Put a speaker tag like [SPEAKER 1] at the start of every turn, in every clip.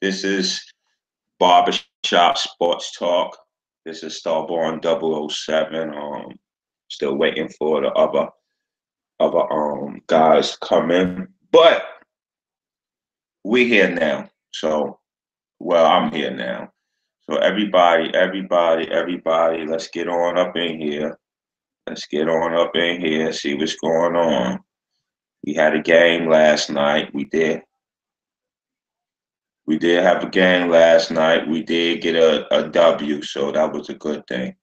[SPEAKER 1] This is Barbershop Sports Talk. This is Starborn 007. Still waiting for the other guys to come in. But we're here now. So I'm here now. So everybody, let's get on up in here. Let's get on up in here, see what's going on. We had a game last night. We did have a game last night. We did get a W, so that was a good thing.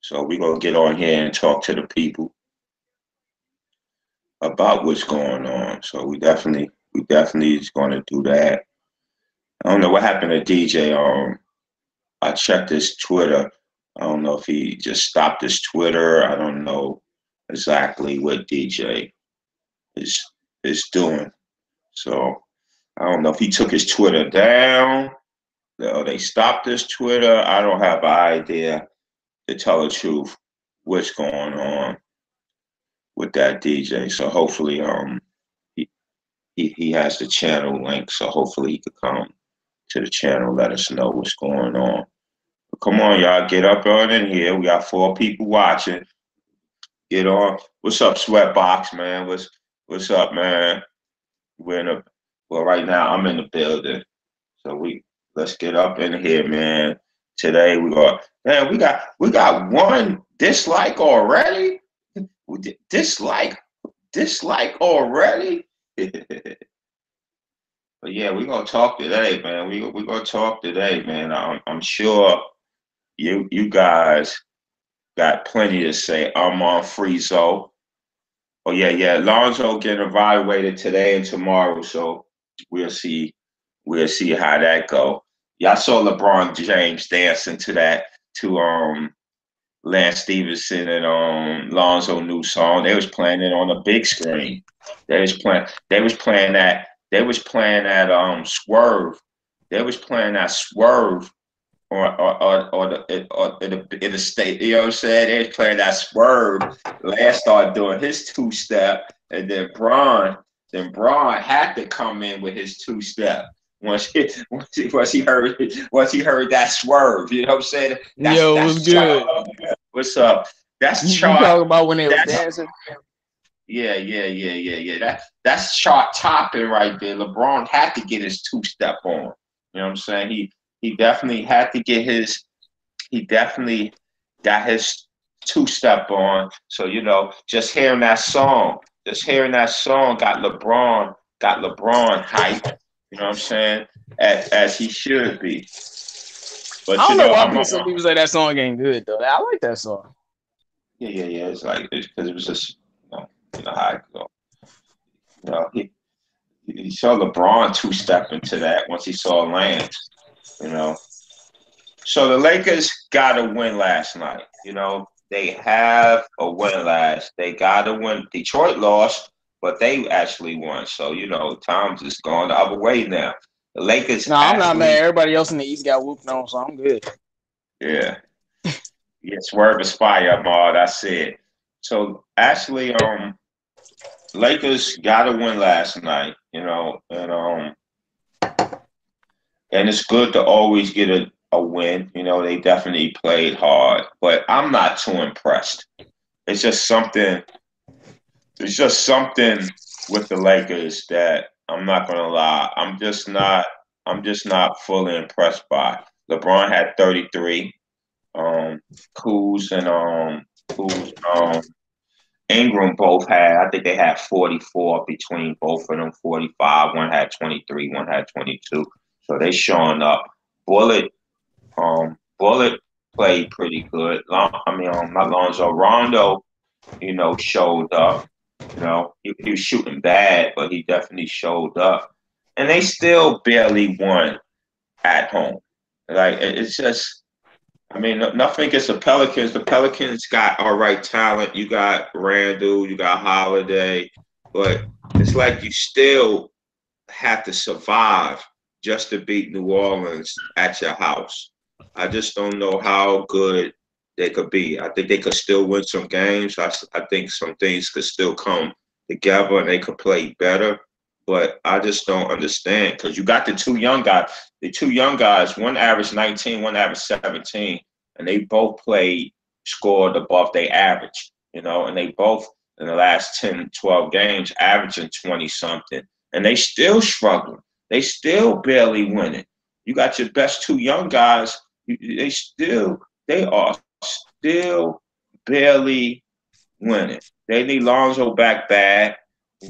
[SPEAKER 1] So we're gonna get on here and talk to the people about what's going on. So we definitely is gonna do that. I don't know what happened to DJ. I checked his Twitter. I don't know if he just stopped his Twitter. I don't know exactly what DJ is doing. So I don't know if he took his Twitter down or they stopped his Twitter. I don't have an idea, to tell the truth, what's going on with that DJ. So hopefully he has the channel link. So hopefully he could come to the channel, let us know what's going on. But come on, y'all, get up on in here. We got 4 people watching. Get on. What's up, Sweatbox, man? What's up, man? Well, right now I'm in the building. So let's get up in here, man. Today we got one dislike already. Dislike already. But yeah, we're gonna talk today, man. We're gonna talk today, man. I'm sure you guys got plenty to say. I'm on Friezo. Oh yeah. Lonzo getting evaluated today and tomorrow, so we'll see how that go. Y'all saw LeBron James dancing to Lance Stevenson and Lonzo new song. They was playing it on a big screen. They was playing that Swerve. They was playing that Swerve in the state. You know what I'm saying? They was playing that Swerve. Lance started doing his 2-step, and then Braun had to come in with his 2-step. Once he heard that Swerve, you know what I'm saying?
[SPEAKER 2] What's good?
[SPEAKER 1] What's up? That's
[SPEAKER 2] you talking about when they was dancing?
[SPEAKER 1] Yeah. That's chart topping right there. LeBron had to get his 2-step on. You know what I'm saying? He definitely had to get his. He definitely got his 2-step on. So just hearing that song got LeBron hyped. You know what I'm saying? As he should be. But
[SPEAKER 2] I don't know why some people say that song ain't good though. I like that song.
[SPEAKER 1] Yeah. It's because it was just how I go. He saw LeBron 2-step into that once he saw Lance. So the Lakers got a win last night. They have a win last. They got a win. Detroit lost, but they actually won. So times is going the other way now. The Lakers.
[SPEAKER 2] No, I'm not mad. Everybody else in the East got whooped on, so I'm good.
[SPEAKER 1] Yeah. Swerve is fire, Ma. That's it. So actually, Lakers got a win last night. And it's good to always get a win. They definitely played hard, but I'm not too impressed. It's just something with the Lakers that I'm not gonna lie. I'm just not fully impressed by. LeBron had 33. Kuz and Ingram both had. I think they had 44 between both of them. 45. One had 23. One had 22. So they showing up. Bullet played pretty good. Not Lonzo. Rondo, showed up. He was shooting bad, but he definitely showed up. And they still barely won at home. It's just, nothing against the Pelicans. The Pelicans got all right talent. You got Randall, you got Holiday, but it's like you still have to survive just to beat New Orleans at your house. I just don't know how good they could be. I think they could still win some games. I think some things could still come together and they could play better. But I just don't understand because you got the two young guys. The two young guys, one averaged 19, one averaged 17, and they both played, scored above their average, and they both in the last 10, 12 games averaging 20 something, and they still struggling. They still barely winning. You got your best two young guys. They are still barely winning. They need Lonzo back bad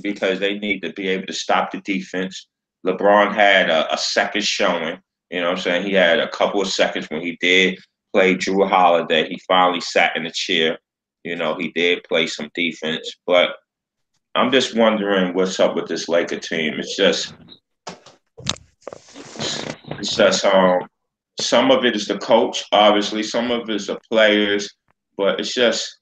[SPEAKER 1] because they need to be able to stop the defense. LeBron had a second showing. You know what I'm saying? He had a couple of seconds when he did play Drew Holiday. He finally sat in the chair. He did play some defense. But I'm just wondering what's up with this Laker team. It's just some of it is the coach, obviously, some of it is the players, but it's just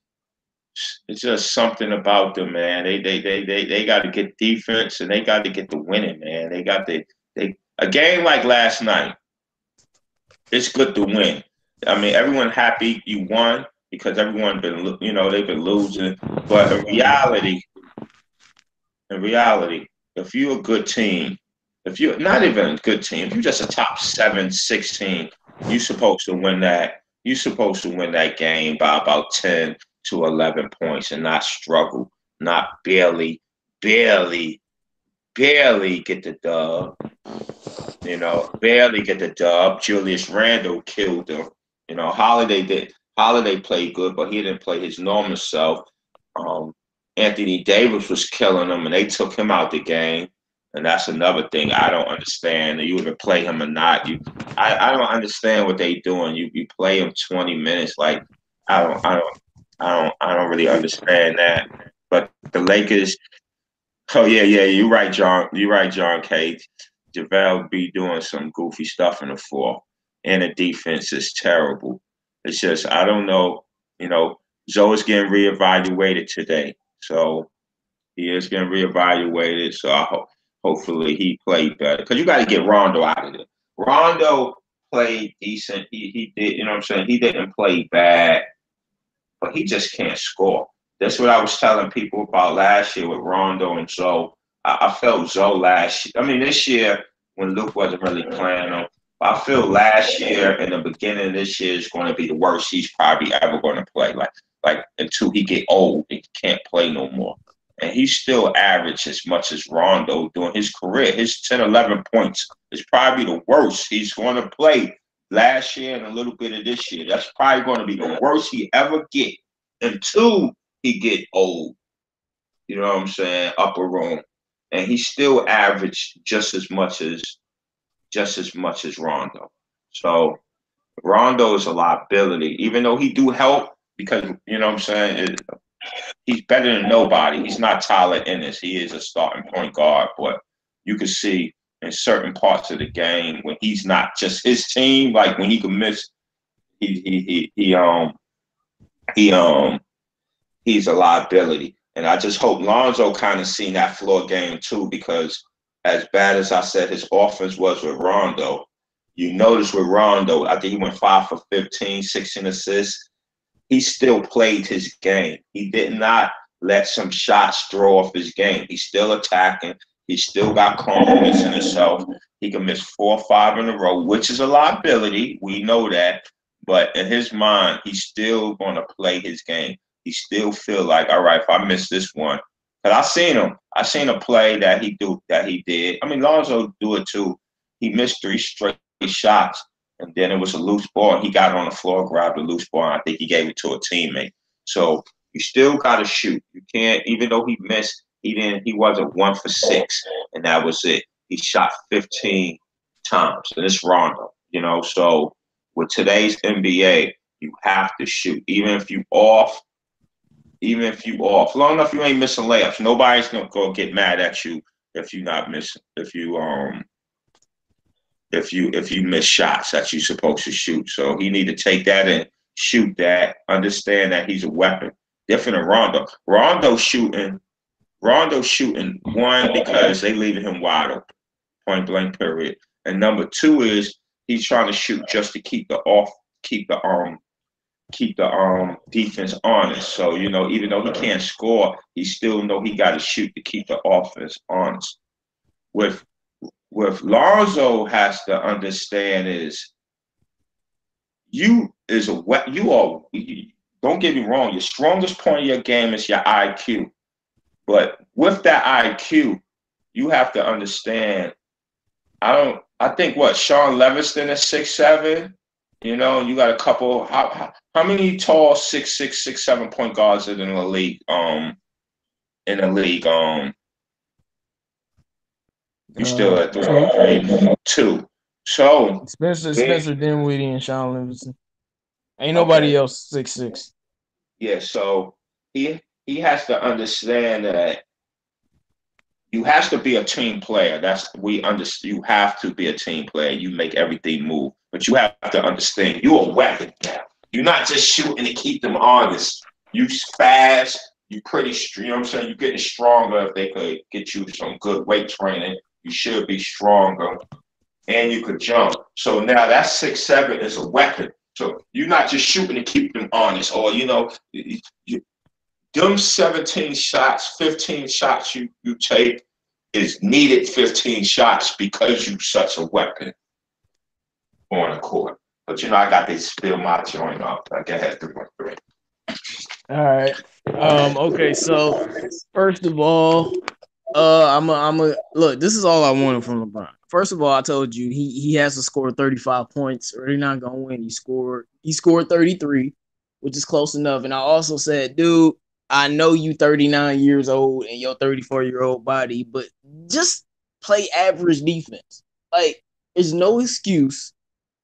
[SPEAKER 1] something about them, man. They got to get defense and they got to get the winning, man. They a game like last night. It's good to win. I mean, everyone happy you won because everyone been they've been losing. But in reality, if you're a good team, if you're not even a good team, if you're just a top 7, 16, you're supposed to win that. You're supposed to win that game by about 10 to 11 points and not struggle, not barely, barely get the dub. Barely get the dub. Julius Randle killed them. Holiday did. Holiday played good, but he didn't play his normal self. Um, Anthony Davis was killing them, and they took him out the game. And that's another thing I don't understand. You either play him or not. I don't understand what they doing. You play him 20 minutes. Like I don't really understand that. But the Lakers. Oh yeah. You're right, John. You're right, John Cage. JaVale be doing some goofy stuff in the fourth, and the defense is terrible. It's just I don't know. Zoe's getting reevaluated today, so he is getting reevaluated. So hopefully he played better because you got to get Rondo out of there. Rondo played decent. He did. You know what I'm saying? He didn't play bad, but he just can't score. That's what I was telling people about last year with Rondo and Zoe. I felt Zoe last year. I mean, this year when Luke wasn't really playing him, I feel last year and the beginning of this year is going to be the worst he's probably ever going to play. Like until he get old and can't play no more. And he still averaged as much as Rondo during his career. His 10, 11 points is probably the worst he's going to play last year and a little bit of this year. That's probably going to be the worst he ever get until he get old. You know what I'm saying? Upper room. And he still averaged just as much as Rondo. So Rondo is a liability, even though he do help because you know what I'm saying. He's better than nobody. He's not Tyler Ennis. He is a starting point guard, but you can see in certain parts of the game when he's not just his team, like when he can miss, he's a liability. And I just hope Lonzo kind of seen that floor game too, because as bad as I said his offense was with Rondo, you notice with Rondo, I think he went 5 for 15, 16 assists. He still played his game. He did not let some shots throw off his game. He's still attacking. He still got confidence in himself. He can miss 4 or 5 in a row, which is a liability. We know that. But in his mind, he's still going to play his game. He still feel like, all right, if I miss this one, because I seen him. I seen a play that he did. I mean, Lonzo do it too. He missed 3 straight shots, and then it was a loose ball. He got on the floor, grabbed the loose ball, and I think he gave it to a teammate. So you still got to shoot. You can't, even though he missed, he wasn't 1 for 6, and that was it. He shot 15 times, and it's Rondo. So with today's NBA, you have to shoot, even if you off. Long enough you ain't missing layups. Nobody's gonna get mad at you if you're not missing. If you miss shots that you're supposed to shoot. So he need to take that and shoot that. Understand that he's a weapon. Different than Rondo. Rondo shooting one because they leaving him wide open, point blank period. And number 2 is he's trying to shoot just to keep the defense honest. So even though he can't score, he still know he got to shoot to keep the offense honest. with Lonzo has to understand is you are. Don't get me wrong. Your strongest point of your game is your IQ, but with that IQ, you have to understand. I think what Sean Levingston is 6'7". You know, you got a couple. How many tall 6'6", 6'7" point guards are in the league? In the league, you still at two. So
[SPEAKER 2] Spencer Dinwiddie and Sean Livingston. Ain't nobody
[SPEAKER 1] okay,
[SPEAKER 2] else 6'6".
[SPEAKER 1] yeah. So he has to understand that you have to be a team player. That's we understand. You have to be a team player. You make everything move, but you have to understand you're a weapon now. You're not just shooting to keep them honest. You fast. You pretty. You know what I'm saying. You're getting stronger. If they could get you some good weight training, you should be stronger, and you could jump. So now that 6'7" is a weapon. So you're not just shooting to keep them honest, or them 17 shots, 15 shots you take is needed 15 shots because you're such a weapon on the court. But I got to spill my joint off. I got to run through it.
[SPEAKER 2] All right. Okay. So first of all, I'm a look. This is all I wanted from LeBron. First of all, I told you he has to score 35 points, or they're not gonna win. He scored 33, which is close enough. And I also said, dude, I know you 39 years old and your 34-year-old body, but just play average defense. Like, there's no excuse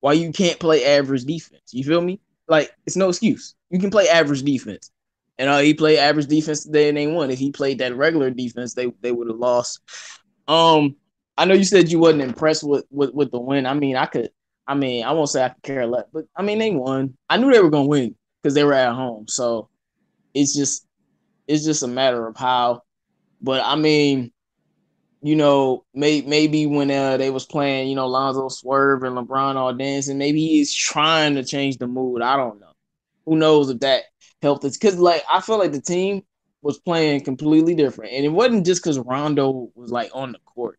[SPEAKER 2] why you can't play average defense. You feel me? Like, it's no excuse. You can play average defense. And he played average defense today and they won. If he played that regular defense, they would have lost. I know you said you wasn't impressed with the win. I mean, I won't say I could care less, but I mean they won. I knew they were gonna win because they were at home. So it's just a matter of how. But I mean, maybe when they was playing, Lonzo Swerve and LeBron all dancing, maybe he's trying to change the mood. I don't know. Who knows if that helped us? Because I feel like the team was playing completely different, and it wasn't just because Rondo was on the court.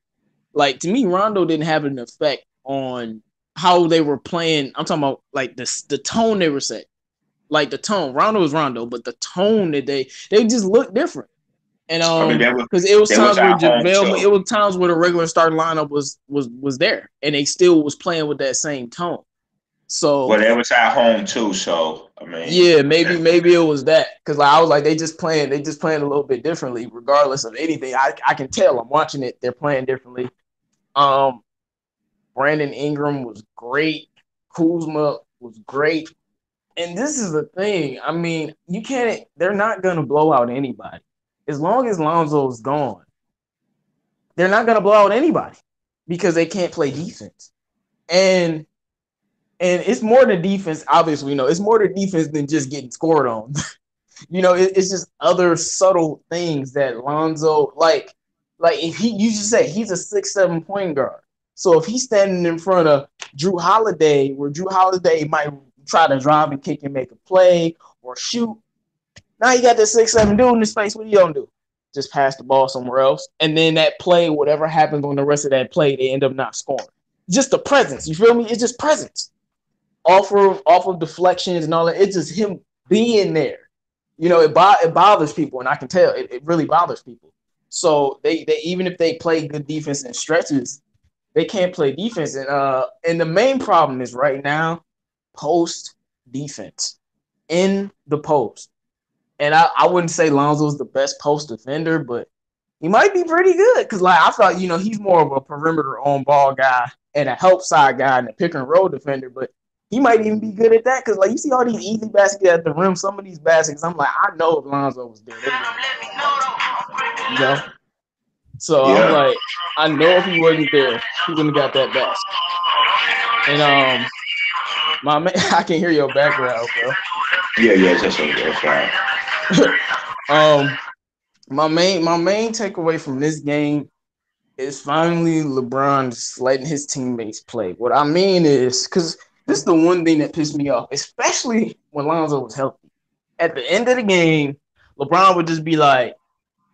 [SPEAKER 2] Like, to me, Rondo didn't have an effect on how they were playing. I'm talking about the tone they were set. Like the tone. Rondo was Rondo, but the tone that they just looked different. And because it was times where JaVale, it was times where the regular starting lineup was there, and they still was playing with that same tone. So,
[SPEAKER 1] well, it was at home too. So I mean,
[SPEAKER 2] yeah, maybe it was that because I was like, they just playing a little bit differently, regardless of anything. I can tell. I'm watching it; they're playing differently. Brandon Ingram was great. Kuzma was great, and this is the thing. I mean, you can't. They're not gonna blow out anybody as long as Lonzo's gone. They're not gonna blow out anybody because they can't play defense, and it's more than defense. Obviously, it's more than defense than just getting scored on. It's just other subtle things that Lonzo like if you just say he's a 6'7" point guard. So if he's standing in front of Drew Holiday, where Drew Holiday might try to drive and kick and make a play or shoot, now you got this 6'7" dude in his face. What are you gonna do? Just pass the ball somewhere else, and then that play, whatever happens on the rest of that play, they end up not scoring. Just the presence. You feel me? It's just presence. Off of deflections and all that. It's just him being there. It bothers people, and I can tell it really bothers people. So they even if they play good defense in stretches, they can't play defense. And the main problem is right now post defense in the post. And I wouldn't say Lonzo's the best post defender, but he might be pretty good because I thought he's more of a perimeter on ball guy and a help side guy and a pick and roll defender, but he might even be good at that because you see all these easy baskets at the rim. Some of these baskets, I'm like, I know if Lonzo was there, So yeah. I'm like, I know if he wasn't there, he wouldn't have got that basket. And my man, I can hear your background, bro.
[SPEAKER 1] Yeah, that's
[SPEAKER 2] right. My main takeaway from this game is finally LeBron just letting his teammates play. What I mean is, because this is the one thing that pissed me off, especially when Lonzo was healthy. At the end of the game, LeBron would just be like,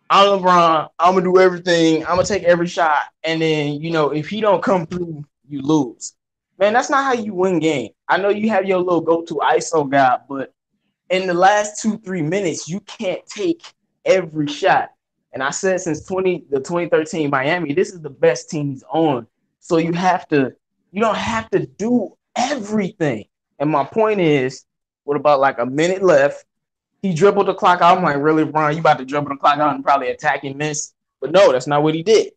[SPEAKER 2] I'm LeBron. I'm gonna do everything. I'm gonna take every shot, and then if he don't come through, you lose. Man, that's not how you win game. I know you have your little go-to ISO guy, but in the last 2-3 minutes, you can't take every shot. And I said since the 2013 Miami, this is the best team he's on. So you don't have to do everything. And my point is, what about like a minute left? He dribbled the clock out. I'm like, really, Brian? You about to dribble the clock out and probably attack and miss? But no, that's not what he did.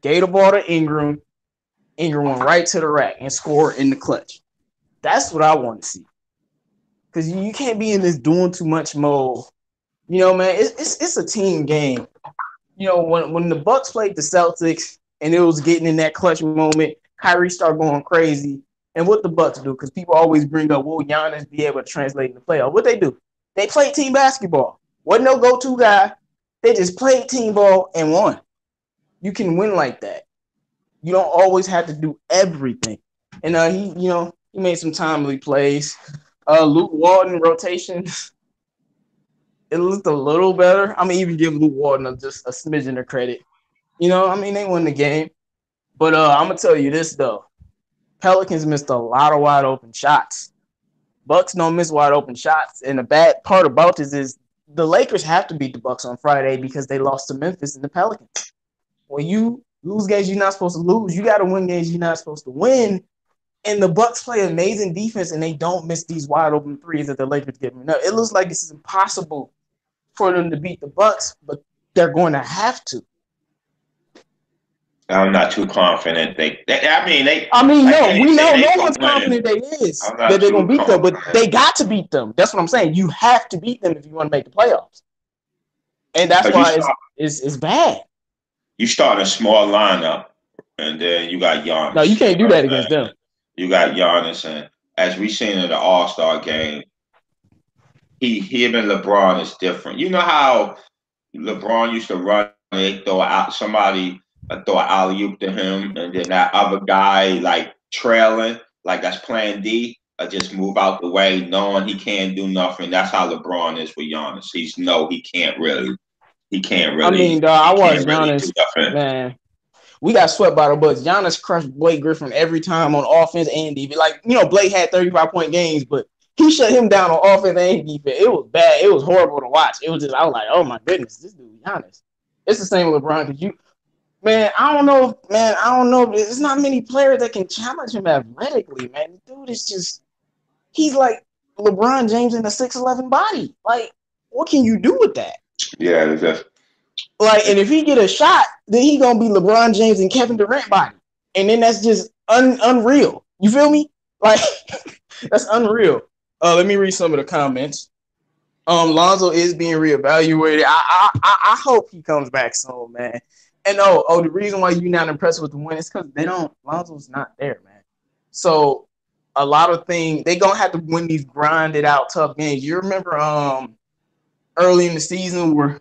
[SPEAKER 2] Gave the ball to Ingram. Ingram went right to the rack and scored in the clutch. That's what I want to see. Because you can't be in this doing too much mode. Man, it's a team game. When the Bucks played the Celtics and it was getting in that clutch moment, Kyrie started going crazy. And what the Bucks do? Because people always bring up, will Giannis be able to translate in the playoff? What they do? They played team basketball. Wasn't no go-to guy. They just played team ball and won. You can win like that. You don't always have to do everything. And he made some timely plays. Luke Walton rotation, it looked a little better. I'm gonna even give Luke Walton just a smidgen of credit. They won the game. But I'm gonna tell you this though. Pelicans missed a lot of wide open shots. Bucks don't miss wide open shots. And the bad part about this is the Lakers have to beat the Bucks on Friday because they lost to Memphis and the Pelicans. When you lose games you're not supposed to lose, you got to win games you're not supposed to win. And the Bucks play amazing defense, and they don't miss these wide open threes that the Lakers give them. Now, it looks like it's impossible for them to beat the Bucks, but they're going to have to.
[SPEAKER 1] I'm not too confident. No,
[SPEAKER 2] we know no one's confident that they're going to beat them, but they got to beat them. That's what I'm saying. You have to beat them if you want to make the playoffs, and that's why it's bad.
[SPEAKER 1] You start a small lineup, and then you got Giannis.
[SPEAKER 2] No, you can't do that against them.
[SPEAKER 1] You got Giannis, and as we seen in the All-Star game, him and LeBron is different. You know how LeBron used to run, they throw out somebody, throw an alley-oop to him, and then that other guy like trailing, like that's plan D, just move out the way, knowing he can't do nothing. That's how LeBron is with Giannis. He can't really. I
[SPEAKER 2] mean, I watched Giannis, man. We got swept by the Bucks. Giannis crushed Blake Griffin every time on offense and defense. Like, Blake had 35-point games, but he shut him down on offense and defense. It was bad. It was horrible to watch. I was like, oh my goodness, this dude Giannis. It's the same with LeBron because I don't know. There's not many players that can challenge him athletically, man. The dude is just, he's like LeBron James in a 6'11" body. Like, what can you do with that?
[SPEAKER 1] Yeah, it's just.
[SPEAKER 2] Like, and if he get a shot, then he gonna be LeBron James and Kevin Durant body, and then that's just unreal. You feel me? Like, that's unreal. Let me read some of the comments. Lonzo is being reevaluated. I hope he comes back soon, man. And the reason why you're not impressed with the win is because Lonzo's not there, man. So a lot of things they gonna have to win these grinded out tough games. You remember early in the season where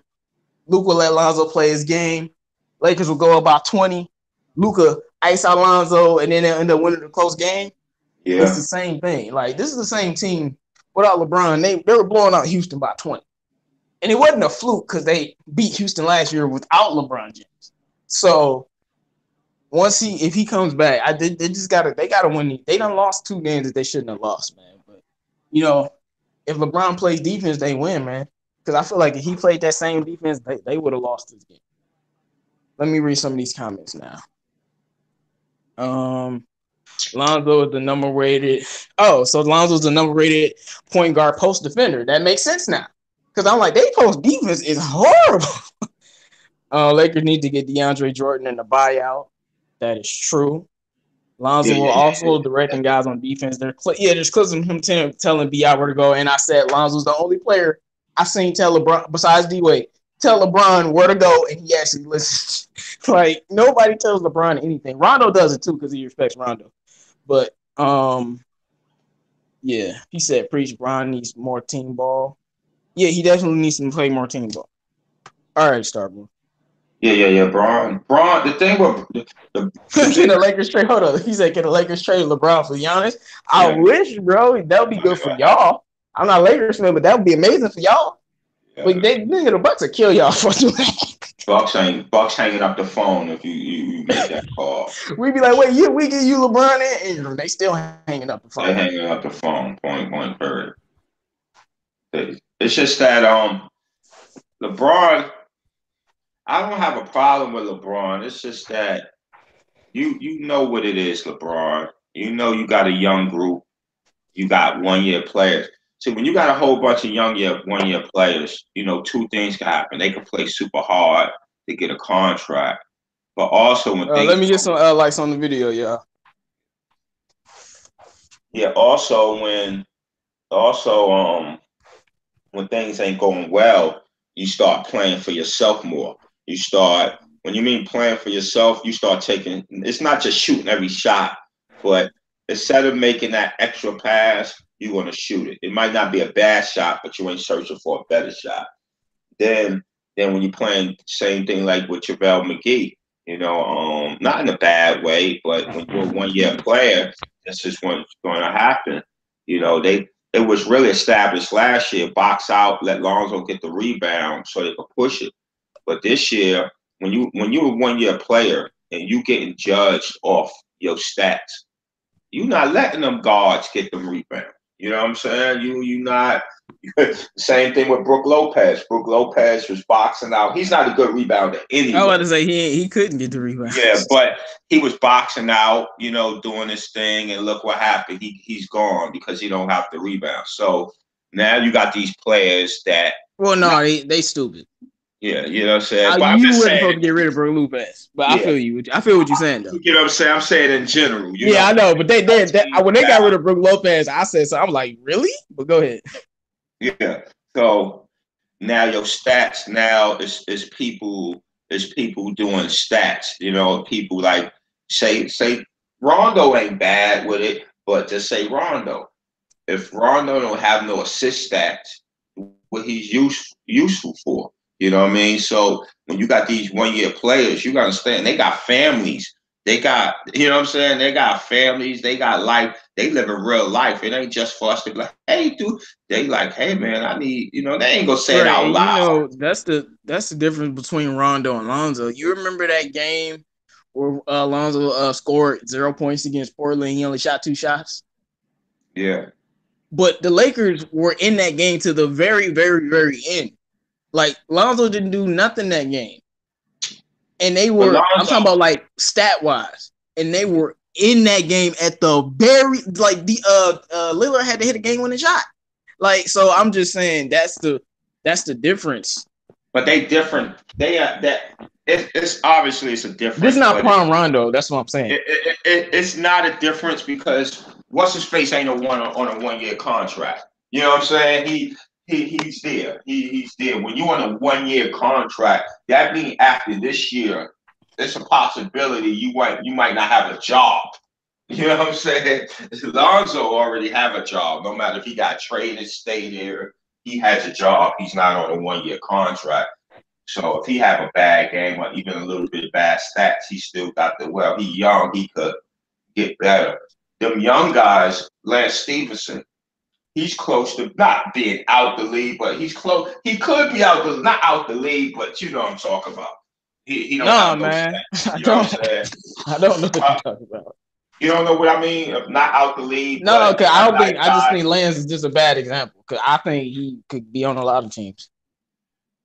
[SPEAKER 2] Luka will let Lonzo play his game. Lakers will go about 20. Luka ice out Lonzo, and then they'll end up winning the close game. Yeah. It's the same thing. Like, this is the same team without LeBron. They were blowing out Houston by 20. And it wasn't a fluke because they beat Houston last year without LeBron James. So if he comes back, they gotta win. They done lost 2 games that they shouldn't have lost, man. But if LeBron plays defense, they win, man. Because I feel like if he played that same defense, they would have lost this game. Let me read some of these comments now. Lonzo is the number rated. Oh, so Lonzo's the number rated point guard post defender. That makes sense now. Because I'm like, they post defense is horrible. Lakers need to get DeAndre Jordan in the buyout. That is true. Lonzo will also directing guys on defense. There's clips of him telling B.I. where to go. And I said Lonzo's the only player I've seen tell LeBron, besides D-Wade, tell LeBron where to go, and he actually listens. Like, nobody tells LeBron anything. Rondo does it, too, because he respects Rondo. But, yeah, he said, preach, Bron needs more team ball. Yeah, he definitely needs to play more team ball. All right, Starboy.
[SPEAKER 1] Yeah. Bron, the thing with
[SPEAKER 2] can the Lakers trade? Hold on. He said, can the Lakers trade LeBron for Giannis? I wish, bro. That would be good for y'all. I'm not Lakers fan, but that would be amazing for y'all. Yeah. But the Bucks would kill y'all for doing that.
[SPEAKER 1] Bucks hanging up the phone if you make that call.
[SPEAKER 2] We'd be like, wait, yeah, we give you LeBron, and they still hanging up the
[SPEAKER 1] They're
[SPEAKER 2] phone.
[SPEAKER 1] hanging up the phone. Point blank period. It's just that LeBron. I don't have a problem with LeBron. It's just that you know what it is, LeBron. You know you got a young group. You got 1 year players. So when you got a whole bunch of 1 year players, you know two things can happen. They can play super hard to get a contract, but also when things
[SPEAKER 2] Let me get some likes on the video, y'all.
[SPEAKER 1] yeah, also when things ain't going well, you start playing for yourself more. You start when you mean playing for yourself, you start taking. It's not just shooting every shot, but instead of making that extra pass, you want to shoot it. It might not be a bad shot, but you ain't searching for a better shot. Then, then when you're playing, same thing like with JaVale McGee. You know, not in a bad way, but when you're a 1 year player, this is what's going to happen. You know, it was really established last year. Box out, let Lonzo get the rebound so they could push it. But this year, when you're a 1 year player and you getting judged off your stats, you're not letting them guards get them rebounds. You know what I'm saying? You not. Same thing with Brook Lopez. Brook Lopez was boxing out. He's not a good rebounder
[SPEAKER 2] I was about
[SPEAKER 1] anyway.
[SPEAKER 2] to say he couldn't get the rebound.
[SPEAKER 1] Yeah, but he was boxing out, you know, doing his thing, and look what happened. He's gone because he don't have to rebound. So now you got these players that.
[SPEAKER 2] Well, no, they stupid.
[SPEAKER 1] Yeah, you know what I'm saying. But I'm
[SPEAKER 2] You
[SPEAKER 1] just
[SPEAKER 2] wasn't
[SPEAKER 1] saying.
[SPEAKER 2] supposed to get rid of Brook Lopez, but
[SPEAKER 1] Yeah,
[SPEAKER 2] I feel you. I feel what you're saying, though.
[SPEAKER 1] you know what I'm saying. I'm saying in general. You
[SPEAKER 2] Yeah,
[SPEAKER 1] know,
[SPEAKER 2] I know, but they when they got rid of Brook Lopez, I said so. I'm like, really? But go ahead.
[SPEAKER 1] Yeah. So now your stats now is people doing stats. You know, people like say Rondo ain't bad with it, but just say Rondo. If Rondo don't have no assist stats, what he's useful for. You know what I mean? So when you got these 1 year players, you gotta understand they got families. They got, you know what I'm saying? They got families, they got life, they live in real life. It ain't just for us to be like, hey, dude. They like, hey man, I need, they ain't gonna say it
[SPEAKER 2] Right,
[SPEAKER 1] out
[SPEAKER 2] and you
[SPEAKER 1] loud.
[SPEAKER 2] know that's the difference between Rondo and Lonzo. You remember that game where Lonzo scored 0 points against Portland? He only shot 2 shots.
[SPEAKER 1] Yeah.
[SPEAKER 2] But the Lakers were in that game to the very, very, very end. Like Lonzo didn't do nothing that game, and they
[SPEAKER 1] But
[SPEAKER 2] were. I'm
[SPEAKER 1] Lonzo,
[SPEAKER 2] talking about like stat wise, and they were in that game at the very like the Lillard had to hit a game winning shot. Like so, I'm just saying that's the difference.
[SPEAKER 1] but they different. They that it's obviously it's a
[SPEAKER 2] This
[SPEAKER 1] difference,
[SPEAKER 2] is not
[SPEAKER 1] but
[SPEAKER 2] prime Rondo. That's what I'm saying.
[SPEAKER 1] it's not a difference because what's his face ain't on a 1 year contract. You know what I'm saying? He's there. He's there. When you on a 1 year contract, that means after this year, it's a possibility you might not have a job. You know what I'm saying? Lonzo already have a job. No matter if he got traded, stay there, he has a job. He's not on a 1 year contract. So if he have a bad game or even a little bit bad stats, he still got he young, he could get better. Them young guys, Lance Stevenson, he's close to not being out the league, but he's close. He could be not out the league, but you know what I'm talking about. He don't
[SPEAKER 2] No,
[SPEAKER 1] have no
[SPEAKER 2] man,
[SPEAKER 1] stats. You know what I'm saying?
[SPEAKER 2] I don't know what you're talking about.
[SPEAKER 1] You don't know what I mean? Not out the league,
[SPEAKER 2] No,
[SPEAKER 1] but
[SPEAKER 2] okay, I don't think. I just
[SPEAKER 1] guy.
[SPEAKER 2] think Lance is just a bad example because I think he could be on a lot of teams.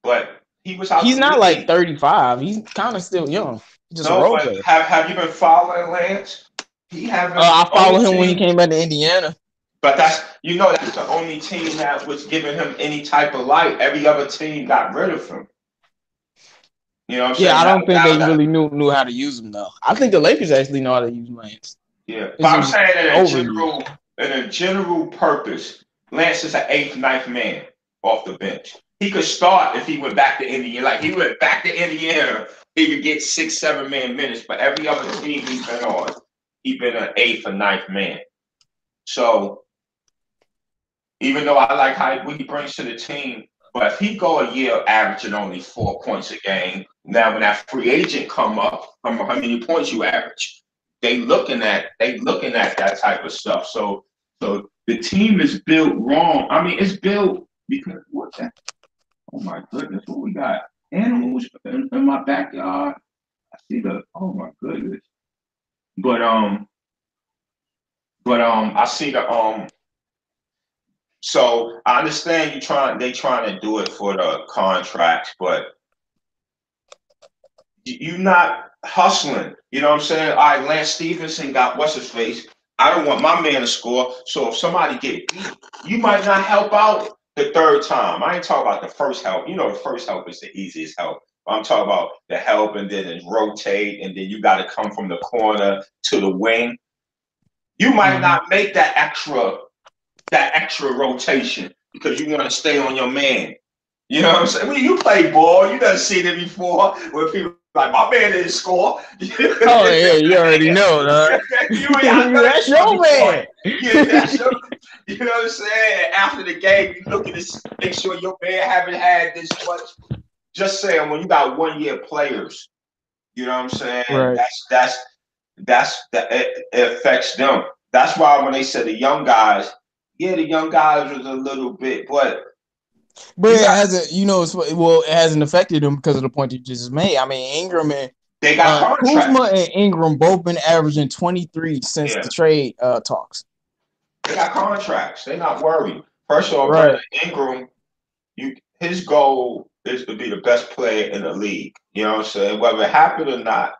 [SPEAKER 1] But he was out
[SPEAKER 2] He's
[SPEAKER 1] the
[SPEAKER 2] not like
[SPEAKER 1] league.
[SPEAKER 2] 35. He's kind of still young. He's just a
[SPEAKER 1] No,
[SPEAKER 2] role
[SPEAKER 1] but
[SPEAKER 2] player.
[SPEAKER 1] have you been following Lance? He haven't.
[SPEAKER 2] I
[SPEAKER 1] Only
[SPEAKER 2] followed him when he
[SPEAKER 1] team.
[SPEAKER 2] came back to Indiana.
[SPEAKER 1] But that's the only team that was giving him any type of light. Every other team got rid of him. You know what I'm
[SPEAKER 2] Yeah,
[SPEAKER 1] saying?
[SPEAKER 2] I don't think they
[SPEAKER 1] That
[SPEAKER 2] really knew how to use him though. I think the Lakers actually know how to use Lance.
[SPEAKER 1] yeah.
[SPEAKER 2] It's
[SPEAKER 1] But I'm
[SPEAKER 2] just
[SPEAKER 1] saying
[SPEAKER 2] overused.
[SPEAKER 1] in a general purpose, Lance is an eighth, ninth man off the bench. He could start if he went back to Indiana. Like he went back to Indiana, he could get 6, 7 man minutes. But every other team he's been on, he's been an eighth or ninth man. So even though I like what he brings to the team, but if he go a year averaging only 4 points a game, now when that free agent come up, how many points you average? They looking at that type of stuff. So the team is built wrong. I mean, it's built because what's that? Oh my goodness, what we got? animals in my backyard. I see the oh my goodness. But I see the so I understand they trying to do it for the contracts, but you not hustling. You know what I'm saying? All right, Lance Stevenson got what's his face. I don't want my man to score. So if somebody get beat, you might not help out the third time. I ain't talking about the first help. You know, the first help is the easiest help. I'm talking about the help and then it rotate and then you got to come from the corner to the wing. You might not make that extra rotation because you want to stay on your man. You know what I'm saying? When you play ball, you done seen it before where people like my man didn't score.
[SPEAKER 2] Oh yeah, you already know, dog. That's your man.
[SPEAKER 1] Yeah, that's your, you know what I'm saying? After the game, you look at this, make sure your man haven't had this much. Just saying, when you got 1 year players, you know what I'm saying?
[SPEAKER 2] Right.
[SPEAKER 1] It affects them. That's why when they said the young guys, yeah, the young guys was a little bit, but
[SPEAKER 2] it hasn't, it hasn't affected them because of the point you just made. I mean, Ingram and
[SPEAKER 1] they got
[SPEAKER 2] Kuzma and Ingram both been averaging 23 since the trade talks.
[SPEAKER 1] They got contracts. They're not worried. First of all,
[SPEAKER 2] right.
[SPEAKER 1] Ingram, his goal is to be the best player in the league. You know what I'm saying? Whether it happened or not,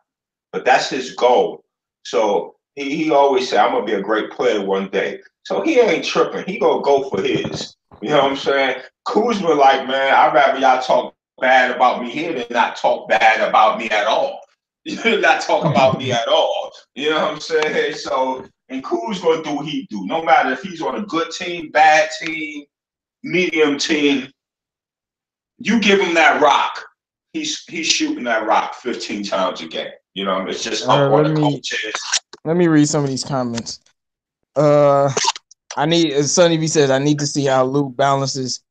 [SPEAKER 1] but that's his goal. So he always said, I'm gonna be a great player one day. So he ain't tripping. He gonna go for his. You know what I'm saying? Kuzma, like, man, I'd rather y'all talk bad about me here than not talk bad about me at all. Not talk about me at all. You know what I'm saying? So, and Kuz gonna do what he do. No matter if he's on a good team, bad team, medium team, you give him that rock. He's shooting that rock 15 times a game. You know, it's just up on the coaches.
[SPEAKER 2] Let me read some of these comments. Sonny V says, I need to see how Luke balances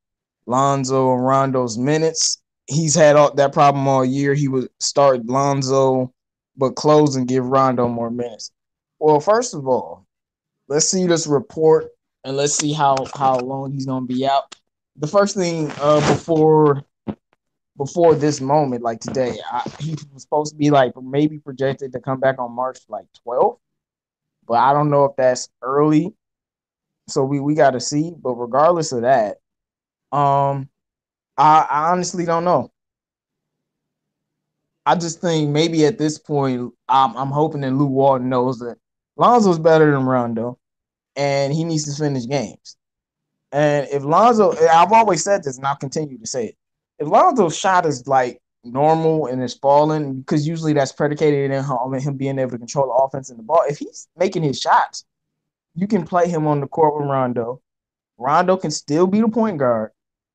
[SPEAKER 2] Lonzo and Rondo's minutes. He's had that problem all year. He would start Lonzo, but close and give Rondo more minutes. Well, first of all, let's see this report and let's see how long he's going to be out. The first thing before this moment, like today, he was supposed to be like maybe projected to come back on March like 12th, but I don't know if that's early. So we got to see. But regardless of that, I honestly don't know. I just think maybe at this point, I'm hoping that Luke Walton knows that Lonzo's better than Rondo, and he needs to finish games. And if Lonzo, I've always said this, and I'll continue to say it. If Lonzo's shot is like normal and is falling, because usually that's predicated in him being able to control the offense and the ball. If he's making his shots, you can play him on the court with Rondo. Rondo can still be the point guard,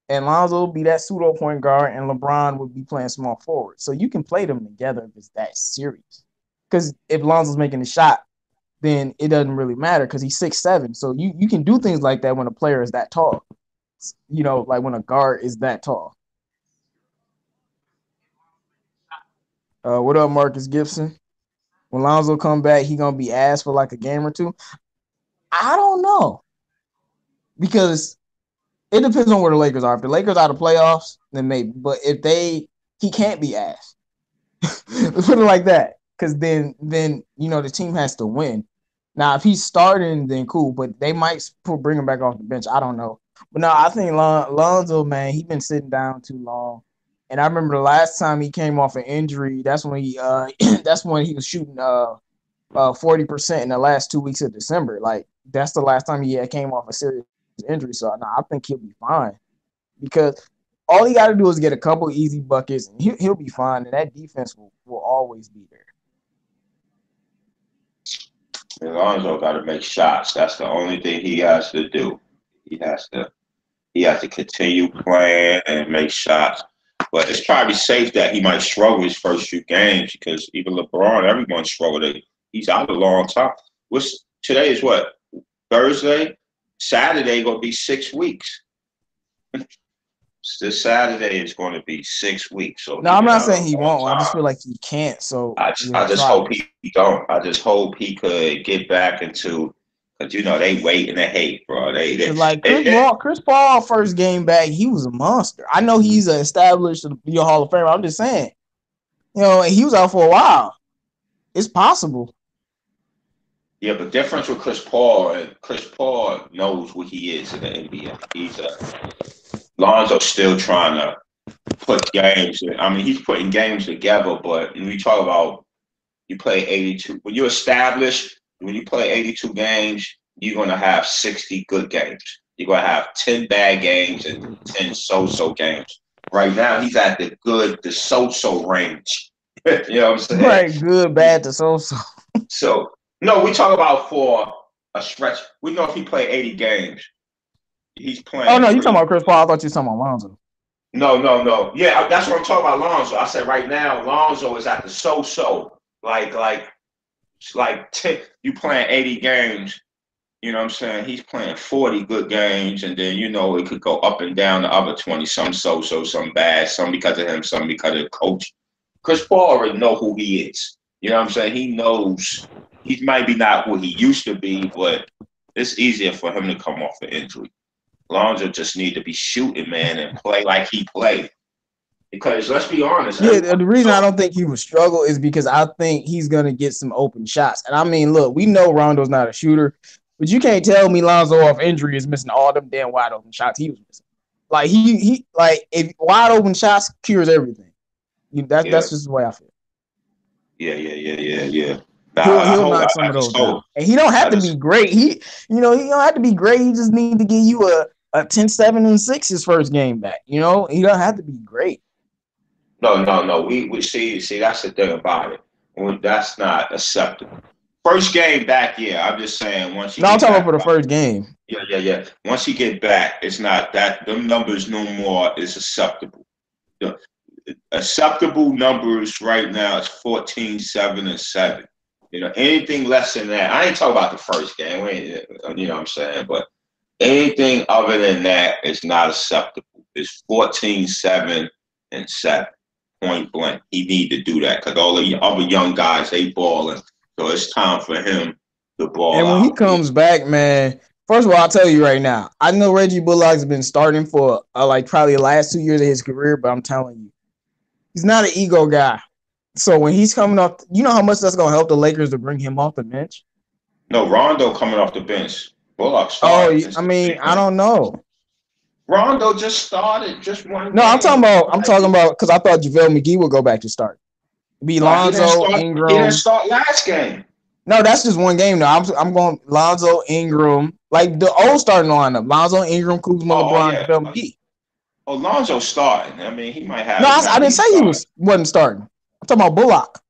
[SPEAKER 2] and Lonzo will be that pseudo point guard, and LeBron would be playing small forward. So you can play them together if it's that serious. Because if Lonzo's making a shot, then it doesn't really matter because he's 6'7". So you can do things like that when a player is that tall. You know, like when a guard is that tall. What up, Marcus Gibson? When Lonzo come back, he gonna be asked for like a game or two. I don't know. Because it depends on where the Lakers are. If the Lakers are the playoffs, then maybe. But if he can't be asked. Let's put it like that. Because then the team has to win. Now, if he's starting, then cool. But they might bring him back off the bench. I don't know. But no, I think Lonzo, man, he's been sitting down too long. And I remember the last time he came off an injury. That's when he was shooting 40% in the last 2 weeks of December. Like that's the last time he came off a serious injury. So no, I think he'll be fine because all he got to do is get a couple easy buckets and he'll be fine. And that defense will always be there.
[SPEAKER 1] Lonzo got to make shots. That's the only thing he has to do. He has to continue playing and make shots. But it's probably safe that he might struggle his first few games because even LeBron, everyone struggled. He's out a long time. Today is what? Thursday? Saturday going to be 6 weeks. This Saturday is going to be 6 weeks. So
[SPEAKER 2] no, I'm not saying he won't. I just feel like he can't. So
[SPEAKER 1] I just hope he don't. I just hope he could get back into Cause they wait and they hate, bro.
[SPEAKER 2] Cause like Chris Paul first game back, he was a monster. I know he's an established Hall of Famer. I'm just saying, and he was out for a while. It's possible.
[SPEAKER 1] Yeah, but difference with Chris Paul, and Chris Paul knows what he is in the NBA. Lonzo's still trying to put games. I mean, he's putting games together, but when we talk about you play 82, when you play 82 games, you're going to have 60 good games. You're going to have 10 bad games and 10 so-so games. Right now, he's at the so-so range. You know what I'm saying?
[SPEAKER 2] Right, good, bad to so-so.
[SPEAKER 1] So, no, we talk about for a stretch. We know if he played 80 games, he's playing.
[SPEAKER 2] Oh, no, you talking about Chris Paul. I thought you were talking about Lonzo.
[SPEAKER 1] No. Yeah, that's what I'm talking about, Lonzo. I said right now, Lonzo is at the so-so. Like 10, you playing 80 games, you know what I'm saying? He's playing 40 good games, and then, it could go up and down the other 20, some so-so, some bad, some because of him, some because of the coach. Chris Paul already know who he is. You know what I'm saying? He knows he might be not who he used to be, but it's easier for him to come off an injury. Lonzo just need to be shooting, man, and play like he played. Because let's be honest.
[SPEAKER 2] Yeah, the reason I don't think he would struggle is because I think he's gonna get some open shots. And I mean, look, we know Rondo's not a shooter, but you can't tell me Lonzo off injury is missing all them damn wide open shots he was missing. Like he if wide open shots cures everything. That's just the way I feel.
[SPEAKER 1] Yeah.
[SPEAKER 2] He'll knock some of those down. And he don't have to be great. He don't have to be great. He just need to give you a 10, 7, and 6 his first game back. He don't have to be great.
[SPEAKER 1] No. We see that's the thing about it. That's not acceptable. First game back, yeah. I'm just saying once he.
[SPEAKER 2] No, I'm talking about for the first game.
[SPEAKER 1] Yeah. Once he get back, it's not that them numbers no more is acceptable. The acceptable numbers right now is 14, 7, and 7. Anything less than that, I ain't talking about the first game. You know what I'm saying? But anything other than that is not acceptable. It's 14, 7, and 7. Point blank. He need to do that because all the other young guys, they balling. So it's time for him to ball.
[SPEAKER 2] And when he comes back, man, first of all, I'll tell you right now, I know Reggie Bullock's been starting for probably the last 2 years of his career, but I'm telling you, he's not an ego guy. So when he's coming off, you know how much that's going to help the Lakers to bring him off the bench?
[SPEAKER 1] No, Rondo coming off the bench. Bullock started.
[SPEAKER 2] Oh, I mean, I don't know.
[SPEAKER 1] Rondo just started just one.
[SPEAKER 2] No, I'm talking about because I thought JaVale McGee would go back to start. Lonzo, Ingram.
[SPEAKER 1] He didn't start last game.
[SPEAKER 2] No, that's just one game though. I'm going Lonzo, Ingram, like the old starting lineup. Lonzo, Ingram, Kuzma, LeBron, JaVale McGee.
[SPEAKER 1] Oh, Lonzo's starting. I mean, he might have.
[SPEAKER 2] No, I didn't say he wasn't starting. I'm talking about Bullock.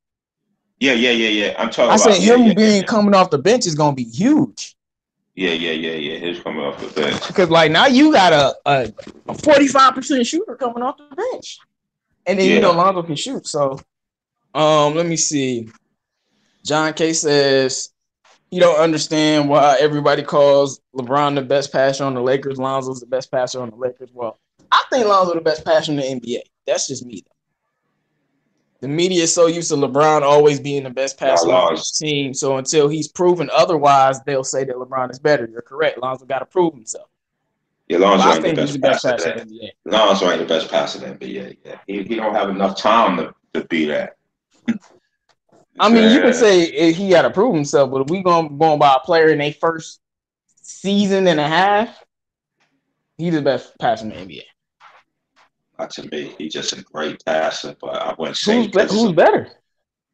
[SPEAKER 1] Yeah. I'm talking.
[SPEAKER 2] I said him coming off the bench is going to be huge.
[SPEAKER 1] Yeah. He's coming off the bench.
[SPEAKER 2] Because now you got a 45% shooter coming off the bench, and then Lonzo can shoot. So, let me see. John K says you don't understand why everybody calls LeBron the best passer on the Lakers. Lonzo's the best passer on the Lakers. Well, I think Lonzo's the best passer in the NBA. That's just me, though. The media is so used to LeBron always being the best passer on his team. So until he's proven otherwise, they'll say that LeBron is better. You're correct. Lonzo got to prove himself.
[SPEAKER 1] Yeah, Lonzo ain't the best passer in the NBA. Lonzo ain't the best passer in the NBA. Yeah. He don't have enough time to be that.
[SPEAKER 2] I mean, you can say he got to prove himself, but if we going by a player in their first season and a half, he's the best passer in the NBA.
[SPEAKER 1] Not to me. He's just a great passer, but I wouldn't say
[SPEAKER 2] who's better.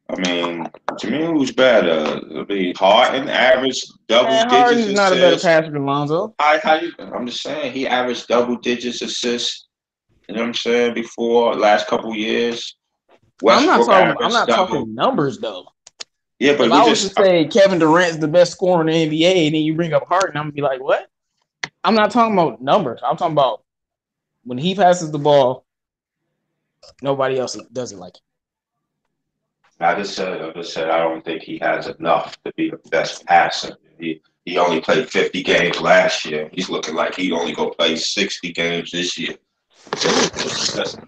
[SPEAKER 1] I mean, to me, who's better? Harden averaged double digits.
[SPEAKER 2] Harden's not a better passer than Lonzo.
[SPEAKER 1] I'm just saying he averaged double digits assists. You know what I'm saying? Before last couple years.
[SPEAKER 2] I'm not talking numbers though.
[SPEAKER 1] Yeah, but
[SPEAKER 2] if I was to say Kevin Durant's the best scorer in the NBA, and then you bring up Harden, I'm gonna be like, what? I'm not talking about numbers. I'm talking about when he passes the ball, nobody else does it like him.
[SPEAKER 1] I just said I don't think he has enough to be the best passer. He only played 50 games last year. He's looking like he only go play 60 games this year. So,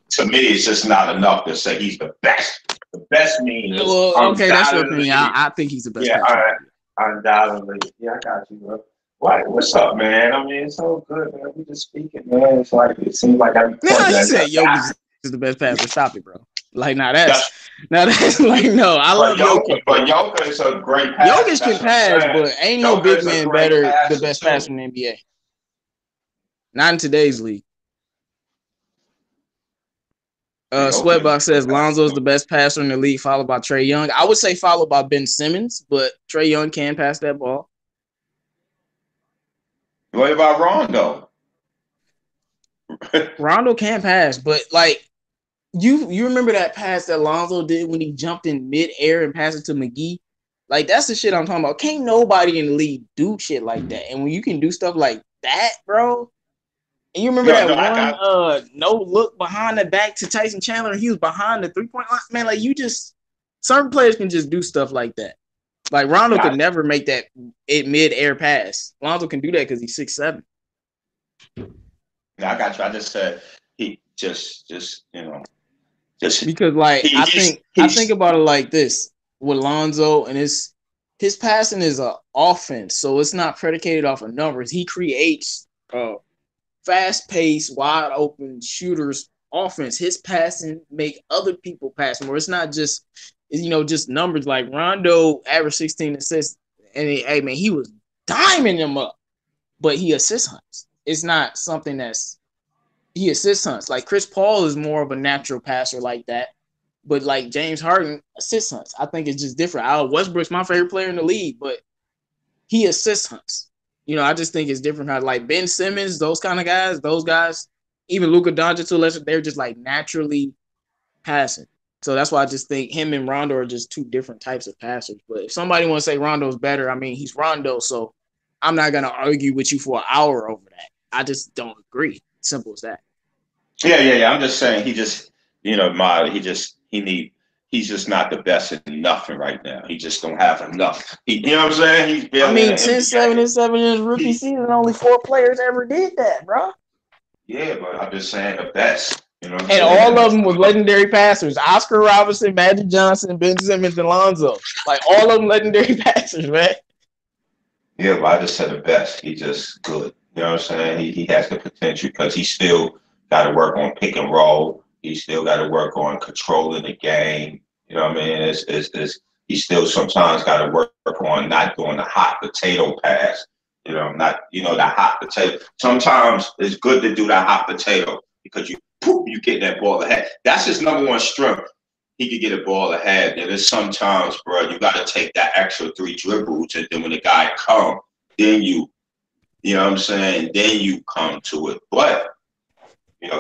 [SPEAKER 1] to me, it's just not enough to say he's the best. The best means
[SPEAKER 2] okay, that's your opinion. I think he's the best passer.
[SPEAKER 1] Undoubtedly. Yeah, I got you, bro. What's up, man? I mean, it's so good, man. We just speaking, man. It's like it seems like every
[SPEAKER 2] Now
[SPEAKER 1] point
[SPEAKER 2] he
[SPEAKER 1] that
[SPEAKER 2] said Jokic is the best passer. Stop it, bro. Like
[SPEAKER 1] that's
[SPEAKER 2] now that's like no. I love Jokic,
[SPEAKER 1] But Joker is a great passer.
[SPEAKER 2] Jokic can
[SPEAKER 1] That's what I'm
[SPEAKER 2] pass,
[SPEAKER 1] saying.
[SPEAKER 2] but ain't no
[SPEAKER 1] Joker
[SPEAKER 2] big
[SPEAKER 1] is a
[SPEAKER 2] man
[SPEAKER 1] great
[SPEAKER 2] better the
[SPEAKER 1] passer
[SPEAKER 2] best passer
[SPEAKER 1] too.
[SPEAKER 2] in the NBA. Not in today's league.
[SPEAKER 1] Joker is
[SPEAKER 2] Sweatbox
[SPEAKER 1] a
[SPEAKER 2] says
[SPEAKER 1] great
[SPEAKER 2] Lonzo is
[SPEAKER 1] passer.
[SPEAKER 2] the best passer in the league, followed by Trae Young. I would say followed by Ben Simmons, but Trae Young can pass that ball.
[SPEAKER 1] What about Rondo?
[SPEAKER 2] Rondo can pass, but like you remember that pass that Lonzo did when he jumped in midair and passed it to McGee? Like that's the shit I'm talking about. Can't nobody in the league do shit like that. And when you can do stuff like that, bro. And you remember
[SPEAKER 1] No,
[SPEAKER 2] that
[SPEAKER 1] no,
[SPEAKER 2] one no look behind the back to Tyson Chandler, and he was behind the 3-point line. Man, like you just certain players can just do stuff like that. Like Rondo
[SPEAKER 1] yeah,
[SPEAKER 2] could never make that mid-air pass. Lonzo can do that because he's 6'7".
[SPEAKER 1] I got you. I just said he just just
[SPEAKER 2] Because like
[SPEAKER 1] he
[SPEAKER 2] I think
[SPEAKER 1] he's
[SPEAKER 2] about it like this with Lonzo and his passing is a offense, so it's not predicated off of numbers. He creates fast-paced, wide open shooters offense. His passing make other people pass more. It's not just just numbers. Like Rondo averaged 16 assists, and hey man, he was diming them up, but he assist hunts. It's not something he assist hunts. Like Chris Paul is more of a natural passer like that. But like James Harden assist hunts. I think it's just different. Westbrook's my favorite player in the league, but he assist hunts. I just think it's different. How like Ben Simmons, those kind of guys, even Luka Doncic, they're just like naturally passing. So that's why I just think him and Rondo are just two different types of passers. But if somebody wants to say Rondo's better, I mean he's Rondo, so I'm not gonna argue with you for an hour over that. I just don't agree. Simple as that.
[SPEAKER 1] yeah. I'm just saying he just he's just not the best at nothing right now. He just don't have enough. You know what I'm saying? He's
[SPEAKER 2] I
[SPEAKER 1] barely in
[SPEAKER 2] mean,
[SPEAKER 1] the
[SPEAKER 2] 10,
[SPEAKER 1] NBA.
[SPEAKER 2] 7, and 7 in his rookie
[SPEAKER 1] He,
[SPEAKER 2] season, only 4 players ever did that, bro.
[SPEAKER 1] yeah, but I'm just saying the best. You know what I'm
[SPEAKER 2] And
[SPEAKER 1] saying?
[SPEAKER 2] all of
[SPEAKER 1] And
[SPEAKER 2] them was legendary passers. Oscar Robinson, Magic Johnson, Ben Simmons, and Lonzo. Like, all of them legendary passers, man.
[SPEAKER 1] yeah, but I just said the best. He just good. You know what I'm saying? He has the potential because he still got to work on pick and roll. He still got to work on controlling the game. You know what I mean? He still sometimes got to work on not doing the hot potato pass. Not the hot potato. Sometimes it's good to do that hot potato because you get that ball ahead. That's his number one strength. He could get a ball ahead. And then sometimes, bro, you got to take that extra 3 dribbles, and then when the guy come, then you know what I'm saying? Then you come to it. But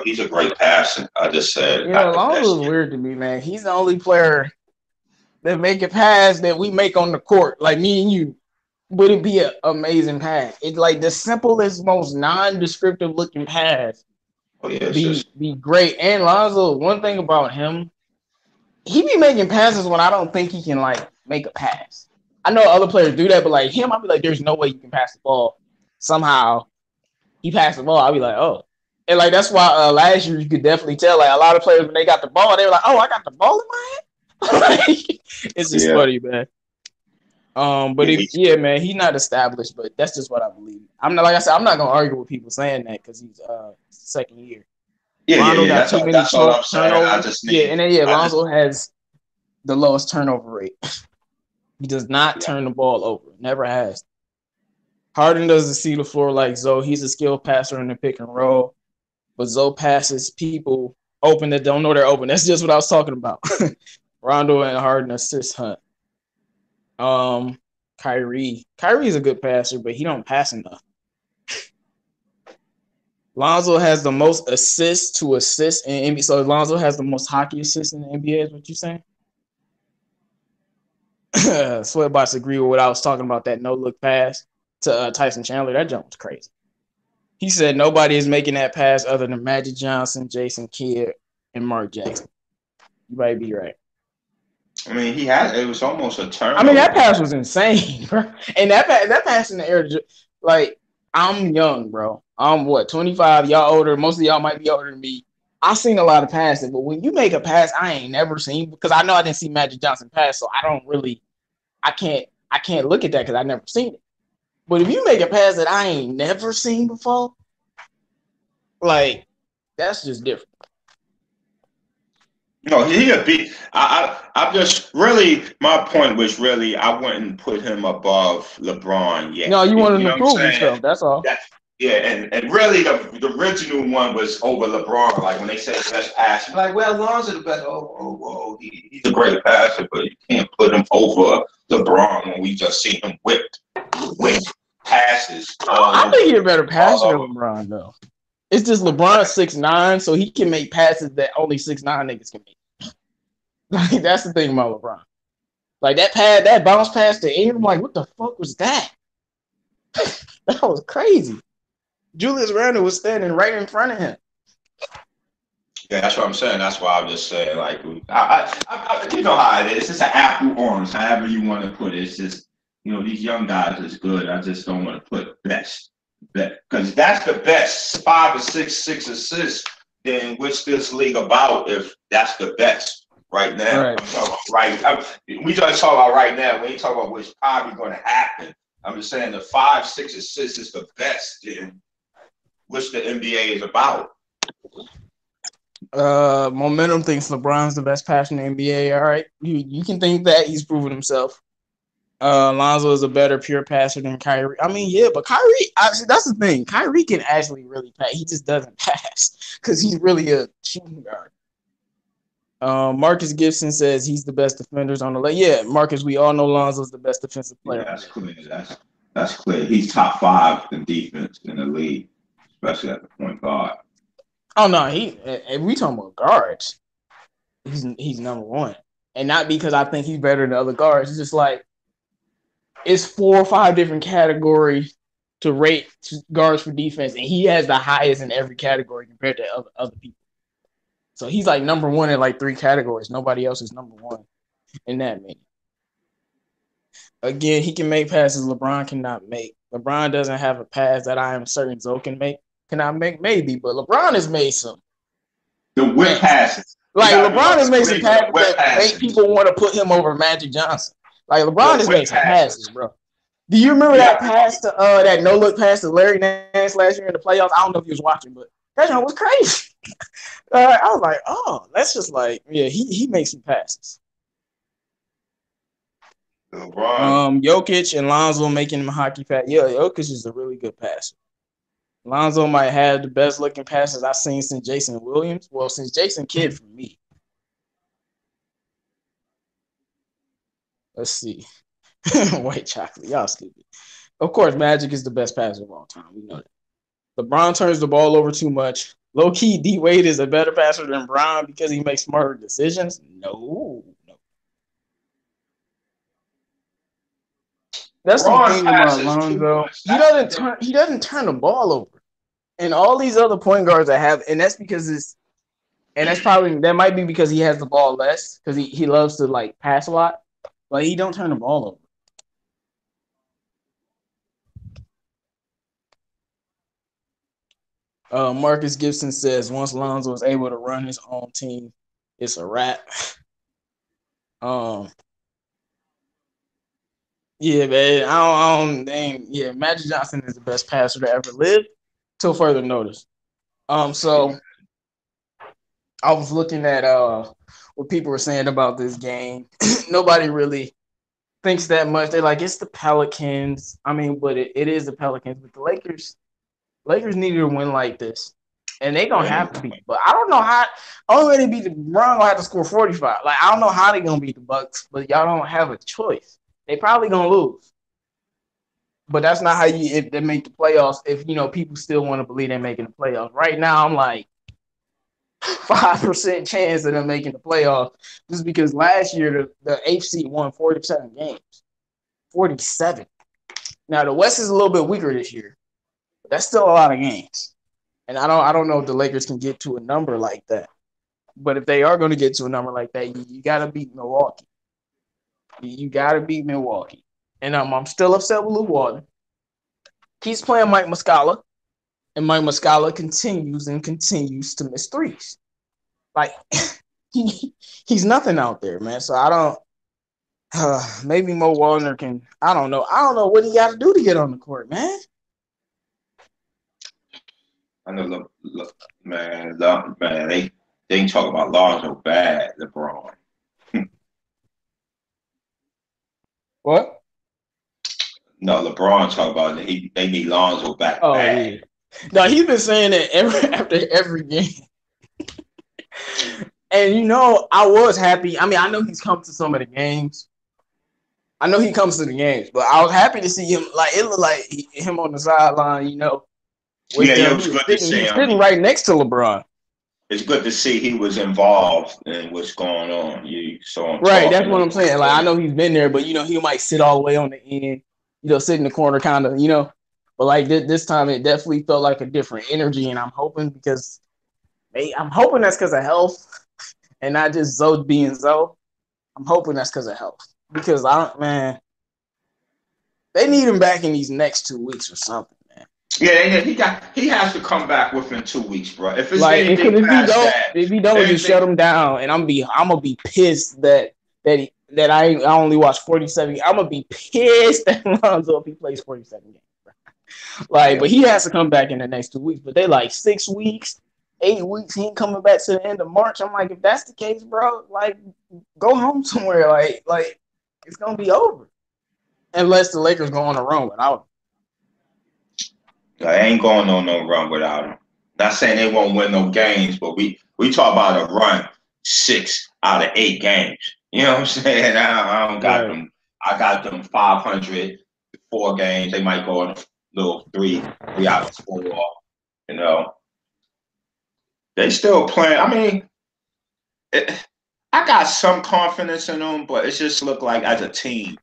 [SPEAKER 1] he's a great passer. I just said not the
[SPEAKER 2] Lonzo
[SPEAKER 1] best
[SPEAKER 2] is
[SPEAKER 1] yet.
[SPEAKER 2] weird to me, man. He's the only player that make a pass that we make on the court. Like, me and you, would it be an amazing pass? It's like the simplest, most non-descriptive looking pass
[SPEAKER 1] Oh yeah, it's just
[SPEAKER 2] be great. And Lonzo, one thing about him, he be making passes when I don't think he can like make a pass. I know other players do that, but like him, I'll be like, there's no way you can pass the ball. Somehow he passed the ball. I'll be like, oh. And like that's why last year you could definitely tell like a lot of players when they got the ball, they were like, oh, I got the ball in my hand. Like, it's just
[SPEAKER 1] yeah.
[SPEAKER 2] funny, man. But
[SPEAKER 1] Yeah,
[SPEAKER 2] man, he's not established, but that's just what I believe. I'm not, like I said, I'm not gonna argue with people saying that because he's second year. Rondo
[SPEAKER 1] yeah.
[SPEAKER 2] got too many
[SPEAKER 1] That's all I'm saying. I
[SPEAKER 2] turnovers.
[SPEAKER 1] just
[SPEAKER 2] Yeah,
[SPEAKER 1] need
[SPEAKER 2] and then
[SPEAKER 1] I just
[SPEAKER 2] Lonzo has the lowest turnover rate. He does not
[SPEAKER 1] yeah.
[SPEAKER 2] turn the ball over. Never has. Harden doesn't see the floor like Zoe. He's a skilled passer in the pick and roll, but Zoe passes people open that don't know they're open. That's just what I was talking about. Rondo and Harden assist hunt. Kyrie is a good passer, but he don't pass enough. Lonzo has the most assists to assist in NBA. So Lonzo has the most hockey assists in the NBA, is what you're saying? Sweatbots agree with what I was talking about, that no-look pass to Tyson Chandler. That jump was crazy. He said nobody is making that pass other than Magic Johnson, Jason Kidd, and Mark Jackson. You might be right.
[SPEAKER 1] I mean, it was almost a turnover.
[SPEAKER 2] I mean, that pass was insane, bro. And that pass in the air, like, I'm young, bro. I'm 25? Y'all older. Most of y'all might be older than me. I've seen a lot of passing, but when you make a pass, I ain't never seen, because I know I didn't see Magic Johnson pass, so I can't I can't look at that because I never seen it. But if you make a pass that I ain't never seen before, like that's just different.
[SPEAKER 1] No, he'll be. I just really. My point was really. I wouldn't put him above LeBron yet.
[SPEAKER 2] No, you want him
[SPEAKER 1] You
[SPEAKER 2] to
[SPEAKER 1] know what I'm
[SPEAKER 2] prove
[SPEAKER 1] saying?
[SPEAKER 2] himself. That's all.
[SPEAKER 1] That yeah, and really the original one was over LeBron. Like when they say best passer, like well, Lonzo the best. He's a great passer, but you can't put him over LeBron when we just see him whip passes
[SPEAKER 2] I think he's a better passer
[SPEAKER 1] all
[SPEAKER 2] than
[SPEAKER 1] over.
[SPEAKER 2] LeBron though. It's just LeBron 6'9", so he can make passes that only 6'9" niggas can make. Like that's the thing about LeBron. Like that bounce pass to Ingram, like what the fuck was that? That was crazy. Julius Randle was standing right in front of him.
[SPEAKER 1] Yeah, that's what I'm saying. That's why I'm just saying, like, you know how it is. It's an apple orange, however you want to put it. It's just, these young guys is good. I just don't want to put best, because that's the best 5 or 6 assists. Then what's this league about if that's the best right now?
[SPEAKER 2] Right.
[SPEAKER 1] I'm talking about we just talk about right now. We ain't talking about what's probably going to happen. I'm just saying the 5, 6 assists is the best. Then what's the NBA is about?
[SPEAKER 2] Momentum thinks LeBron's the best passer in the NBA. All right, you can think that he's proven himself. Lonzo is a better pure passer than Kyrie. I mean, yeah, but Kyrie, actually, that's the thing. Kyrie can actually really pass. He just doesn't pass because he's really a shooting guard. Marcus Gibson says he's the best defenders on the league. Yeah, Marcus, we all know Lonzo's the best defensive player.
[SPEAKER 1] Yeah, that's clear. That's clear. He's top 5 in defense in the league, especially at the point guard.
[SPEAKER 2] Oh no, if we talking about guards, he's number one, and not because I think he's better than other guards. It's just like it's 4 or 5 different categories to rate guards for defense, and he has the highest in every category compared to other people. So he's like number one in like 3 categories. Nobody else is number one in that many. Again, he can make passes LeBron cannot make. LeBron doesn't have a pass that I am certain Zoe cannot make, maybe, but LeBron has made some.
[SPEAKER 1] The whip passes.
[SPEAKER 2] Like LeBron has made some passes that make people want to put him over Magic Johnson. Like LeBron has made some passes, bro. Do you remember that pass to that no look pass to Larry Nance last year in the playoffs? I don't know if you was watching, but that was crazy. I was like, oh, that's just like, yeah, he makes some passes.
[SPEAKER 1] LeBron.
[SPEAKER 2] Jokic and Lonzo making him hockey pass. Yeah, Jokic is a really good passer. Lonzo might have the best looking passes I've seen since Jason Williams. Well, since Jason Kidd for me. Let's see. White chocolate. Y'all stupid. Of course, Magic is the best passer of all time. We know that. LeBron turns the ball over too much. Low-key, D-Wade is a better passer than Bron because he makes smarter decisions. No. That's the thing about Lonzo. He doesn't turn the ball over. And all these other point guards that have, and that's because that might be because he has the ball less because he loves to like pass a lot, but he don't turn the ball over. Marcus Gibson says once Lonzo is able to run his own team, it's a wrap. Yeah, man. Yeah, Magic Johnson is the best passer to ever live, till further notice. So I was looking at what people were saying about this game. Nobody really thinks that much. They're like, it's the Pelicans. I mean, but it is the Pelicans. But the Lakers needed to win like this. And they don't have to beat. But I don't know how. Only way they beat the Brown gonna have to score 45. Like, I don't know how they're gonna beat the Bucks, but y'all don't have a choice. They probably gonna lose. But that's not how if they make the playoffs. If people still want to believe they're making the playoffs. Right now, I'm like 5% chance of them making the playoffs, just because last year the AFC won 47 games. 47. Now the West is a little bit weaker this year, but that's still a lot of games. And I don't know if the Lakers can get to a number like that. But if they are going to get to a number like that, you got to beat Milwaukee. You got to beat Milwaukee. And I'm still upset with Lou Walton. He's playing Mike Muscala, and Mike Muscala continues to miss threes. Like he's nothing out there, man. So I don't. Maybe Mo Wagner can. I don't know. I don't know what he got to do to get on the court, man.
[SPEAKER 1] I know, man, they ain't talk about Lonzo bad, LeBron.
[SPEAKER 2] What?
[SPEAKER 1] No, LeBron talk about they need Lonzo back
[SPEAKER 2] Oh
[SPEAKER 1] bad.
[SPEAKER 2] yeah. No, he's been saying that after every game. And I was happy. I mean, I know he's come to some of the games. I know he comes to the games, but I was happy to see him. Like it looked like him on the sideline. With
[SPEAKER 1] Yeah,
[SPEAKER 2] them,
[SPEAKER 1] it was good to
[SPEAKER 2] he
[SPEAKER 1] see
[SPEAKER 2] was
[SPEAKER 1] him.
[SPEAKER 2] sitting right next to LeBron.
[SPEAKER 1] It's good to see he was involved in what's going on. You saw him
[SPEAKER 2] Right, that's
[SPEAKER 1] talking.
[SPEAKER 2] what I'm saying. Like I know he's been there, but he might sit all the way on the end. Sit in the corner, kind of. But like this time, it definitely felt like a different energy, and I'm hoping that's because of health and not just Zoe being Zoe. I'm hoping that's because of health because they need him back in these next 2 weeks or something, man.
[SPEAKER 1] Yeah, he has to come back within 2 weeks, bro. If it's
[SPEAKER 2] Like
[SPEAKER 1] anything past that,
[SPEAKER 2] if he don't, just shut him down, and I'm gonna be pissed that I only watched 47. I'm gonna be pissed at Lonzo if he plays 47 games. Like, but he has to come back in the next 2 weeks. But they like 6 weeks, 8 weeks. He ain't coming back to the end of March. I'm like, if that's the case, bro, like, go home somewhere. Like it's gonna be over unless the Lakers go on a run without him.
[SPEAKER 1] I ain't going on no run without him. Not saying they won't win no games, but we talk about a run 6 out of 8 games. You know what I'm saying? I don't got them. I got them 500 4 games. They might go in a little 3 out of 4. You know, they still playing. I mean, I got some confidence in them, but it just look like as a team.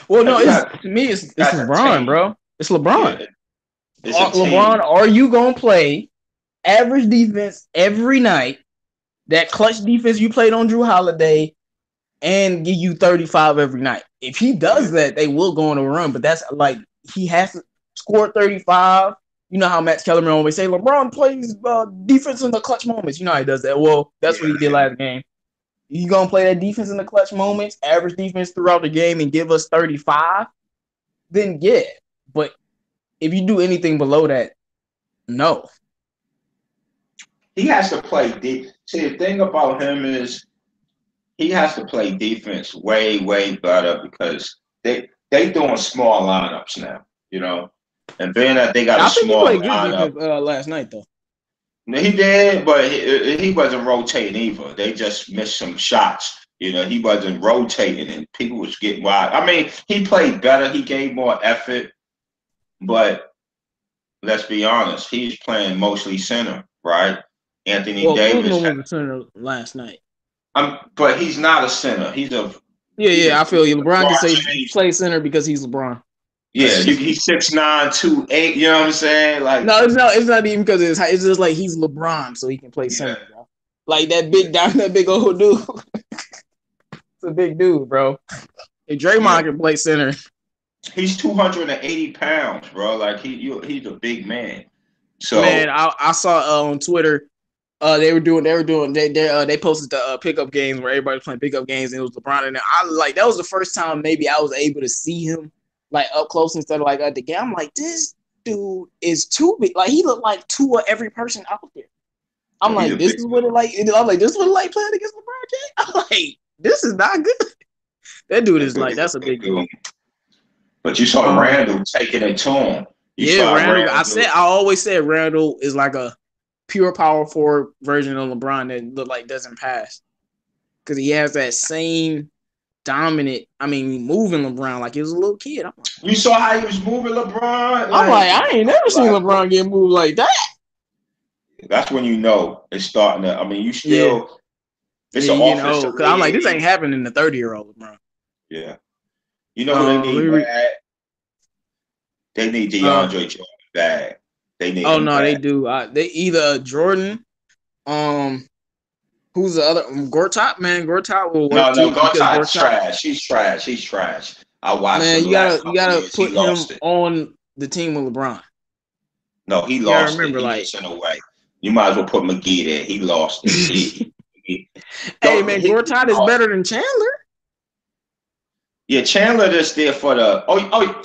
[SPEAKER 2] Well, no, to me, it's LeBron, bro. It's LeBron.
[SPEAKER 1] Yeah,
[SPEAKER 2] LeBron, are you gonna play average defense every night? That clutch defense you played on Drew Holiday, and give you 35 every night. If he does that, they will go on a run. But that's like he has to score 35. You know how Matt Kellerman always say LeBron plays defense in the clutch moments. You know how he does that. Well, that's what he did last game. You gonna play that defense in the clutch moments, average defense throughout the game, and give us 35? Then yeah. But if you do anything below that, no.
[SPEAKER 1] He has to play deep. See, the thing about him is he has to play defense way, way better because they doing small lineups now, and being that they got a small
[SPEAKER 2] lineup. I think he played good defense last night though.
[SPEAKER 1] He did, but he wasn't rotating either. They just missed some shots. He wasn't rotating, and people was getting wild. I mean, he played better. He gave more effort, but let's be honest, he's playing mostly center, right? Anthony Davis
[SPEAKER 2] was a center last night.
[SPEAKER 1] But he's not a center. He's a
[SPEAKER 2] I feel you. LeBron can say play center because he's LeBron.
[SPEAKER 1] Yeah, he's 6'9", 2'8". You know what I'm saying? Like,
[SPEAKER 2] no, it's not even because it's just like he's LeBron, so he can play center, bro. Like that big old dude. It's a big dude, bro. If Draymond can play center,
[SPEAKER 1] he's 280 pounds, bro. Like he's a big man. So
[SPEAKER 2] man, I saw on Twitter, they posted the pickup games where everybody was playing pickup games, and it was LeBron, and that was the first time maybe I was able to see him like up close instead of like at the game. I'm like, this dude is too big. Like he looked like two of every person out there. I'm like, this is what it like. I'm like, this is what it like playing against LeBron James. I'm like, this is not good. That dude is like, that's a big dude.
[SPEAKER 1] But you saw Randall taking it to him.
[SPEAKER 2] Randall. I always said Randall is like a pure power forward version of LeBron that look like doesn't pass because he has that same dominant. I mean, moving LeBron like he was a little kid. I'm like,
[SPEAKER 1] you saw how he was moving LeBron.
[SPEAKER 2] I'm like, I ain't never seen LeBron get moved like that.
[SPEAKER 1] That's when it's starting to. I mean, you still. It's an offensive.
[SPEAKER 2] Because I'm like, this ain't happening to 30-year-old LeBron.
[SPEAKER 1] Yeah, you know who they need bad. They need DeAndre Jordan bad. They need.
[SPEAKER 2] Oh no, bad. They do. They either Jordan. Who's the other? Gortat, man. Gortat will work.
[SPEAKER 1] No, Gortat's trash. He's trash. I watched.
[SPEAKER 2] Man, you gotta put him on the team with LeBron.
[SPEAKER 1] No, he lost. Remember, in a way, you might as well put McGee there. He lost it.
[SPEAKER 2] Hey man, Gortat is better than Chandler.
[SPEAKER 1] Yeah, Chandler just there for the.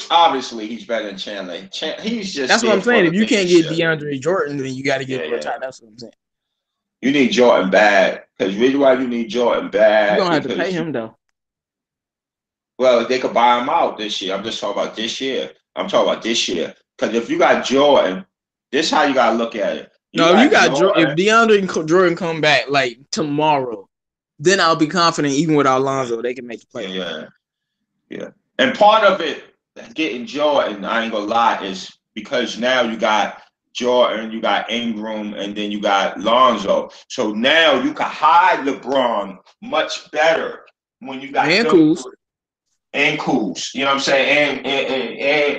[SPEAKER 1] Obviously he's better than Chandler. He's just
[SPEAKER 2] That's what
[SPEAKER 1] there
[SPEAKER 2] I'm
[SPEAKER 1] for
[SPEAKER 2] saying.
[SPEAKER 1] the
[SPEAKER 2] If you can't get
[SPEAKER 1] leadership.
[SPEAKER 2] DeAndre Jordan, then you got to get
[SPEAKER 1] Yeah, yeah.
[SPEAKER 2] Gortat. That's what I'm saying.
[SPEAKER 1] You need Jordan bad because the reason why you need Jordan
[SPEAKER 2] You're
[SPEAKER 1] bad
[SPEAKER 2] gonna have to pay
[SPEAKER 1] because
[SPEAKER 2] him though.
[SPEAKER 1] well they could buy him out this year. I'm just talking about this year. I'm talking about this year because if you got Jordan, this is how you gotta look at it. You
[SPEAKER 2] No, if you
[SPEAKER 1] got
[SPEAKER 2] got if
[SPEAKER 1] Jordan.
[SPEAKER 2] DeAndre Jordan come back like tomorrow, then I'll be confident even without Lonzo they can make the play.
[SPEAKER 1] Yeah. And part of it getting Jordan, I ain't gonna lie, is because now you got Jordan, you got Ingram, and then you got Lonzo. So now you can hide LeBron much better when you got
[SPEAKER 2] And
[SPEAKER 1] them
[SPEAKER 2] Kuz.
[SPEAKER 1] three. And Kuz, you know what I'm saying?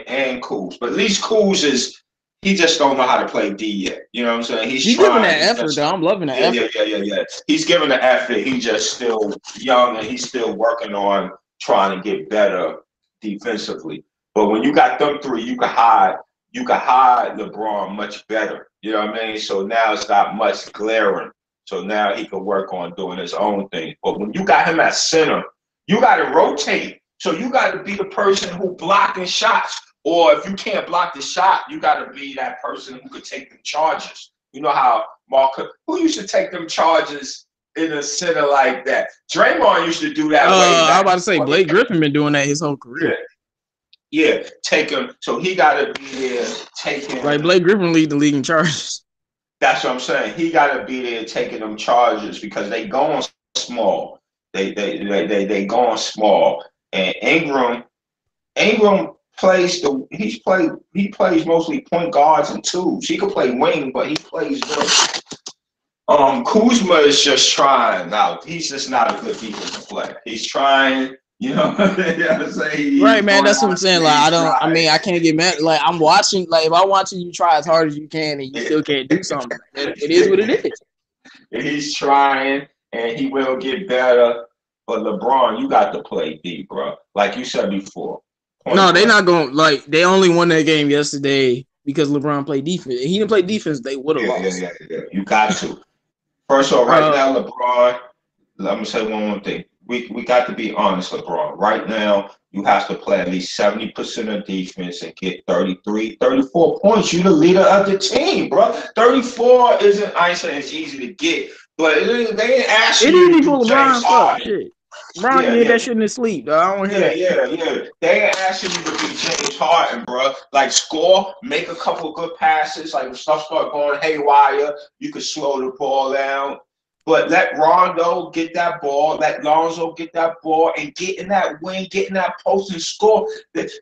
[SPEAKER 1] And Kuz. But at least Kuz is he just don't know how to play D yet. You know what I'm saying? He's
[SPEAKER 2] giving
[SPEAKER 1] trying.
[SPEAKER 2] that effort, though. I'm loving the effort.
[SPEAKER 1] Yeah. He's giving the effort. He's just still young and he's still working on trying to get better defensively. But when you got them three, you can hide LeBron much better. You know what I mean? So now it's not much glaring. So now he can work on doing his own thing. But when you got him at center, you got to rotate. So you got to be the person who blocking shots. Or if you can't block the shot, you got to be that person who could take the charges. You know how who used to take them charges in a center like that? Draymond used to do that way back.
[SPEAKER 2] I was about to say Blake Griffin been doing that his whole career.
[SPEAKER 1] Yeah, take him. So he got to be there taking.
[SPEAKER 2] Like Blake Griffin lead the league in charges.
[SPEAKER 1] That's what I'm saying. He got to be there taking them charges because they going small. They going small. And Ingram plays he plays mostly point guards and twos. He could play wing, but he plays wing. Kuzma is just trying out. He's just not a good defensive player. He's trying, you know what I'm saying?
[SPEAKER 2] Right, man. That's what I'm saying. Like I can't get mad. Like I'm watching, like if I'm watching you try as hard as you can and you still can't do something. It is what it is.
[SPEAKER 1] He's trying and he will get better. But LeBron, you got to play D, bro. Like you said before.
[SPEAKER 2] No, they're not going like they only won that game yesterday because LeBron played defense. If he didn't play defense, they would have lost.
[SPEAKER 1] Yeah. You got to. First of all, right now, LeBron, I'm gonna say one more thing. We got to be honest, LeBron. Right now, you have to play at least 70% of defense and get 33, 34 points. You're the leader of the team, bro. 34 isn't, I ain't saying it's easy to get, but they ain't asking you to do James Harden.
[SPEAKER 2] Bron did that shit in his sleep, though. I don't want to hear that.
[SPEAKER 1] Yeah. They ain't asking you to be James Harden, bro. Like, score, make a couple of good passes. Like, when stuff start going haywire, you can slow the ball down. But let Rondo get that ball, let Lonzo get that ball, and get in that wing, get in that post and score.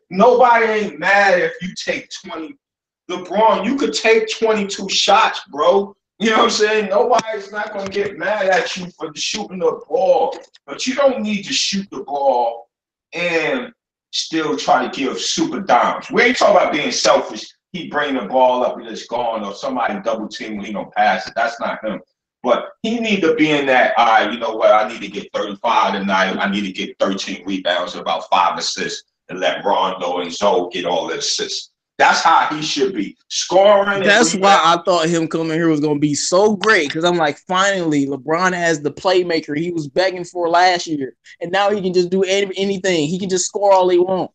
[SPEAKER 1] Nobody ain't mad if you take 20. LeBron, you could take 22 shots, bro. You know what I'm saying? Nobody's not going to get mad at you for shooting the ball. But you don't need to shoot the ball and still try to give super dimes. We ain't talking about being selfish. He bring the ball up and it's gone, or somebody double team when he don't pass it. That's not him. But he need to be in that, all right, you know what, I need to get 35 tonight. I need to get 13 rebounds and about 5 assists and let Rondo and Zoe get all the assists. That's how he should be. Scoring.
[SPEAKER 2] That's why I thought him coming here was going to be so great, because I'm like, finally, LeBron has the playmaker he was begging for last year, and now he can just do anything. He can just score all he wants.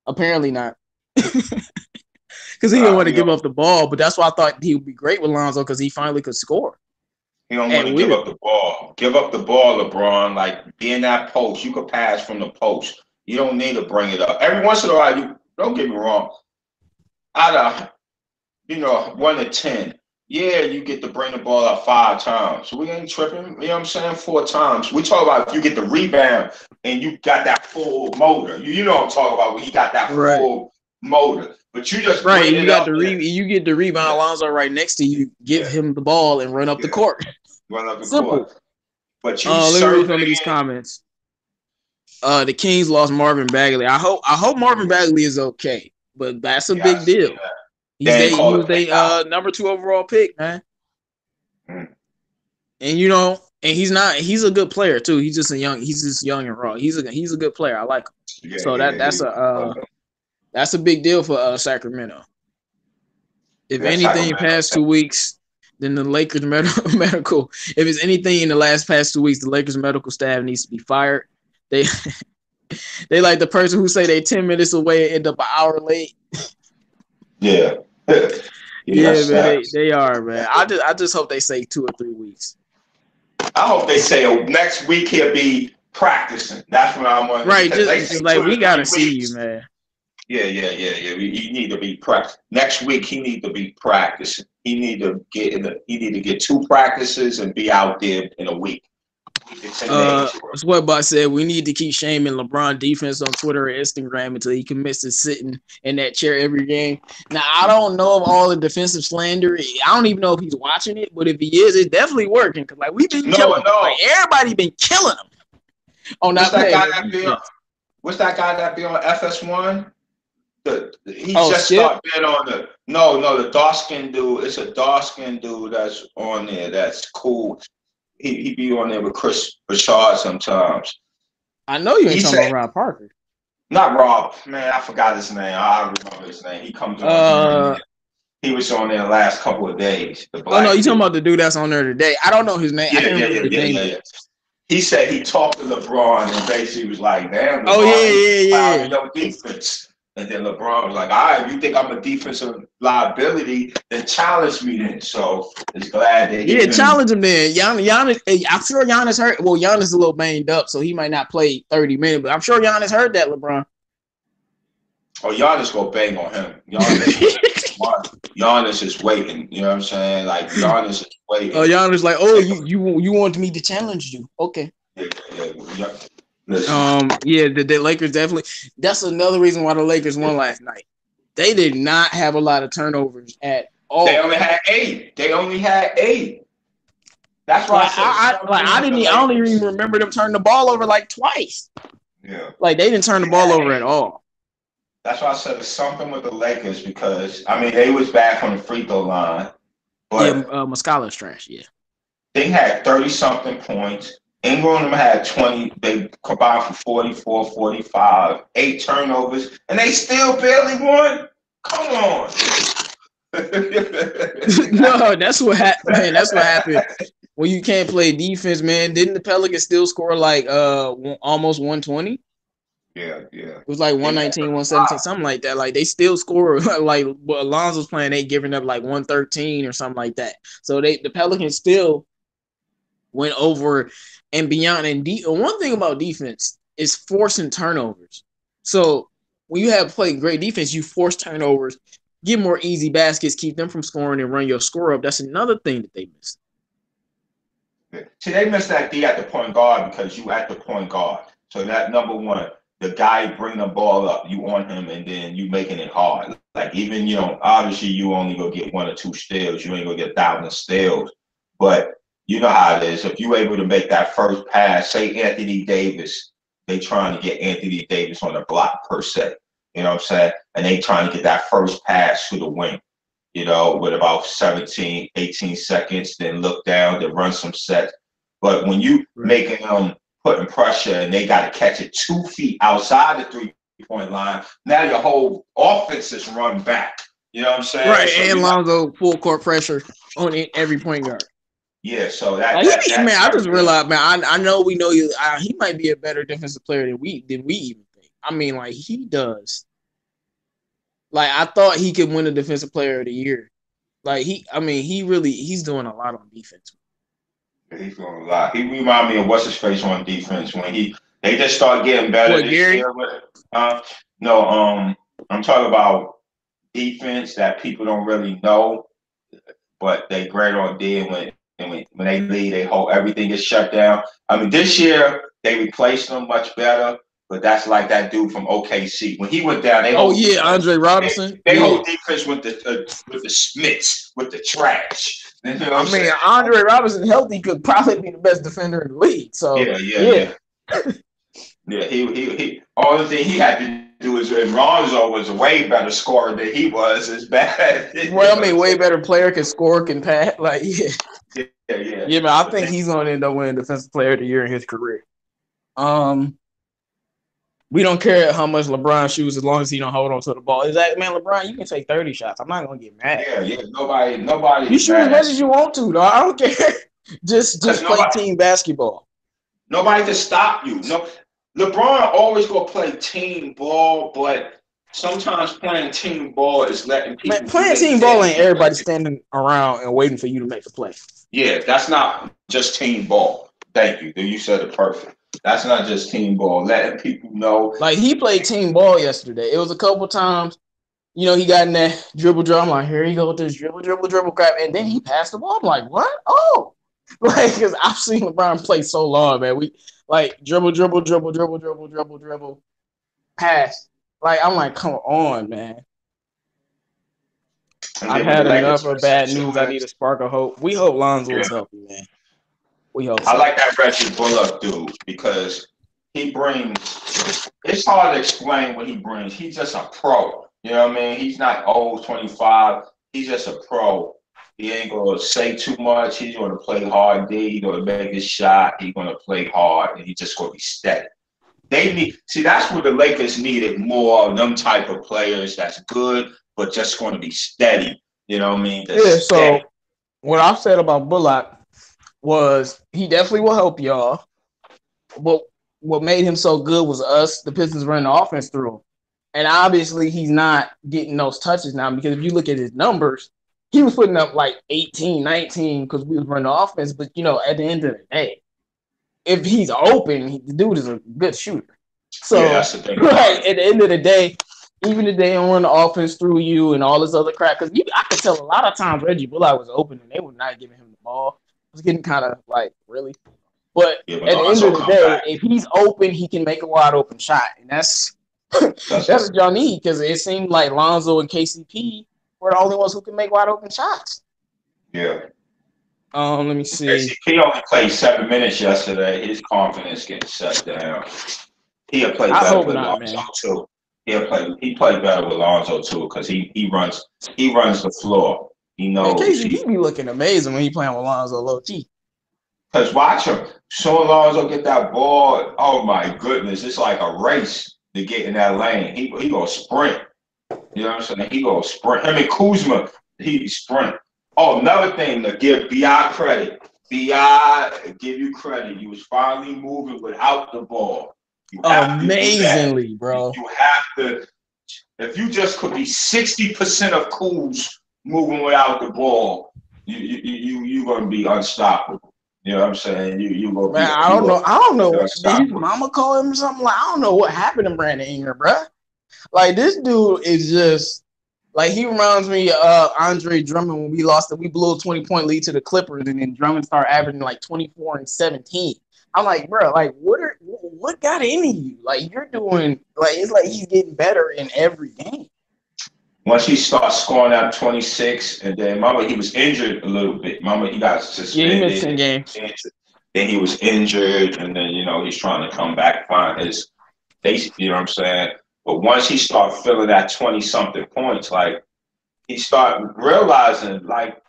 [SPEAKER 2] Apparently not. Because he didn't want to give up the ball, but that's why I thought he would be great with Lonzo, because he finally could score.
[SPEAKER 1] He don't want to give up the ball. Give up the ball, LeBron. Like, be in that post. You could pass from the post. You don't need to bring it up. Every once in a while, you don't get me wrong. Out of, 1 to 10, yeah, you get to bring the ball up 5 times. So we ain't tripping. You know what I'm saying? 4 times. We talk about if you get the rebound and you got that full motor. You know what I'm talking about when you got that full motor. But you just
[SPEAKER 2] right. You got you get the rebound. Alonzo right next to you. Give him the ball and run up the court.
[SPEAKER 1] Run up the
[SPEAKER 2] Simple.
[SPEAKER 1] court. But you
[SPEAKER 2] let me read some of these comments. The Kings lost Marvin Bagley. I hope Marvin Bagley is okay, but that's a big deal. He was their number 2 overall pick, man. And and he's a good player too. He's just young and raw. He's a good player. I like him. That's a big deal for Sacramento. If anything, past 2 weeks, then the Lakers medical. If it's anything in the past 2 weeks, the Lakers medical staff needs to be fired. They like the person who say they 10 minutes away and end up an hour late.
[SPEAKER 1] Yeah.
[SPEAKER 2] Yeah,
[SPEAKER 1] That's
[SPEAKER 2] man,
[SPEAKER 1] facts.
[SPEAKER 2] they are, man. I just hope they say 2 or 3 weeks.
[SPEAKER 1] I hope they say next week he'll be practicing. That's what I'm wondering
[SPEAKER 2] Right,
[SPEAKER 1] because they say
[SPEAKER 2] just like
[SPEAKER 1] 2
[SPEAKER 2] we
[SPEAKER 1] to
[SPEAKER 2] gotta
[SPEAKER 1] 3
[SPEAKER 2] see you,
[SPEAKER 1] weeks.
[SPEAKER 2] man.
[SPEAKER 1] Yeah. He need to be practicing. Next week he need to be practicing. He need to get 2 practices and be out there in a week. 10 days.
[SPEAKER 2] Sweatbot said we need to keep shaming LeBron defense on Twitter or Instagram until he commits to sitting in that chair every game. Now I don't know of all the defensive slander. I don't even know if he's watching it, but if he is, it's definitely working because like we've been killing him. Like everybody been killing him on
[SPEAKER 1] What's
[SPEAKER 2] that
[SPEAKER 1] guy that be on? What's that guy that be on FS1? He just started being on the dark skinned dude. It's a dark skinned dude that's on there. That's cool. He be on there with Chris Bouchard sometimes.
[SPEAKER 2] I know you ain't talking about Rob Parker.
[SPEAKER 1] Not Rob, man. I forgot his name. I remember his name. He comes on here. He was on there the last couple of days.
[SPEAKER 2] Oh no, you talking about the dude that's on there today? I don't know his name. I can't remember his name.
[SPEAKER 1] Yeah. He said he talked to LeBron and basically was like, "Damn, LeBron,
[SPEAKER 2] yeah.
[SPEAKER 1] Your defense." And then LeBron was like, "All right, if you think I'm a defensive liability, then challenge me then." So he's glad that
[SPEAKER 2] challenge him then. Giannis, I'm sure Giannis hurt. Well, Giannis is a little banged up, so he might not play 30 minutes, but I'm sure Giannis heard that, LeBron.
[SPEAKER 1] Oh, Giannis go bang on him. Giannis is waiting. You know what I'm saying? Like Giannis is waiting.
[SPEAKER 2] Oh, Giannis like, oh, you want me to challenge you? Okay.
[SPEAKER 1] Yeah.
[SPEAKER 2] The Lakers definitely. That's another reason why the Lakers won last night. They did not have a lot of turnovers at all.
[SPEAKER 1] They only had 8. That's why
[SPEAKER 2] I don't even remember them turning the ball over like twice.
[SPEAKER 1] Yeah.
[SPEAKER 2] Like they didn't turn the ball over at all.
[SPEAKER 1] That's why I said it's something with the Lakers because they was back on the free throw line. But
[SPEAKER 2] Muscala's trash, yeah.
[SPEAKER 1] They had 30-something points. Ingram had 20. They combined for 44, 45, 8 turnovers, and they still barely won. Come on.
[SPEAKER 2] No, that's what happened, man. That's what happened when you can't play defense, man. Didn't the Pelicans still score like almost 120?
[SPEAKER 1] Yeah.
[SPEAKER 2] It was like 119, 117, something like that. Like they still score like what Alonzo's playing, they giving up like 113 or something like that. So the Pelicans still went over and beyond. And one thing about defense is forcing turnovers. So when you have played great defense, you force turnovers, get more easy baskets, keep them from scoring, and run your score up. That's another thing that they missed.
[SPEAKER 1] See, they missed that D at the point guard because you at the point guard. So that number one, the guy bring the ball up, you on him, and then you making it hard. Like even obviously you only go get 1 or 2 steals. You ain't gonna get 1,000 steals, but you know how it is. If you're able to make that first pass, say Anthony Davis, they trying to get Anthony Davis on the block per se. You know what I'm saying? And they trying to get that first pass to the wing. With about 17, 18 seconds, then look down, then run some sets. But when you making them putting pressure and they got to catch it 2 feet outside the 3-point line, now your whole offense is run back. You know what I'm saying?
[SPEAKER 2] Right, so and Lonzo full court pressure on every point guard.
[SPEAKER 1] Yeah, so that
[SPEAKER 2] I just realized, man. I know we know you. He might be a better defensive player than we even think. I mean, like he does. Like I thought he could win the defensive player of the year. Like he's doing a lot on defense.
[SPEAKER 1] He's doing a lot. He remind me of what's his face on defense when they just start getting better this year. No, I'm talking about defense that people don't really know, but they great on D. And when they leave, they hold everything gets shut down. This year they replaced them much better. But that's like that dude from OKC. When he went down, they
[SPEAKER 2] Andre Robinson.
[SPEAKER 1] They hold defense with the Smiths, with the trash. You know
[SPEAKER 2] Andre Robinson healthy could probably be the best defender in the league. So
[SPEAKER 1] yeah. He only thing he had to do is Lonzo was a way better scorer than he was. It's bad.
[SPEAKER 2] Way better player, can score, can pass. Like
[SPEAKER 1] Yeah,
[SPEAKER 2] man. I think he's gonna end up winning Defensive Player of the Year in his career. We don't care how much LeBron shoots as long as he don't hold on to the ball. Is that, man, LeBron, you can take 30 shots. I'm not going to get mad.
[SPEAKER 1] Yeah. Nobody.
[SPEAKER 2] You shoot as much as you want to, though. I don't care. Just play team basketball.
[SPEAKER 1] Nobody can stop you. No, LeBron always gonna play team ball, but sometimes playing team ball is letting people
[SPEAKER 2] playing team ball ain't everybody standing around and waiting for you to make a play.
[SPEAKER 1] Yeah, that's not just team ball. Thank you. You said it perfect. That's not just team ball. Letting people know.
[SPEAKER 2] Like, he played team ball yesterday. It was a couple times, he got in that dribble. I'm like, here you go with this dribble crap. And then he passed the ball. I'm like, what? Oh. Like, because I've seen LeBron play so long, man. We, like, dribble, pass. Like, I'm like, come on, man. I've had enough of bad news. I need a spark of hope. We hope Lonzo is healthy, man. We hope so.
[SPEAKER 1] I like that Reggie Bullock dude because he brings. It's hard to explain what he brings. He's just a pro. You know what I mean? He's not old, 25. He's just a pro. He ain't gonna say too much. He's gonna play hard D. He's gonna make his shot. He's gonna play hard, and he's just gonna be steady. They need that's what the Lakers needed more of them type of players that's good, but just gonna be steady. You know what I mean?
[SPEAKER 2] So what I've said about Bullock was he definitely will help y'all. But what made him so good was us, the Pistons, running the offense through him. And obviously he's not getting those touches now because if you look at his numbers, he was putting up like 18, 19 because we was running the offense. But, at the end of the day, if he's open, the dude is a good shooter. So,
[SPEAKER 1] that's the thing.
[SPEAKER 2] Right, at the end of the day, even if they don't run the offense through you and all this other crap, because I could tell a lot of times Reggie Bullock was open and they were not giving him the ball. It was getting kind of like, really? But at the end of the day, if he's open, he can make a wide open shot. And that's what y'all need because it seemed like Lonzo and KCP were the only ones who can make wide open shots.
[SPEAKER 1] Yeah.
[SPEAKER 2] Let me see.
[SPEAKER 1] KCP only played 7 minutes yesterday. His confidence getting shut down. He'll play better with Lonzo too. He played better with Lonzo too because he runs the floor. He knows.
[SPEAKER 2] KCP be looking amazing when he playing with Lonzo low key.
[SPEAKER 1] Because watch him. Soon Lonzo get that ball, oh my goodness, it's like a race to get in that lane. He gonna sprint. You know what I'm saying? He gonna sprint. Him and Kuzma, he sprint. Oh, another thing to give B.I. credit. B.I. give you credit. You was finally moving without the ball.
[SPEAKER 2] Amazingly, bro.
[SPEAKER 1] You have to. If you just could be 60% of Kuz moving without the ball, you gonna be unstoppable. You know what I'm saying? You gonna be.
[SPEAKER 2] I don't know. Did his mama call him something? Like, I don't know what happened to Brandon Ingram, bro. Like, this dude is just like, he reminds me of Andre Drummond when we blew a 20-point lead to the Clippers, and then Drummond started averaging like 24 and 17. I'm like, bro, like, what got into you? Like, you're doing, like, it's like he's getting better in every game.
[SPEAKER 1] Once he starts scoring out 26, and then he was injured a little bit. He got suspended.
[SPEAKER 2] Yeah, he missed 10 games.
[SPEAKER 1] Then he was injured, and then, he's trying to come back, find his base, you know what I'm saying? But once he started filling that 20-something points, like, he started realizing, like,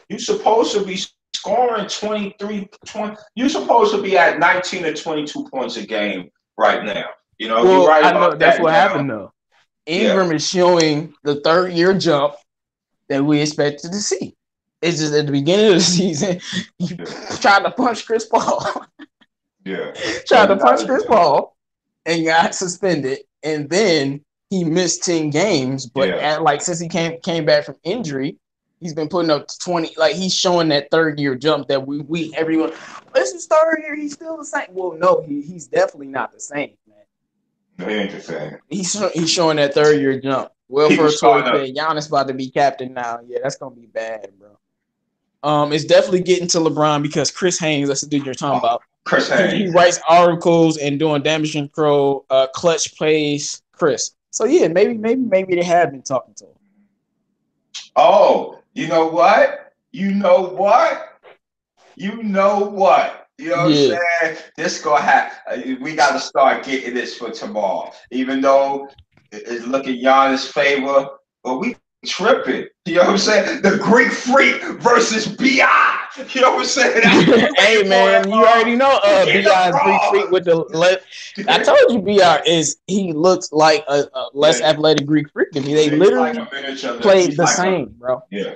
[SPEAKER 1] you're supposed to be scoring 23, 20. You're supposed to be at 19 or 22 points a game right now. You're right about that.
[SPEAKER 2] That's what happened, though. Ingram is showing the third-year jump that we expected to see. It's just at the beginning of the season, he tried to punch Chris Paul. Tried to punch Chris Paul and got suspended. And then he missed 10 games. But since he came back from injury, he's been putting up 20. Like, he's showing that third-year jump that everyone, this is third year, he's still the same. Well, no, he's definitely not the same. He's showing that third-year jump. Will Fertoy said Giannis about to be captain now. Yeah, that's gonna be bad, bro. It's definitely getting to LeBron because Chris Haynes, that's the dude you're talking about.
[SPEAKER 1] Chris Haynes.
[SPEAKER 2] He writes articles and doing damage control, clutch plays, Chris. So yeah, maybe they have been talking to him.
[SPEAKER 1] Oh, you know what? You know what? You know what I'm saying? This gonna happen. We got to start getting this for tomorrow. Even though it's looking Giannis' favor, but we tripping. You know what I'm saying? The Greek Freak versus B.I. You know what I'm saying?
[SPEAKER 2] Hey, man, you already know B.I.'s Greek Freak with the I told you B.I. he looks like a less athletic Greek Freak to me. They literally played the same, bro.
[SPEAKER 1] Yeah.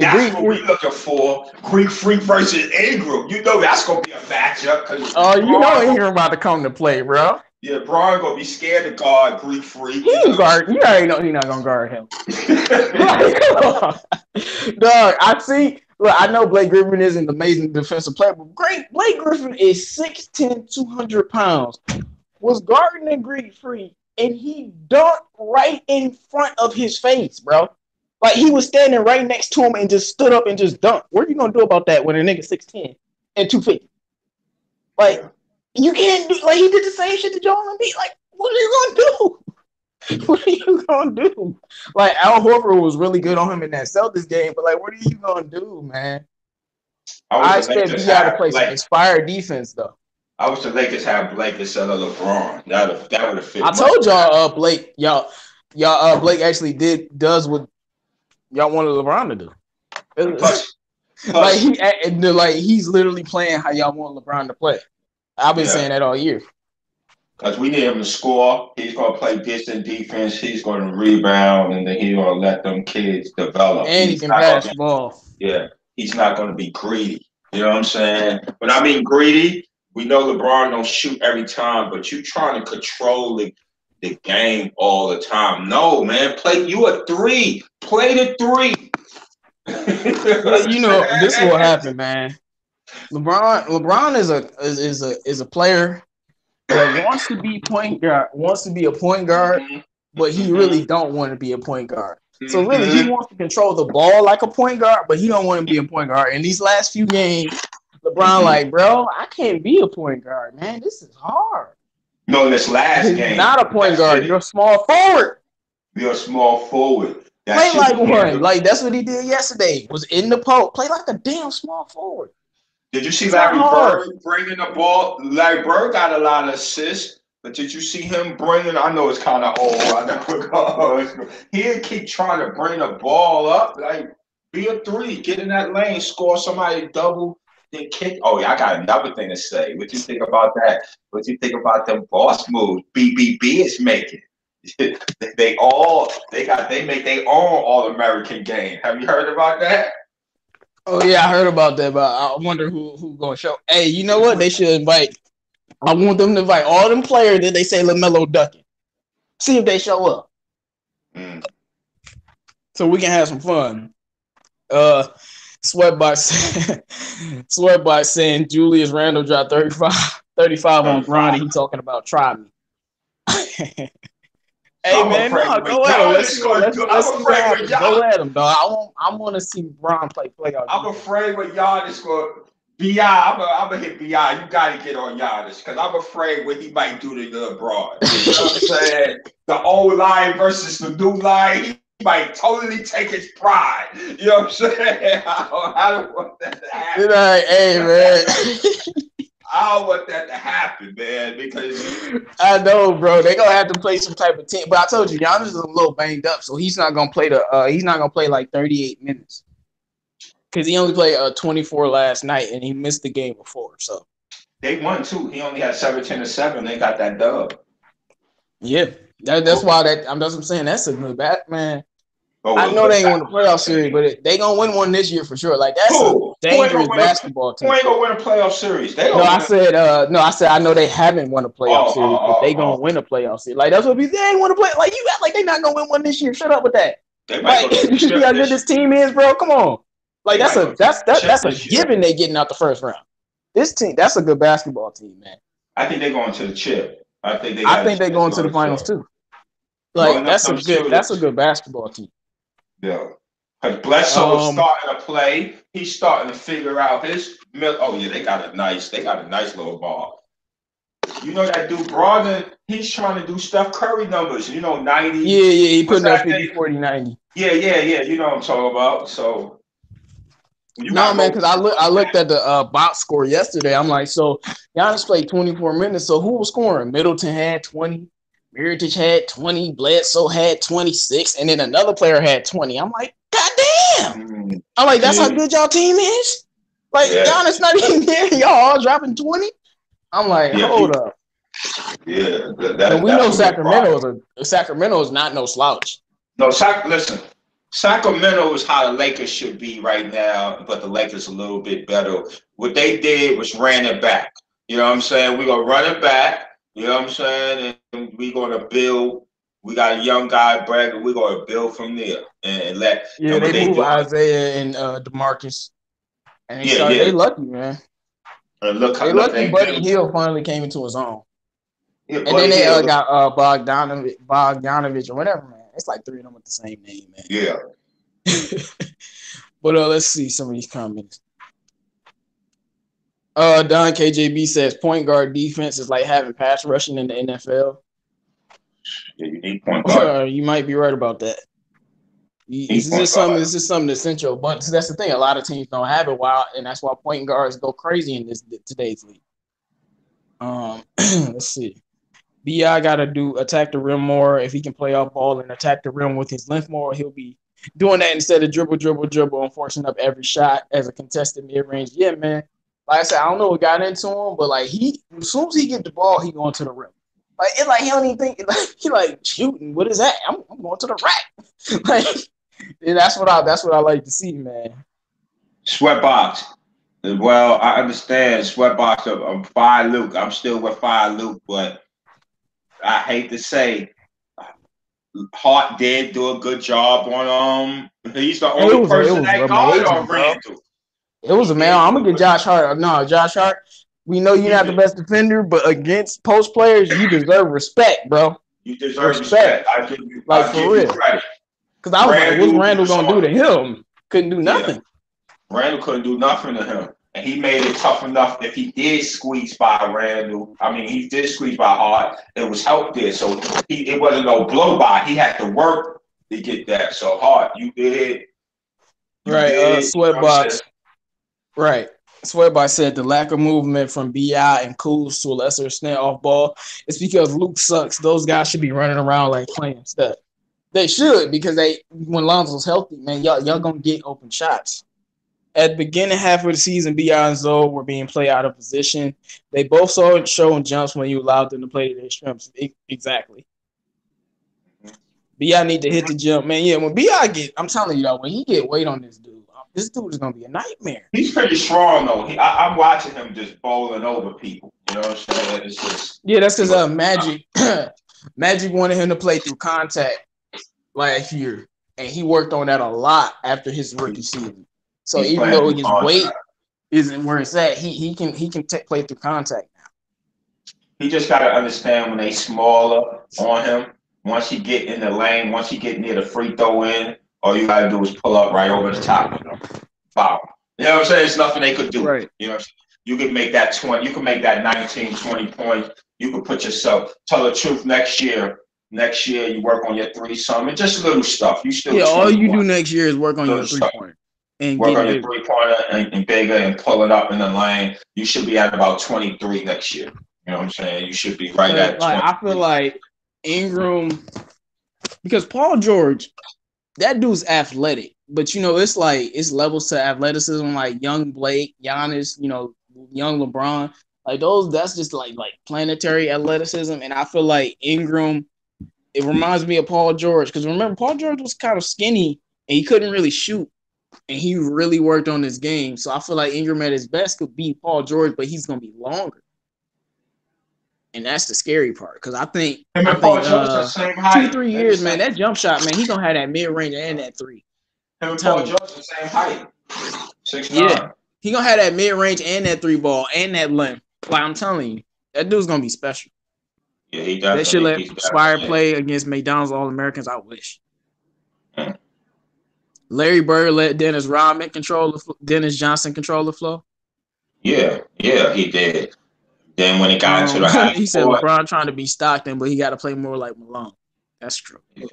[SPEAKER 1] That's what we're looking for. Greek Freak versus Ingram. You know that's gonna be a matchup.
[SPEAKER 2] Oh, you know Ingram about to come to play, bro.
[SPEAKER 1] Yeah, Braun gonna be scared to guard Greek Freak.
[SPEAKER 2] He can guard. You already know he's not gonna guard him. Dog, I see. Look, I know Blake Griffin is an amazing defensive player, but Blake Griffin is 6'10", 200 pounds. Was guarding a Greek Freak, and he dunked right in front of his face, bro. Like, he was standing right next to him and just stood up and just dunked. What are you going to do about that when a nigga 6'10" and 250? Like, you can't do, like, he did the same shit to Joel Embiid. Like, what are you going to do? What are you going to do? Like, Al Horford was really good on him in that Celtics game, but, like, what are you going to do, man? I expect B.I. to play some inspired defense, though.
[SPEAKER 1] I wish the Lakers had Blake instead of LeBron. That would have fit.
[SPEAKER 2] I told y'all, Blake, Blake actually does what y'all wanted LeBron to do. Like he's literally playing how y'all want LeBron to play. I've been saying that all year.
[SPEAKER 1] Because we need him to score. He's going to play decent defense. He's going to rebound, and then he's going to let them kids develop.
[SPEAKER 2] And he can pass the ball.
[SPEAKER 1] Yeah, he's not going to be greedy. You know what I'm saying? When I mean greedy, we know LeBron don't shoot every time, but you trying to control the game all the time. No, man, play you a three. Play the three.
[SPEAKER 2] You know, this is what happened, man. LeBron is a player that wants to be a point guard, but he really don't want to be a point guard. So really, he wants to control the ball like a point guard, but he don't want to be a point guard. In these last few games, LeBron like, bro, I can't be a point guard, man. This is hard.
[SPEAKER 1] No, this last game.
[SPEAKER 2] He's not a point guard. You're a small forward.
[SPEAKER 1] You're a small forward.
[SPEAKER 2] Play like one. Like, that's what he did yesterday. Was in the post. Play like a damn small forward.
[SPEAKER 1] Did you see Larry Bird bringing the ball? Larry Bird got a lot of assists, but did you see him bringing? I know it's kind of old. I know he'd keep trying to bring the ball up. Like, be a three. Get in that lane. Score somebody double. Then kick. Oh, yeah, I got another thing to say. What you think about that? What you think about them boss moves BBB is making? they make their own All-American game. Have you heard about that?
[SPEAKER 2] Oh yeah, I heard about that, but I wonder who gonna show. Hey, you know what? They should invite. I want them to invite all them players that they say LaMelo ducking. See if they show up. So we can have some fun. Sweatbox saying Julius Randle dropped 35 on Bronny. He talking about try me. Hey man, no, go at him. Let's see what happens. Go at him, dog. I want to see Bron play playoff.
[SPEAKER 1] I'm afraid with Giannis going BI. I'm gonna hit BI. You gotta get on Giannis because I'm afraid what he might do to LeBron. You know what I'm saying? The old line versus the new line. He might totally take his pride. You know what I'm saying? I don't want that to happen.
[SPEAKER 2] Hey man.
[SPEAKER 1] I don't want that to happen, man, because
[SPEAKER 2] I know, bro. They're gonna have to play some type of team. But I told you, Giannis is a little banged up, so he's not gonna play like 38 minutes. Because he only played 24 last night and he missed the game before. So
[SPEAKER 1] they won too. He only had 17-7. They got that dub.
[SPEAKER 2] Yeah. That's why that's what I'm saying. That's a good bat, man. I know they ain't won the playoff series, but they gonna win one this year for sure. Like that's a dangerous basketball team.
[SPEAKER 1] Who ain't gonna win a playoff series?
[SPEAKER 2] I said I know they haven't won a playoff series, but they gonna win a playoff series. Like that's what they ain't want to play. Like you act like they not gonna win one this year. Shut up with that. Like you see how good this team is, bro. Come on. Like that's a given they getting out the first round. This team, that's a good basketball team, man.
[SPEAKER 1] I think they're going to the chip. I think they're
[SPEAKER 2] going to the finals too. Like that's a good basketball team.
[SPEAKER 1] Yeah, because Bledsoe's starting to play. He's starting to figure out his. Oh yeah, they got a nice little ball. You know that dude Brogdon, he's trying to do Steph Curry numbers. 90.
[SPEAKER 2] Yeah, he putting up 50, 40, 90.
[SPEAKER 1] Yeah. You know what I'm talking about. So.
[SPEAKER 2] No, man, because I looked at the box score yesterday. I'm like, so Giannis played 24 minutes. So who was scoring? Middleton had 20. Mirotic had 20, Bledsoe had 26, and then another player had 20. I'm like, God damn. I'm like, that's how good y'all team is? Like, Giannis not even there. Y'all all dropping 20? I'm like, hold up.
[SPEAKER 1] Yeah.
[SPEAKER 2] We know Sacramento is not no slouch.
[SPEAKER 1] No, listen. Sacramento is how the Lakers should be right now, but the Lakers a little bit better. What they did was ran it back. You know what I'm saying? We're gonna run it back. You know what I'm saying? And we're gonna build. We got a young guy, Brad, and we're gonna build from there and let
[SPEAKER 2] Yeah,
[SPEAKER 1] and what
[SPEAKER 2] they
[SPEAKER 1] they
[SPEAKER 2] move
[SPEAKER 1] do.
[SPEAKER 2] Isaiah and DeMarcus, and they
[SPEAKER 1] Yeah,
[SPEAKER 2] started.
[SPEAKER 1] yeah.
[SPEAKER 2] They lucky, man.
[SPEAKER 1] And
[SPEAKER 2] They
[SPEAKER 1] look,
[SPEAKER 2] lucky.
[SPEAKER 1] they
[SPEAKER 2] Buddy
[SPEAKER 1] build.
[SPEAKER 2] Hill finally came into his own,
[SPEAKER 1] Yeah,
[SPEAKER 2] and then
[SPEAKER 1] Buddy
[SPEAKER 2] they
[SPEAKER 1] Hill.
[SPEAKER 2] got Bogdanovich or whatever, man. It's like three of them with the same name,
[SPEAKER 1] Yeah.
[SPEAKER 2] man. But let's see some of these comments. Don KJB says point guard defense is like having pass rushing in the NFL.
[SPEAKER 1] Yeah, you need point guard.
[SPEAKER 2] You might be right about that. This is something essential, but that's the thing. A lot of teams don't have it, and that's why point guards go crazy in today's league. Let's see. Bi got to attack the rim more. If he can play off ball and attack the rim with his length more, he'll be doing that instead of dribble, and forcing up every shot as a contested mid range. Yeah, man. Like I said, I don't know what got into him, but like as soon as he get the ball, he going to the rim. Like it's like he don't even think he like shooting. What is that? I'm going to the rack. Like that's what I like to see, man.
[SPEAKER 1] Sweatbox. Well, I understand Sweatbox. I'm fine, Luke. I'm still with fine, Luke, but I hate to say, Hart did do a good job on He's the only person that guarded on Randall.
[SPEAKER 2] It was a man. I'm gonna get Josh Hart. No, Josh Hart. We know you're not the best defender, but against post players, you deserve respect, bro.
[SPEAKER 1] You deserve respect. I give you credit.
[SPEAKER 2] Because I was like, what's Randall gonna do to him? Couldn't do nothing.
[SPEAKER 1] Yeah. Randall couldn't do nothing to him. And he made it tough enough if he did squeeze by Randall. I mean, he did squeeze by Hart. There was help there. So it wasn't no blow by. He had to work to get that. So Hart, you did.
[SPEAKER 2] Sweatbox. Right. Sweatbox said the lack of movement from BI and Kuz to a lesser extent off ball is because Luke sucks. Those guys should be running around like playing stuff. They should, because when Lonzo's healthy, man, y'all gonna get open shots. At the beginning half of the season, Bi and Zoe were being played out of position. They both saw showing jumps when you allowed them to play their strengths. Exactly. Bi need to hit the jump, man. Yeah, when Bi I'm telling you, when he get weight on this dude is gonna be a nightmare.
[SPEAKER 1] He's pretty strong though. I'm watching him just bowling over people. You know what I'm saying? It's just
[SPEAKER 2] that's because Magic Magic wanted him to play through contact last year, and he worked on that a lot after his rookie season. So even though his weight isn't where it's at, he can play through contact now.
[SPEAKER 1] He just got to understand when they smaller on him. Once he get in the lane, once he get near the free throw in, all you got to do is pull up right over the top. Foul. You know what I'm saying? It's nothing they could do.
[SPEAKER 2] Right.
[SPEAKER 1] You know what I'm saying? You can make that 20. You can make that 19, 20 points. You can put yourself. Tell the truth. Next year, you work on your three-something. Just little stuff. You still.
[SPEAKER 2] Yeah. All you do next year is work on your three-pointer.
[SPEAKER 1] And work on your three-pointer and bigger and pull it up in the lane. You should be at about 23 next year. You know what I'm saying? You should be right at 20.
[SPEAKER 2] I feel like Ingram, because Paul George, that dude's athletic, but it's like it's levels to athleticism, like young Blake, Giannis, young LeBron, like those. That's just like planetary athleticism, and I feel like Ingram, it reminds me of Paul George, because remember Paul George was kind of skinny and he couldn't really shoot. And he really worked on his game. So I feel like Ingram at his best could beat Paul George, but he's going to be longer. And that's the scary part. Because I think,
[SPEAKER 1] Paul George the same height.
[SPEAKER 2] 2-3 years, man, that jump shot, man, he's going to have that mid-range and that three.
[SPEAKER 1] Him and Paul George the same height. 6'9".
[SPEAKER 2] Yeah. He's going to have that mid-range and that three ball and that length. Like I'm telling you, that dude's going to be special.
[SPEAKER 1] Yeah, he definitely.
[SPEAKER 2] They should let Spire play against McDonald's All-Americans. I wish. Larry Bird let Dennis Johnson control the flow.
[SPEAKER 1] Yeah, he did. Then when it got into the half
[SPEAKER 2] he said LeBron trying to be Stockton, but he got to play more like Malone. That's true.
[SPEAKER 1] Yeah.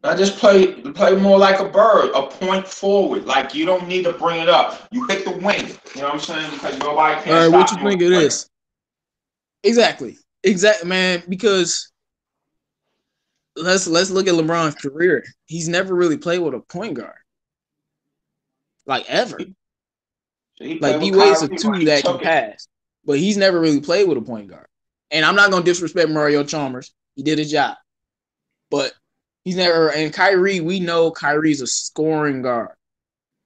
[SPEAKER 1] Now just play more like a Bird, a point forward. Like you don't need to bring it up. You hit the wing. You know what I'm saying? Because nobody can. All right,
[SPEAKER 2] what you think of this? Exactly, man. Because let's look at LeBron's career. He's never really played with a point guard, like ever. Like D-Wade's a two that can pass, but he's never really played with a point guard. And I'm not gonna disrespect Mario Chalmers. He did his job, but He's never. And Kyrie, we know Kyrie's a scoring guard,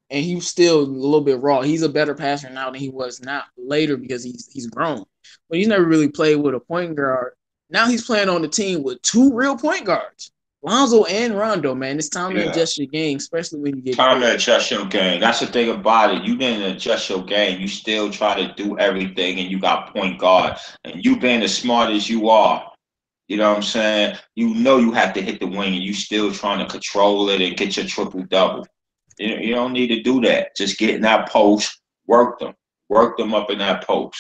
[SPEAKER 2] and he's still a little bit raw. He's a better passer now than he was not later because he's grown. But he's never really played with a point guard. Now he's playing on the team with two real point guards, Lonzo and Rondo. Man, it's time to
[SPEAKER 1] Yeah.
[SPEAKER 2] adjust your game, especially when you get
[SPEAKER 1] Time
[SPEAKER 2] big.
[SPEAKER 1] to adjust your game. That's the thing about it. You didn't adjust your game. You still try to do everything, and you got point guard. And you being as smart as you are, you know what I'm saying? You know you have to hit the wing, and you still trying to control it and get your triple double. You don't need to do that. Just get in that post, work them up in that post.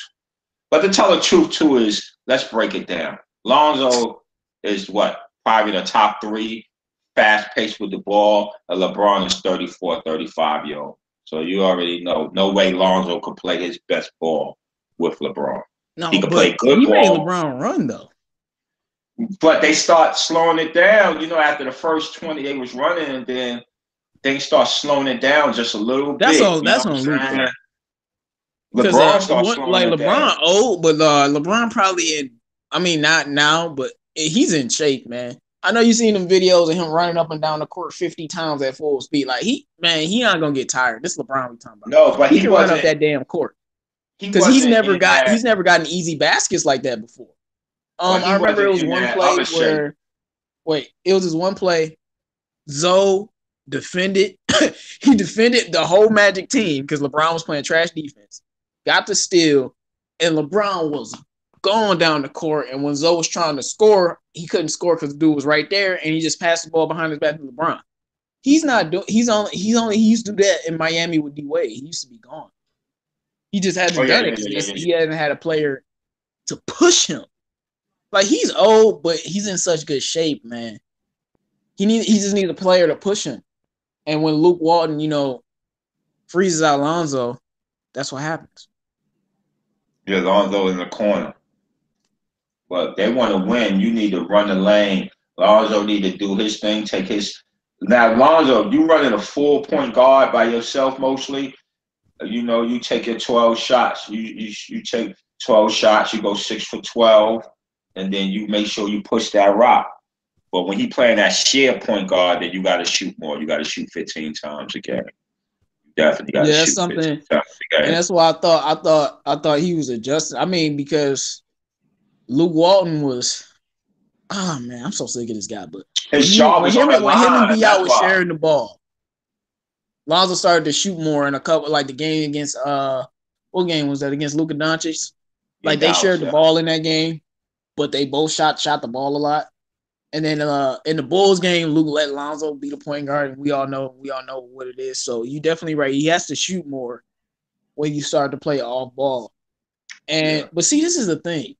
[SPEAKER 1] But to tell the truth too is, let's break it down. Lonzo is what? Probably the top three fast paced with the ball. And LeBron is 34, 35 year old. So you already know. No way Lonzo could play his best ball with LeBron. He
[SPEAKER 2] No,
[SPEAKER 1] could play
[SPEAKER 2] but
[SPEAKER 1] good
[SPEAKER 2] he made
[SPEAKER 1] ball,
[SPEAKER 2] LeBron run though.
[SPEAKER 1] but they start slowing it down. After the first 20 they was running, and then they start slowing it down just a little
[SPEAKER 2] That's
[SPEAKER 1] bit.
[SPEAKER 2] all.
[SPEAKER 1] You know
[SPEAKER 2] That's
[SPEAKER 1] what
[SPEAKER 2] on
[SPEAKER 1] I'm
[SPEAKER 2] Luke
[SPEAKER 1] saying?
[SPEAKER 2] though. Because
[SPEAKER 1] LeBron starts
[SPEAKER 2] one
[SPEAKER 1] slowing
[SPEAKER 2] like
[SPEAKER 1] it down.
[SPEAKER 2] LeBron old, but LeBron probably in. I mean, not now, but he's in shape, man. I know you seen them videos of him running up and down the court 50 times at full speed. Like he not gonna get tired. This LeBron we talking about.
[SPEAKER 1] No, but
[SPEAKER 2] He
[SPEAKER 1] he
[SPEAKER 2] can run up
[SPEAKER 1] wasn't.
[SPEAKER 2] that damn court
[SPEAKER 1] He
[SPEAKER 2] because
[SPEAKER 1] wasn't in that.
[SPEAKER 2] he's never gotten easy baskets like that before.
[SPEAKER 1] But
[SPEAKER 2] I
[SPEAKER 1] he
[SPEAKER 2] remember it
[SPEAKER 1] wasn't
[SPEAKER 2] was
[SPEAKER 1] in
[SPEAKER 2] one
[SPEAKER 1] that
[SPEAKER 2] play
[SPEAKER 1] other shape.
[SPEAKER 2] it was this one play. Zoe defended. He defended the whole Magic team because LeBron was playing trash defense. Got the steal, and LeBron was going down the court. And when Zoe was trying to score, he couldn't score because the dude was right there, and he just passed the ball behind his back to LeBron. He's not doing. He used to do that in Miami with D Wade. He used to be gone. He just
[SPEAKER 1] Oh
[SPEAKER 2] hasn't
[SPEAKER 1] yeah,
[SPEAKER 2] done
[SPEAKER 1] yeah,
[SPEAKER 2] it
[SPEAKER 1] yeah,
[SPEAKER 2] because
[SPEAKER 1] yeah,
[SPEAKER 2] he hasn't had a player to push him. Like he's old, but he's in such good shape, man. He just needs a player to push him. And when Luke Walton, freezes out Lonzo, that's what happens.
[SPEAKER 1] yeah. Lonzo in the corner, but they want to win. You need to run the lane. Lonzo need to do his thing. Take his. Now, Lonzo, you running a full point guard by yourself mostly. You take your 12 shots. You take 12 shots. You go 6 for 12, and then you make sure you push that rock. But when he playing that sheer point guard, then you got to shoot more. You got to shoot 15 times a game. You definitely got to
[SPEAKER 2] Yeah, that's
[SPEAKER 1] shoot 15
[SPEAKER 2] something,
[SPEAKER 1] times a
[SPEAKER 2] and
[SPEAKER 1] game.
[SPEAKER 2] that's why I thought he was adjusting. I mean, because Luke Walton was. Oh man, I'm so sick of this guy. But
[SPEAKER 1] His job was on the
[SPEAKER 2] when him and
[SPEAKER 1] line.
[SPEAKER 2] Bi
[SPEAKER 1] That's
[SPEAKER 2] was
[SPEAKER 1] why.
[SPEAKER 2] sharing the ball, Lonzo started to shoot more in a couple, like the game against what game was that against Luka Doncic?
[SPEAKER 1] Yeah,
[SPEAKER 2] Like they
[SPEAKER 1] Dallas.
[SPEAKER 2] shared the
[SPEAKER 1] Yeah.
[SPEAKER 2] ball in that game, but they both shot the ball a lot. And then in the Bulls game, Luke let Lonzo be the point guard, and we all know what it is. So you definitely right. He has to shoot more when you start to play off ball.
[SPEAKER 1] Yeah.
[SPEAKER 2] But see, this is the thing.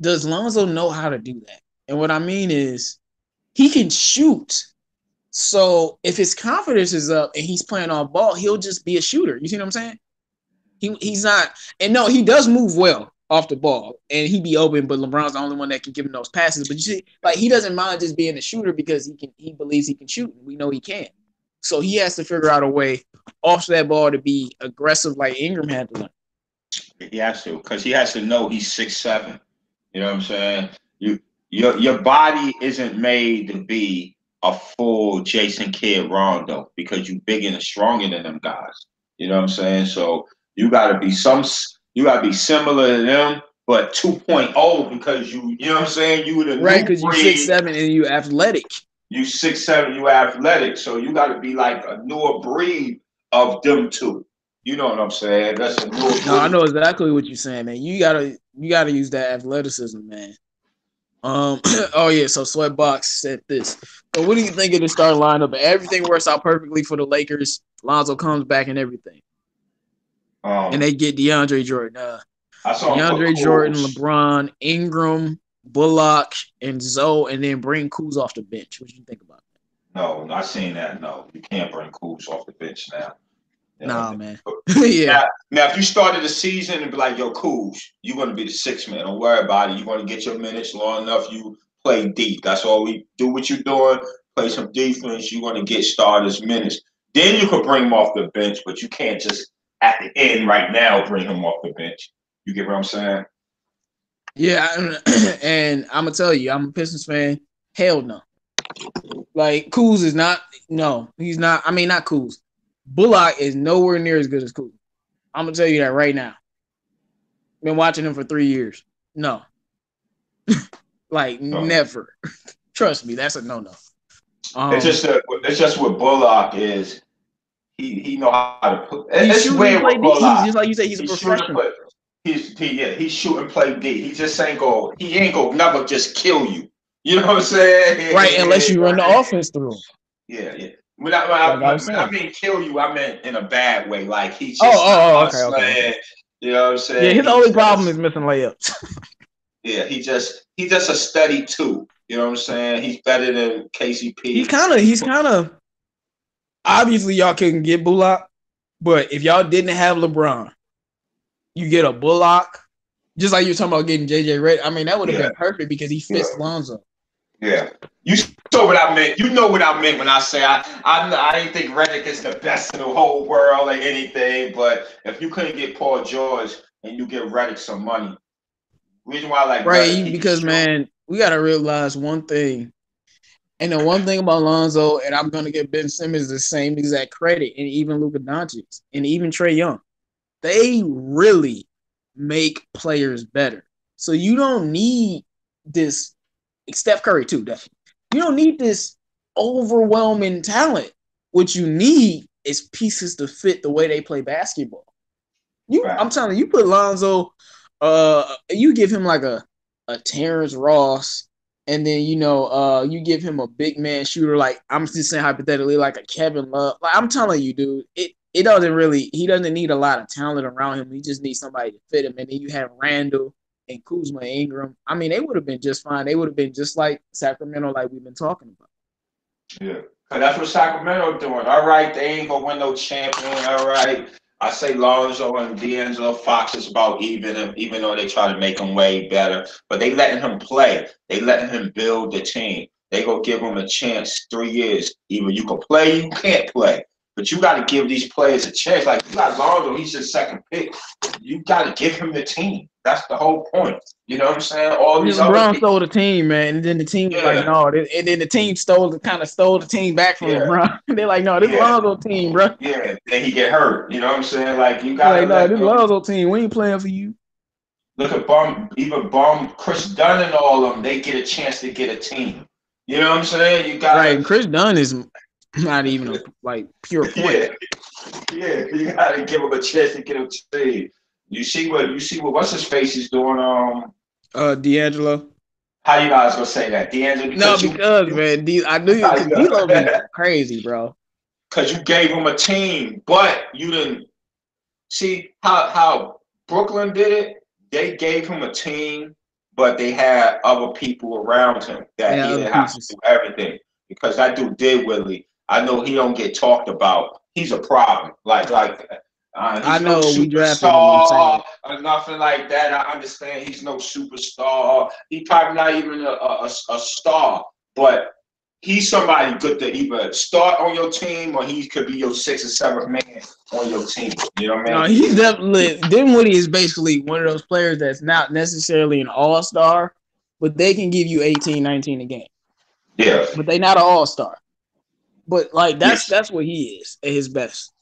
[SPEAKER 2] Does Lonzo know how to do that? And what I mean is he can shoot. So if his confidence is up and he's playing off ball, he'll just be a shooter. You see what I'm saying? He's not, and no, he does move well off the ball, and he be open. But LeBron's the only one that can give him those passes. But you see, like he doesn't mind just being a shooter because he believes he can shoot, and we know he can. So he has to figure out a way off that ball to be aggressive, like Ingram had to learn.
[SPEAKER 1] He has to, because he has to know he's 6'7". You know what I'm saying? Your body isn't made to be a full Jason Kidd Rondo because you bigger and stronger than them guys. You know what I'm saying? So you gotta be similar to them, but 2.0 because you know what I'm saying? You the
[SPEAKER 2] Right,
[SPEAKER 1] new
[SPEAKER 2] because you
[SPEAKER 1] breed.
[SPEAKER 2] 6'7" and you athletic.
[SPEAKER 1] You 6'7", you athletic. So you gotta be like a newer breed of them two. You know what I'm saying? That's a newer
[SPEAKER 2] No, I
[SPEAKER 1] breed.
[SPEAKER 2] know exactly what you're saying, man. You gotta use that athleticism, man. Oh yeah, so Sweatbox said this. So what do you think of the starting lineup? Everything works out perfectly for the Lakers. Lonzo comes back and everything. And
[SPEAKER 1] Um,
[SPEAKER 2] they get DeAndre Jordan.
[SPEAKER 1] I saw him put
[SPEAKER 2] DeAndre Jordan,
[SPEAKER 1] Kuz.
[SPEAKER 2] LeBron, Ingram, Bullock, and Zoe, and then bring Kuz off the bench. What do you think about that?
[SPEAKER 1] No, not seeing that. No, you can't bring Kuz off the bench now.
[SPEAKER 2] Nah,
[SPEAKER 1] And
[SPEAKER 2] man. Yeah.
[SPEAKER 1] now, if you started the season and be like, "Yo, Kuz, you're gonna be the sixth man. Don't worry about it. You're gonna get your minutes long enough. You play deep. That's all we do. What you're doing, play some defense. You're gonna get starters minutes. Then you could bring him off the bench, but you can't just at the end right now bring him off the bench. You get what I'm saying?
[SPEAKER 2] Yeah, and I'm gonna tell you, I'm a Pistons fan. Hell no. Like Kuz is not. No, he's not. I mean, not Kuz. Bullock is nowhere near as good as Kuz. I'm gonna tell you that right now. Been watching him for 3 years. No, like
[SPEAKER 1] No.
[SPEAKER 2] never. Trust me, that's a no.
[SPEAKER 1] It's just what Bullock is. He know how to put.
[SPEAKER 2] He's
[SPEAKER 1] It's
[SPEAKER 2] shooting and
[SPEAKER 1] weird
[SPEAKER 2] play
[SPEAKER 1] with
[SPEAKER 2] D. He's
[SPEAKER 1] Bullock.
[SPEAKER 2] just like you say. He's a
[SPEAKER 1] He's shooting
[SPEAKER 2] professional.
[SPEAKER 1] play. He's shooting play D. He just ain't go. He ain't go never just kill you. You know what I'm saying?
[SPEAKER 2] Right, unless you run the offense through him.
[SPEAKER 1] Yeah.
[SPEAKER 2] When
[SPEAKER 1] I mean kill you, I meant in a bad way. Like he's just not
[SPEAKER 2] oh,
[SPEAKER 1] hustling. You know what I'm
[SPEAKER 2] Yeah,
[SPEAKER 1] saying?
[SPEAKER 2] his only problem is missing layups.
[SPEAKER 1] Yeah, he just a steady two. You know what I'm saying? He's better than KCP.
[SPEAKER 2] He's kind of. Obviously, y'all couldn't get Bullock, but if y'all didn't have LeBron, you get a Bullock. Just like you're talking about getting JJ Redick. I mean, that would have been perfect because he fits Lonzo.
[SPEAKER 1] Yeah. You saw what I meant. You know what I meant when I say I didn't think Redick is the best in the whole world or anything, but if you couldn't get Paul George and you give Redick some money, reason why I like Redick,
[SPEAKER 2] because man, we gotta realize one thing. And the one thing about Lonzo, and I'm gonna give Ben Simmons the same exact credit, and even Luka Doncic, and even Trae Young, they really make players better. So you don't need this. Steph Curry too, definitely. You don't need this overwhelming talent. What you need is pieces to fit the way they play basketball. I'm telling you, put Lonzo, you give him like a Terrence Ross, and then you give him a big man shooter, like I'm just saying hypothetically, like a Kevin Love. Like I'm telling you, dude, he doesn't need a lot of talent around him. He just needs somebody to fit him. And then you have Randall and Kuzma and Ingram. I mean, they would have been just fine. They would have been just like Sacramento, like we've been talking about.
[SPEAKER 1] Yeah. Cause that's what Sacramento doing. All right, they ain't gonna win no champion. All right. I say Lonzo and D'Angelo Fox is about even though they try to make him way better. But they letting him play. They letting him build the team. They gonna give him a chance 3 years. Either you can play, you can't play. But you got to give these players a chance. Like you got Lonzo, he's your second pick. You got to give him the team. That's the whole point. You know what I'm saying? All these
[SPEAKER 2] LeBron stole the team, man, and then the team was like, no, and then the team stole the team back from LeBron. They're like, no, this Lonzo team, bro.
[SPEAKER 1] Yeah, then he get hurt. You know what I'm saying? Like you got
[SPEAKER 2] like, no, this Lonzo team, we ain't playing for you.
[SPEAKER 1] Look at Chris Dunn and all of them. They get a chance to get a team. You know what I'm saying? You got
[SPEAKER 2] right. Chris Dunn is not even a pure point.
[SPEAKER 1] Yeah, you gotta give him a chance to get a team. You see what what's his face is doing?
[SPEAKER 2] D'Angelo.
[SPEAKER 1] How you guys gonna say that, D'Angelo?
[SPEAKER 2] Man, I knew because D'Lo be crazy, bro.
[SPEAKER 1] Because you gave him a team, but you didn't see how Brooklyn did it. They gave him a team, but they had other people around him that he didn't have to do everything. Because that dude did Willie. I know he don't get talked about. He's a problem.
[SPEAKER 2] I know
[SPEAKER 1] we
[SPEAKER 2] drafted
[SPEAKER 1] him or nothing like that. I understand he's no superstar. He's probably not even a star, but he's somebody good to either start on your team or he could be your 6th or 7th man on your team. You know what I mean?
[SPEAKER 2] No, he's definitely. Dinwiddie is basically one of those players that's not necessarily an all-star, but they can give you 18, 19 a game.
[SPEAKER 1] Yeah.
[SPEAKER 2] But they're not an all-star. But that's what he is at his best.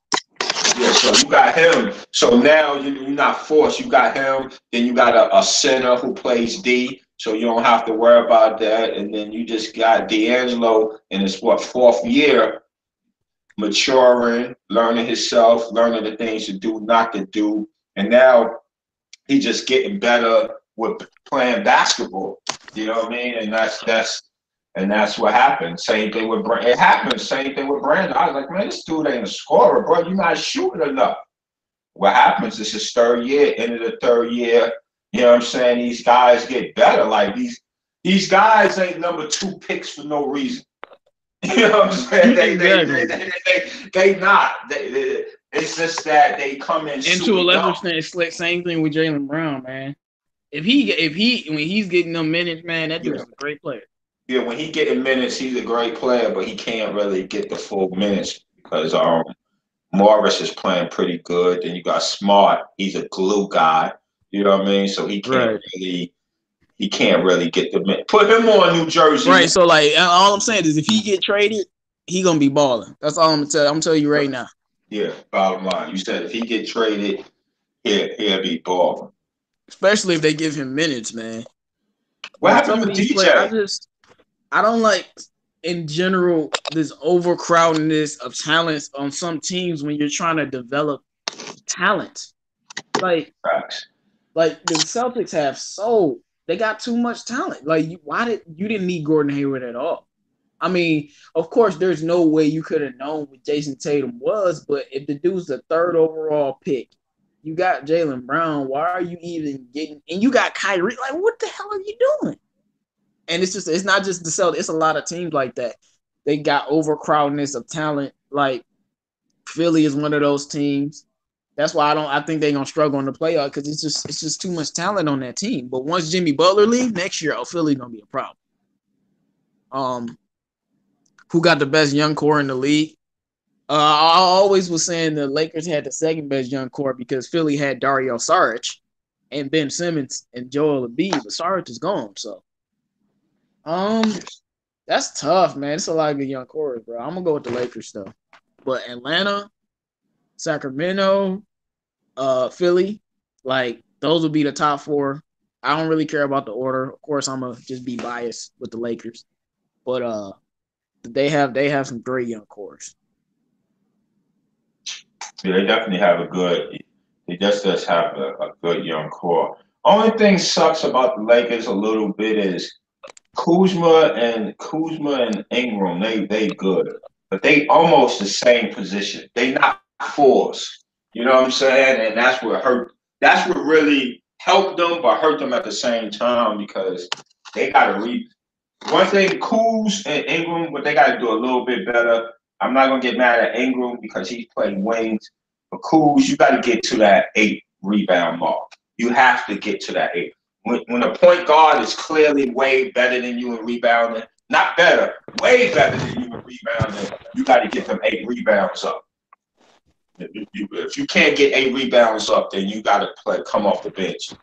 [SPEAKER 1] Yeah, so you got him. So now you're not forced. You got him. Then you got a center who plays D, so you don't have to worry about that. And then you just got D'Angelo in his 4th year, maturing, learning himself, learning the things to do, not to do. And now he's just getting better with playing basketball. You know what I mean? And that's what happened. Same thing with Brandon. It happened. Same thing with Brandon. I was like, man, this dude ain't a scorer, bro. You're not shooting enough. What happens is his 3rd year, end of the 3rd year, you know what I'm saying? These guys get better. Like these guys ain't number 2 picks for no reason. You know what I'm saying? They not. It's just that they come in.
[SPEAKER 2] And to a lesser extent, it's same thing with Jaylen Brown, man. If he when he's getting them minutes, man, that dude's a great player.
[SPEAKER 1] Yeah, when he getting minutes, he's a great player, but he can't really get the full minutes because Morris is playing pretty good. Then you got Smart. He's a glue guy. You know what I mean? So he can't really he can't really get the minutes. Put him on New Jersey.
[SPEAKER 2] Right. So like, all I'm saying is, if he get traded, he gonna be balling. That's all I'm gonna tell. I'm gonna tell you right now.
[SPEAKER 1] Yeah. Bottom line, you said if he get traded, he'll be balling.
[SPEAKER 2] Especially if they give him minutes, man.
[SPEAKER 1] What
[SPEAKER 2] Like,
[SPEAKER 1] happened
[SPEAKER 2] some
[SPEAKER 1] with
[SPEAKER 2] of these
[SPEAKER 1] DJ?
[SPEAKER 2] players, I don't like in general this overcrowdedness of talents on some teams when you're trying to develop talent. Like
[SPEAKER 1] Facts.
[SPEAKER 2] Like the Celtics have they got too much talent. Like you didn't need Gordon Hayward at all. I mean, of course, there's no way you could have known what Jason Tatum was, but if the dude's the 3rd overall pick, you got Jaylen Brown. Why are you even getting? And you got Kyrie. Like, what the hell are you doing? And it's not just the Celtics. It's a lot of teams like that. They got overcrowdedness of talent. Like Philly is one of those teams. That's why I think they're gonna struggle in the playoff because it's just too much talent on that team. But once Jimmy Butler leaves next year, Philly gonna be a problem. Who got the best young core in the league? I always was saying the Lakers had the 2nd best young core because Philly had Dario Saric and Ben Simmons and Joel Embiid, but Saric is gone. So, that's tough, man. It's a lot of good young cores, bro. I'm gonna go with the Lakers though, but Atlanta, Sacramento, Philly, like those would be the top 4. I don't really care about the order. Of course, I'm gonna just be biased with the Lakers, but they have some great young cores.
[SPEAKER 1] Yeah, they definitely have a good. They just have a good young core. Only thing sucks about the Lakers a little bit is Kuzma and Ingram. They good, but they almost the same position. They not 4s. You know what I'm saying? And that's what hurt. That's what really helped them, but hurt them at the same time because they got to read. One thing, Kuz and Ingram, what they got to do a little bit better. I'm not gonna get mad at Ingram because he's playing wings, but Kuz, you got to get to that 8 rebound mark. You have to get to that 8. When a point guard is clearly way better than you in rebounding, not better, way better than you in rebounding, you got to get them 8 rebounds up. If you can't get 8 rebounds up, then you got to come off the bench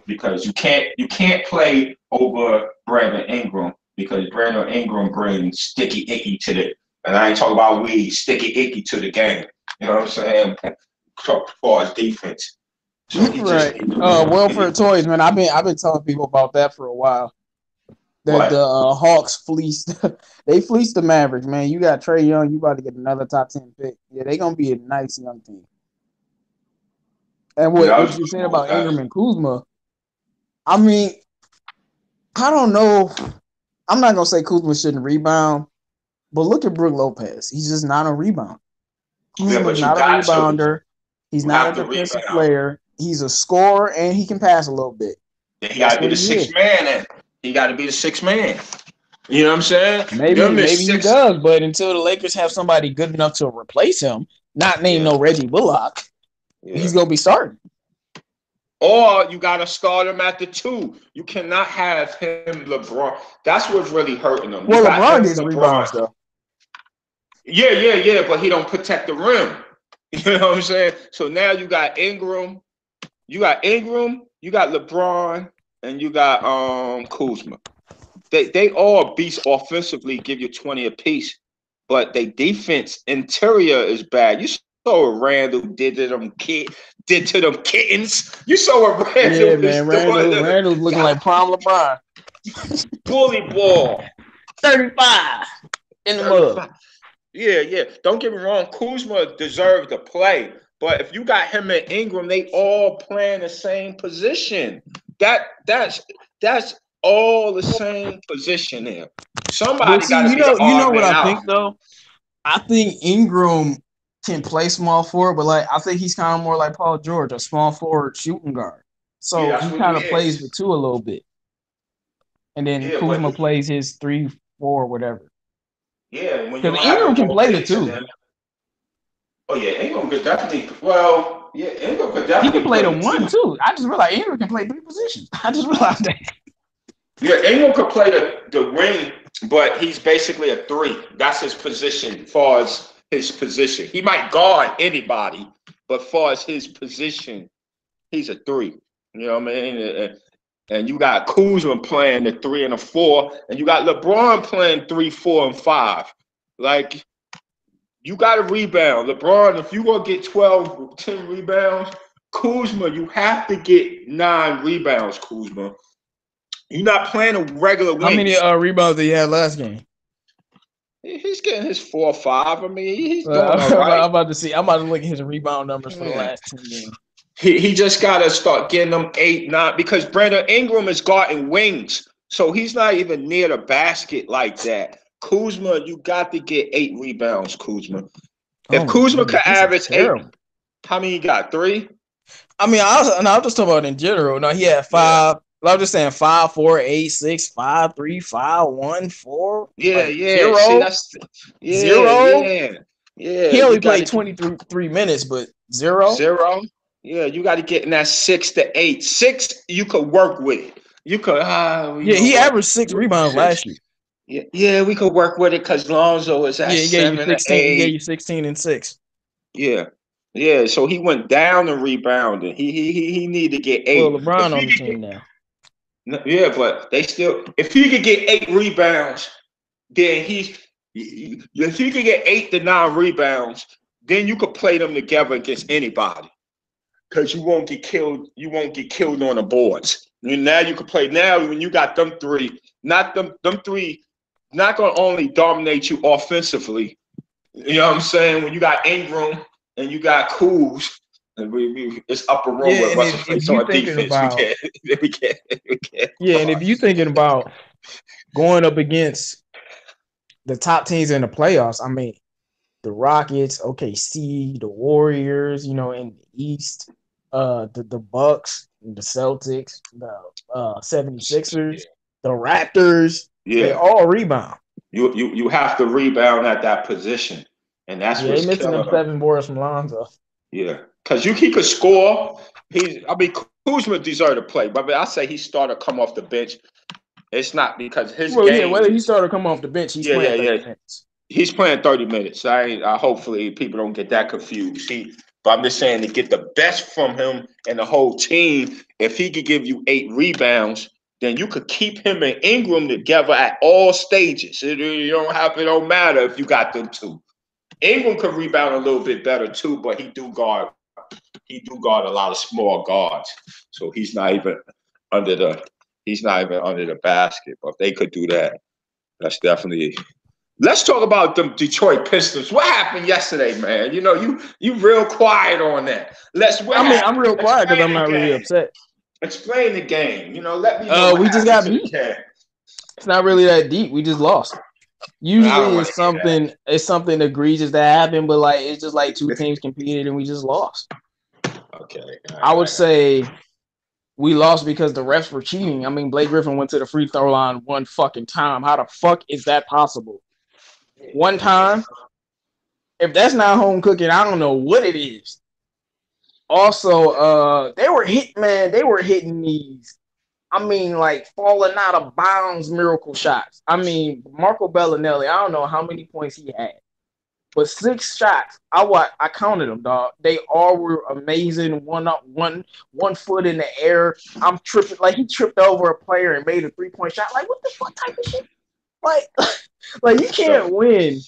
[SPEAKER 1] because you can't play over Brandon Ingram because Brandon Ingram brings sticky icky to the, and I ain't talking about weed, sticky icky to the game. You know what I'm saying? As far as defense. So
[SPEAKER 2] right. Welfare Toys, man. I've been telling people about that for a while. That
[SPEAKER 1] what?
[SPEAKER 2] the Hawks fleeced. They fleeced the Mavericks, man. You got Trae Young. You about to get another top 10 pick. Yeah, they gonna be a nice young team. And what you saying about Ingram and Kuzma? I mean, I don't know. I'm not gonna say Kuzma shouldn't rebound, but look at Brook Lopez. He's just not a rebounder. Kuzma's not a rebounder. He's not a defensive player. He's a scorer and he can pass a little bit.
[SPEAKER 1] He got to be the 6th man, and he got to be the 6th man. You know what I'm saying?
[SPEAKER 2] Maybe he does, but until the Lakers have somebody good enough to replace him, not named no Reggie Bullock, he's gonna be starting.
[SPEAKER 1] Or you got to start him at the 2. You cannot have him, LeBron. That's what's really hurting him.
[SPEAKER 2] Well, LeBron gets rebounds, though.
[SPEAKER 1] Yeah, but he don't protect the rim. You know what I'm saying? So now you got Ingram, you got LeBron, and you got Kuzma. They all beasts offensively, give you 20 apiece, but they defense interior is bad. You saw what Randall did to them kittens. You saw what Randall
[SPEAKER 2] Randall's looking like prime LeBron.
[SPEAKER 1] Bully ball.
[SPEAKER 2] 35 in the mud.
[SPEAKER 1] Yeah. Don't get me wrong. Kuzma deserved to play. But if you got him and Ingram, they all playing the same position. That's all the same position there. Somebody got to be the odd man
[SPEAKER 2] what I
[SPEAKER 1] out.
[SPEAKER 2] think though? I think Ingram can play small forward, but like I think he's kind of more like Paul George, a small forward shooting guard. So he kind of plays the 2 a little bit. And then Kuzma plays his 3-4, whatever.
[SPEAKER 1] Yeah,
[SPEAKER 2] because Ingram can play the 2.
[SPEAKER 1] Oh yeah, Ingram could definitely. Well, yeah, Ingram could definitely.
[SPEAKER 2] He can play the 1 too. I just realized Ingram can play 3 positions. I just realized that.
[SPEAKER 1] Yeah, Ingram could play the wing, but he's basically a 3. That's his position. As far as his position, he might guard anybody, but as far as his position, he's a 3. You know what I mean? and you got Kuzma playing the 3 and the 4, and you got LeBron playing 3, 4, and 5. Like, you got to rebound. LeBron, if you gonna get 12, 10 rebounds, Kuzma, you have to get 9 rebounds, Kuzma. You're not playing a regular wing.
[SPEAKER 2] How many rebounds did he have last game?
[SPEAKER 1] He's getting his 4 or 5. I mean, he's doing all right.
[SPEAKER 2] I'm about to look at his rebound numbers for the last 10 games.
[SPEAKER 1] He just got to start getting them 8, 9, because Brandon Ingram is guarding wings, so he's not even near the basket like that. Kuzma, you got to get 8 rebounds, Kuzma. If Kuzma could average 8, how many you got? 3?
[SPEAKER 2] I mean, I'm just talking about in general. No, he had 5. Yeah. I'm just saying 5, 4, 8, 6, 5, 3, 5, 1, 4.
[SPEAKER 1] Yeah,
[SPEAKER 2] like
[SPEAKER 1] yeah.
[SPEAKER 2] 0.
[SPEAKER 1] See, that's 0. Yeah.
[SPEAKER 2] He only played 23 minutes, but 0.
[SPEAKER 1] 0. Yeah, you got to get in that 6 to 8. 6, you could work with it. You could.
[SPEAKER 2] He averaged 6 rebounds last year.
[SPEAKER 1] Yeah, we could work with it because Lonzo is at 7 and 8.
[SPEAKER 2] He gave you 16 and 6.
[SPEAKER 1] Yeah. So he went down and rebounded. He need to get 8.
[SPEAKER 2] Well, LeBron on the team now.
[SPEAKER 1] Yeah, but they still. If he could get 8 rebounds, then if he could get 8 to 9 rebounds, then you could play them together against anybody. Because you won't get killed. You won't get killed on the boards. And now you can play. Now when you got them 3, not them 3. Not going to only dominate you offensively. You know what I'm saying? When you got Ingram and you got Kuz, and it's upper room with what's face on defense. We can't.
[SPEAKER 2] Yeah, and if you're thinking about going up against the top teams in the playoffs, I mean, the Rockets, OKC, the Warriors, in the East, the Bucks, the Celtics, the 76ers, the Raptors. Yeah, they all rebound.
[SPEAKER 1] You have to rebound at that position, and that's what's
[SPEAKER 2] they missing them 7 boards from Lonzo.
[SPEAKER 1] Yeah, because he could score. Kuzma deserved to play, but I say he started to come off the bench. It's not because his game.
[SPEAKER 2] Yeah, whether he started to come off the bench, he's playing 30 minutes.
[SPEAKER 1] He's playing 30 minutes. Hopefully people don't get that confused. But I'm just saying to get the best from him and the whole team. If he could give you 8 rebounds, then you could keep him and Ingram together at all stages. It don't matter if you got them 2. Ingram could rebound a little bit better too, but he do guard a lot of small guards. So he's not even under the basket. But if they could do that, that's definitely. Let's talk about the Detroit Pistons. What happened yesterday, man? You real quiet on that.
[SPEAKER 2] I'm real quiet because I'm not really upset.
[SPEAKER 1] Explain the game. Let me know.
[SPEAKER 2] We just got beat. It's not really that deep. We just lost. Usually it's something egregious that happened, but it's just 2 teams competed and we just lost.
[SPEAKER 1] Okay.
[SPEAKER 2] I would say we lost because the refs were cheating. I mean, Blake Griffin went to the free throw line 1 fucking time. How the fuck is that possible? 1 time? If that's not home cooking, I don't know what it is. Also, they were hitting these, falling out of bounds miracle shots. I mean, Marco Bellinelli, I don't know how many points he had, but 6 shots. I counted them, dog. They all were amazing. One foot in the air. I'm tripping. He tripped over a player and made a 3-point shot. What the fuck type of shit? You can't win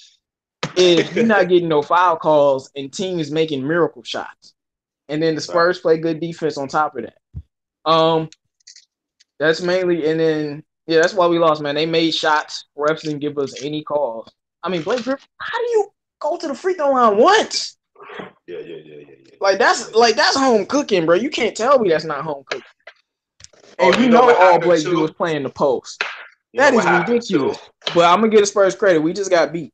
[SPEAKER 2] if you're not getting no foul calls and teams making miracle shots. And then the Spurs play good defense on top of that. That's mainly, and then that's why we lost, man. They made shots. Refs didn't give us any calls. I mean, Blake Griffin, how do you go to the free throw line once?
[SPEAKER 1] Yeah.
[SPEAKER 2] That's home cooking, bro. You can't tell me that's not home cooking. And all Blake do is play in the post. That is ridiculous. But I'm gonna give the Spurs credit. We just got beat.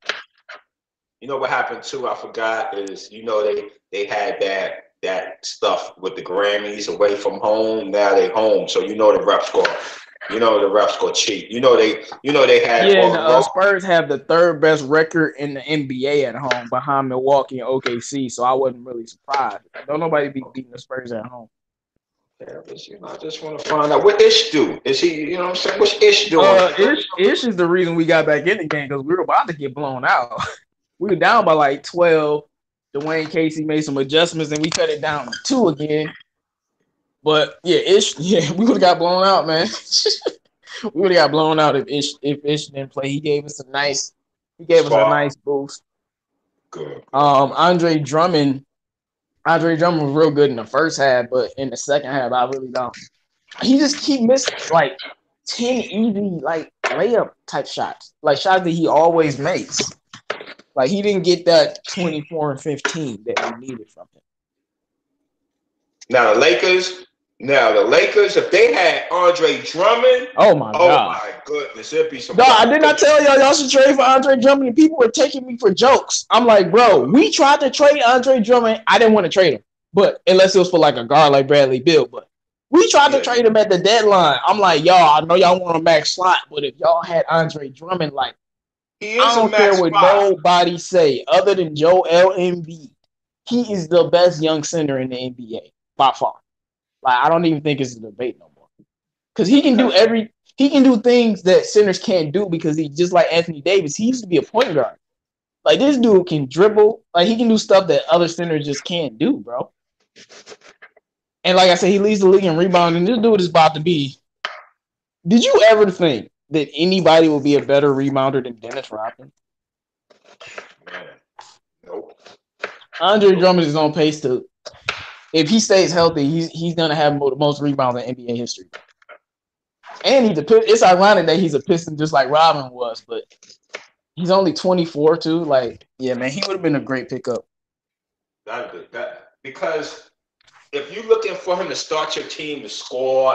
[SPEAKER 1] You know what happened too? I forgot is they had that stuff with the Grammys away from home. Now they home, so the refs go cheat. They had.
[SPEAKER 2] Yeah, Spurs have the 3rd best record in the NBA at home behind Milwaukee and OKC. So I wasn't really surprised. Don't nobody be beating the Spurs at home.
[SPEAKER 1] Yeah, but, I just want to find out what Ish do. Is he? What I'm saying? What's Ish doing?
[SPEAKER 2] Ish is the reason we got back in the game because we were about to get blown out. We were down by 12. Dwayne Casey made some adjustments and we cut it down to 2 again. But yeah, we would have got blown out, man. We would have got blown out if Ish didn't play. He gave us a nice boost.
[SPEAKER 1] Good.
[SPEAKER 2] Andre Drummond was real good in the first half, but in the second half, I really don't. He just keep missing like 10 easy like layup type shots, like shots that he always makes. Like he didn't get that 24 and 15 that we needed from him.
[SPEAKER 1] Now the Lakers, if they had Andre Drummond,
[SPEAKER 2] oh my
[SPEAKER 1] goodness, it'd be some.
[SPEAKER 2] No, I did not tell y'all should trade for Andre Drummond, and people were taking me for jokes. I'm like, bro, we tried to trade Andre Drummond. I didn't want to trade him, but unless it was for like a guard like Bradley Beal, but we tried to trade him at the deadline. I'm like, y'all, I know y'all want a max slot, but if y'all had Andre Drummond, like, I don't care what nobody say other than Joel Embiid, he is the best young center in the NBA by far. Like, I don't even think it's a debate no more. Because he can do things that centers can't do because he just like Anthony Davis, he used to be a point guard. Like this dude can dribble, like he can do stuff that other centers just can't do, bro. And like I said, he leads the league in rebounding. This dude is about to be. Did you ever think that anybody will be a better rebounder than Dennis Rodman?
[SPEAKER 1] Man, nope.
[SPEAKER 2] Andre Drummond is on pace to. If he stays healthy, he's gonna have the most rebounds in NBA history. And it's ironic that he's a Piston just like Robin was, but he's only 24 too. Like, yeah, man, he would have been a great pickup.
[SPEAKER 1] Because if you're looking for him to start your team to score,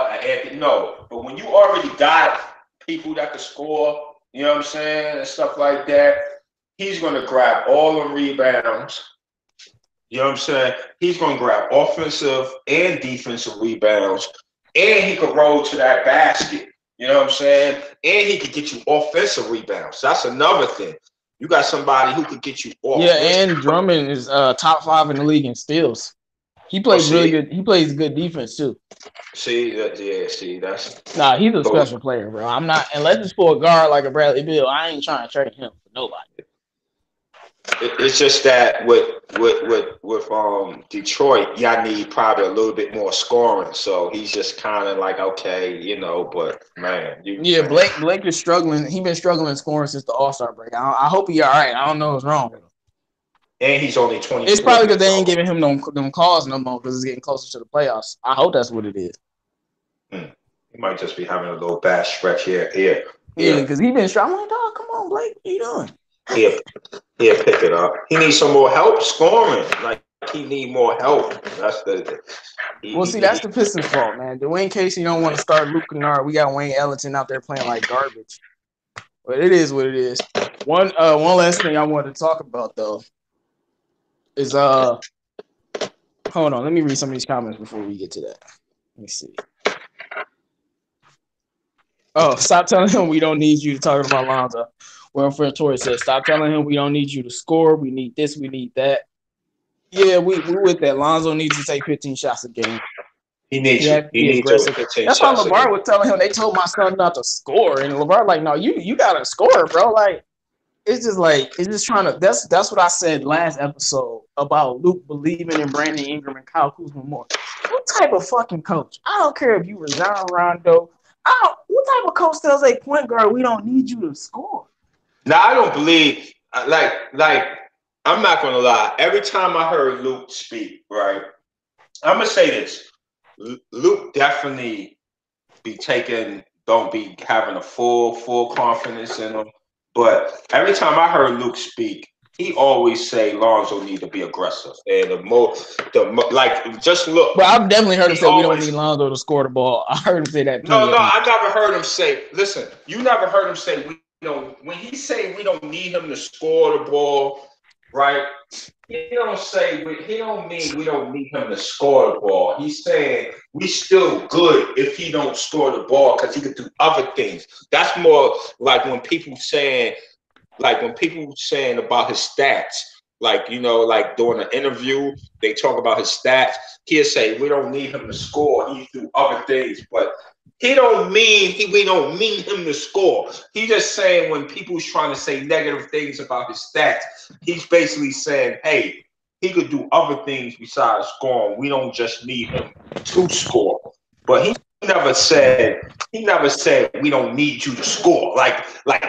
[SPEAKER 1] no. But when you already got people that can score, you know what I'm saying, and stuff like that, he's gonna grab all the rebounds. You know what I'm saying? He's going to grab offensive and defensive rebounds, and he could roll to that basket. You know what I'm saying? And he could get you offensive rebounds. That's another thing. You got somebody who could get you offensive.
[SPEAKER 2] Yeah, and Drummond is top 5 in the league in steals. He plays really good. He plays good defense too.
[SPEAKER 1] That's he's
[SPEAKER 2] a special player, bro. I'm not unless it's for a guard like a Bradley Beal. I ain't trying to trade him for nobody.
[SPEAKER 1] It's just that with Detroit, y'all need probably a little bit more scoring. So he's just kind of like, okay, you know, but man.
[SPEAKER 2] Blake is struggling. He's been struggling scoring since the All-Star break. I hope he's all right. I don't know what's wrong with him.
[SPEAKER 1] And he's only 20.
[SPEAKER 2] It's probably because they ain't giving him them calls no more because it's getting closer to the playoffs. I hope that's what it is.
[SPEAKER 1] He might just be having a little bad stretch here.
[SPEAKER 2] Yeah, because he's been struggling. I'm like, dog, come on, Blake. What are you doing?
[SPEAKER 1] He'll pick it up. He needs some more help scoring. Like he need more help. That's the
[SPEAKER 2] Pistons' fault, man. Dwayne Casey don't want to start Luke Kennard. We got Wayne Ellington out there playing like garbage. But it is what it is. One last thing I wanted to talk about though is hold on, let me read some of these comments before we get to that. Let me see. Oh, stop telling him we don't need you to talk about Lonzo. Well, friend Tori says, stop telling him we don't need you to score. We need this, we need that. Yeah, we with that. Lonzo needs to take 15 shots a game.
[SPEAKER 1] He needs to be aggressive.
[SPEAKER 2] That's why LaVar was telling him they told my son not to score. And LaVar like, no, you gotta score, bro. Like, it's just trying to that's what I said last episode about Luke believing in Brandon Ingram and Kyle Kuzma more. What type of fucking coach? I don't care if you resign Rondo. What type of coach tells a point guard we don't need you to score?
[SPEAKER 1] Now I don't believe like I'm not gonna lie. Every time I heard Luke speak, right, I'm gonna say this: Luke definitely don't be having a full confidence in him. But every time I heard Luke speak, he always say Lonzo need to be aggressive, and just look.
[SPEAKER 2] But I've definitely heard him say we don't need Lonzo to score the ball. I heard him say that.
[SPEAKER 1] No, I never heard him say. Listen, you never heard him say when he say we don't need him to score the ball, right? He don't mean we don't need him to score the ball. He's saying we still good if he don't score the ball because he could do other things. That's more like when people saying about his stats, like during an interview, they talk about his stats. He'll say we don't need him to score. He do other things, but he don't mean we don't need him to score. He's just saying when people's trying to say negative things about his stats, he's basically saying, hey, he could do other things besides scoring. We don't just need him to score. but he never said we don't need you to score. Like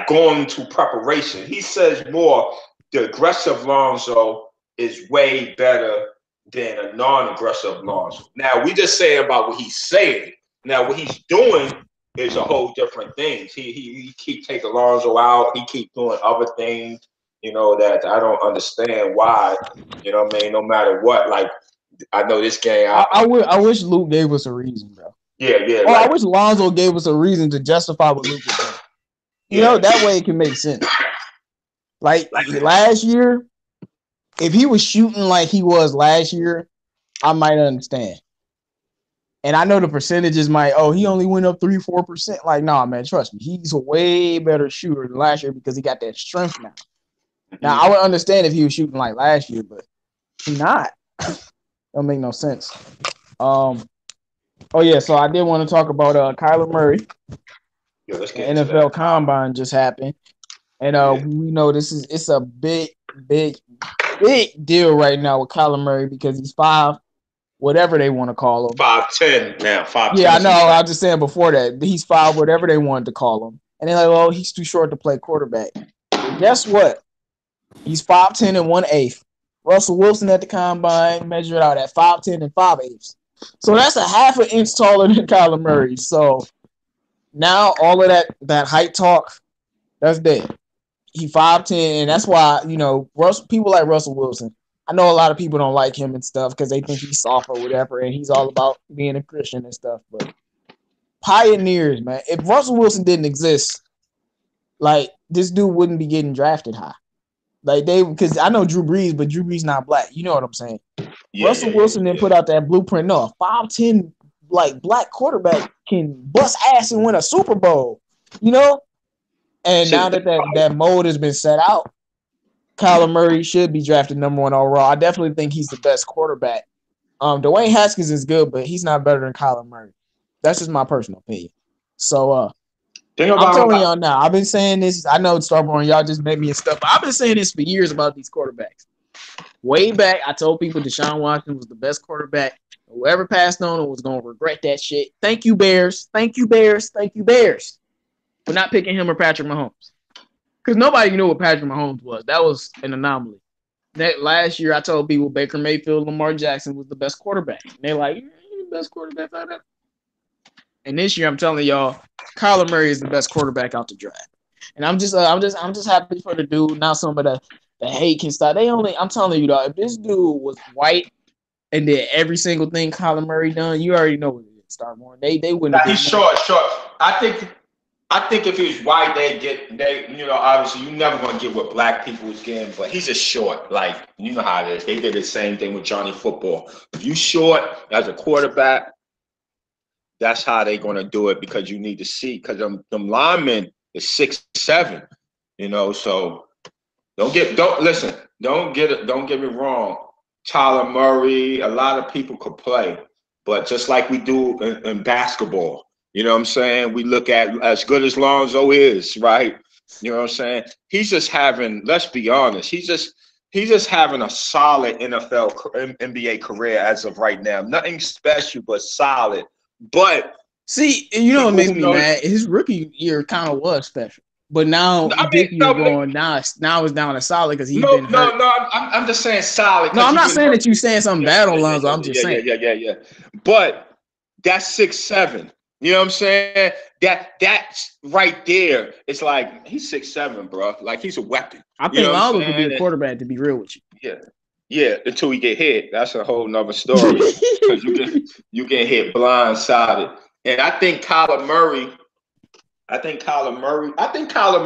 [SPEAKER 1] going to preparation. He says more the aggressive Lonzo is way better than a non-aggressive Lonzo. Now we just saying about what he's saying. Now what he's doing is a whole different thing. He keep taking Lonzo out. He keep doing other things, that I don't understand why. You know what I mean? No matter what, like I know this game.
[SPEAKER 2] I wish Luke gave us a reason, bro.
[SPEAKER 1] Yeah.
[SPEAKER 2] Or I wish Lonzo gave us a reason to justify what Luke was doing. You know, that way it can make sense. Like last year, if he was shooting like he was last year, I might understand. And I know the percentages might, he only went up 3-4%. Like, nah, man, trust me. He's a way better shooter than last year because he got that strength now. Now, I would understand if he was shooting like last year, but he's not. Don't make no sense. So I did want to talk about Kyler Murray.
[SPEAKER 1] Let's get
[SPEAKER 2] NFL Combine just happened. And we know it's a big deal right now with Kyler Murray because he's 5, whatever they want to call him.
[SPEAKER 1] 5'10" now. 5'10".
[SPEAKER 2] Yeah, I know. I was just saying before that he's 5, whatever they wanted to call him. And they're like, he's too short to play quarterback. But guess what? He's 5'10" and 1/8. Russell Wilson at the Combine measured out at 5'10" and 5/8. So that's a half an inch taller than Kyler Murray. So now all of that height talk, that's dead. He 5'10", and that's why, people like Russell Wilson, I know a lot of people don't like him and stuff because they think he's soft or whatever, and he's all about being a Christian and stuff. But pioneers, man. If Russell Wilson didn't exist, like, this dude wouldn't be getting drafted high. Like, because I know Drew Brees, but Drew Brees not black. You know what I'm saying? Russell Wilson didn't put out that blueprint. No, 5'10", like, black quarterback can bust ass and win a Super Bowl. And now that mold has been set out, Kyler Murray should be drafted number 1 overall. I definitely think he's the best quarterback. Dwayne Haskins is good, but he's not better than Kyler Murray. That's just my personal opinion. So I'm telling y'all now, I've been saying this. I know Starborn, y'all just made me and stuff, but I've been saying this for years about these quarterbacks. Way back, I told people Deshaun Watson was the best quarterback. Whoever passed on him was going to regret that shit. Thank you, Bears. Thank you, Bears. Thank you, Bears. For not picking him or Patrick Mahomes. Because nobody knew what Patrick Mahomes was. That was an anomaly. That last year, I told people Baker Mayfield, Lamar Jackson was the best quarterback. And they're like, you're the best quarterback out there. And this year, I'm telling y'all, Kyler Murray is the best quarterback out the draft. And I'm just happy for the dude. Now some of the hate can stop. I'm telling you, though, if this dude was white and did every single thing Kyler Murray done, you already know what it is, Starborn. They wouldn't.
[SPEAKER 1] He's short. I think if he was white, obviously you're never gonna get what black people was getting, but he's just short. Like, you know how it is. They did the same thing with Johnny Football. If you short as a quarterback, that's how they're gonna do it because you need to see because them linemen is 6'7", so don't get me wrong. Tyler Murray, a lot of people could play, but just like we do in basketball. You know what I'm saying? We look at as good as Lonzo is, right? You know what I'm saying? He's just having, let's be honest, he's just having a solid NBA career as of right now. Nothing special, but solid. But
[SPEAKER 2] see, you know what makes me mad? His rookie year kind of was special. But now it's down to solid because he's been hurt.
[SPEAKER 1] No, I'm just saying solid.
[SPEAKER 2] No, I'm not saying that you're saying something bad on Lonzo. I'm just saying.
[SPEAKER 1] Yeah. But that's 6'7". You know what I'm saying? That's right there. It's like he's 6'7", bro. Like he's a weapon.
[SPEAKER 2] I think Lonzo could be a quarterback, to be real with you.
[SPEAKER 1] Yeah. Until we get hit, that's a whole nother story. Because you get hit blindsided. And I think Kyler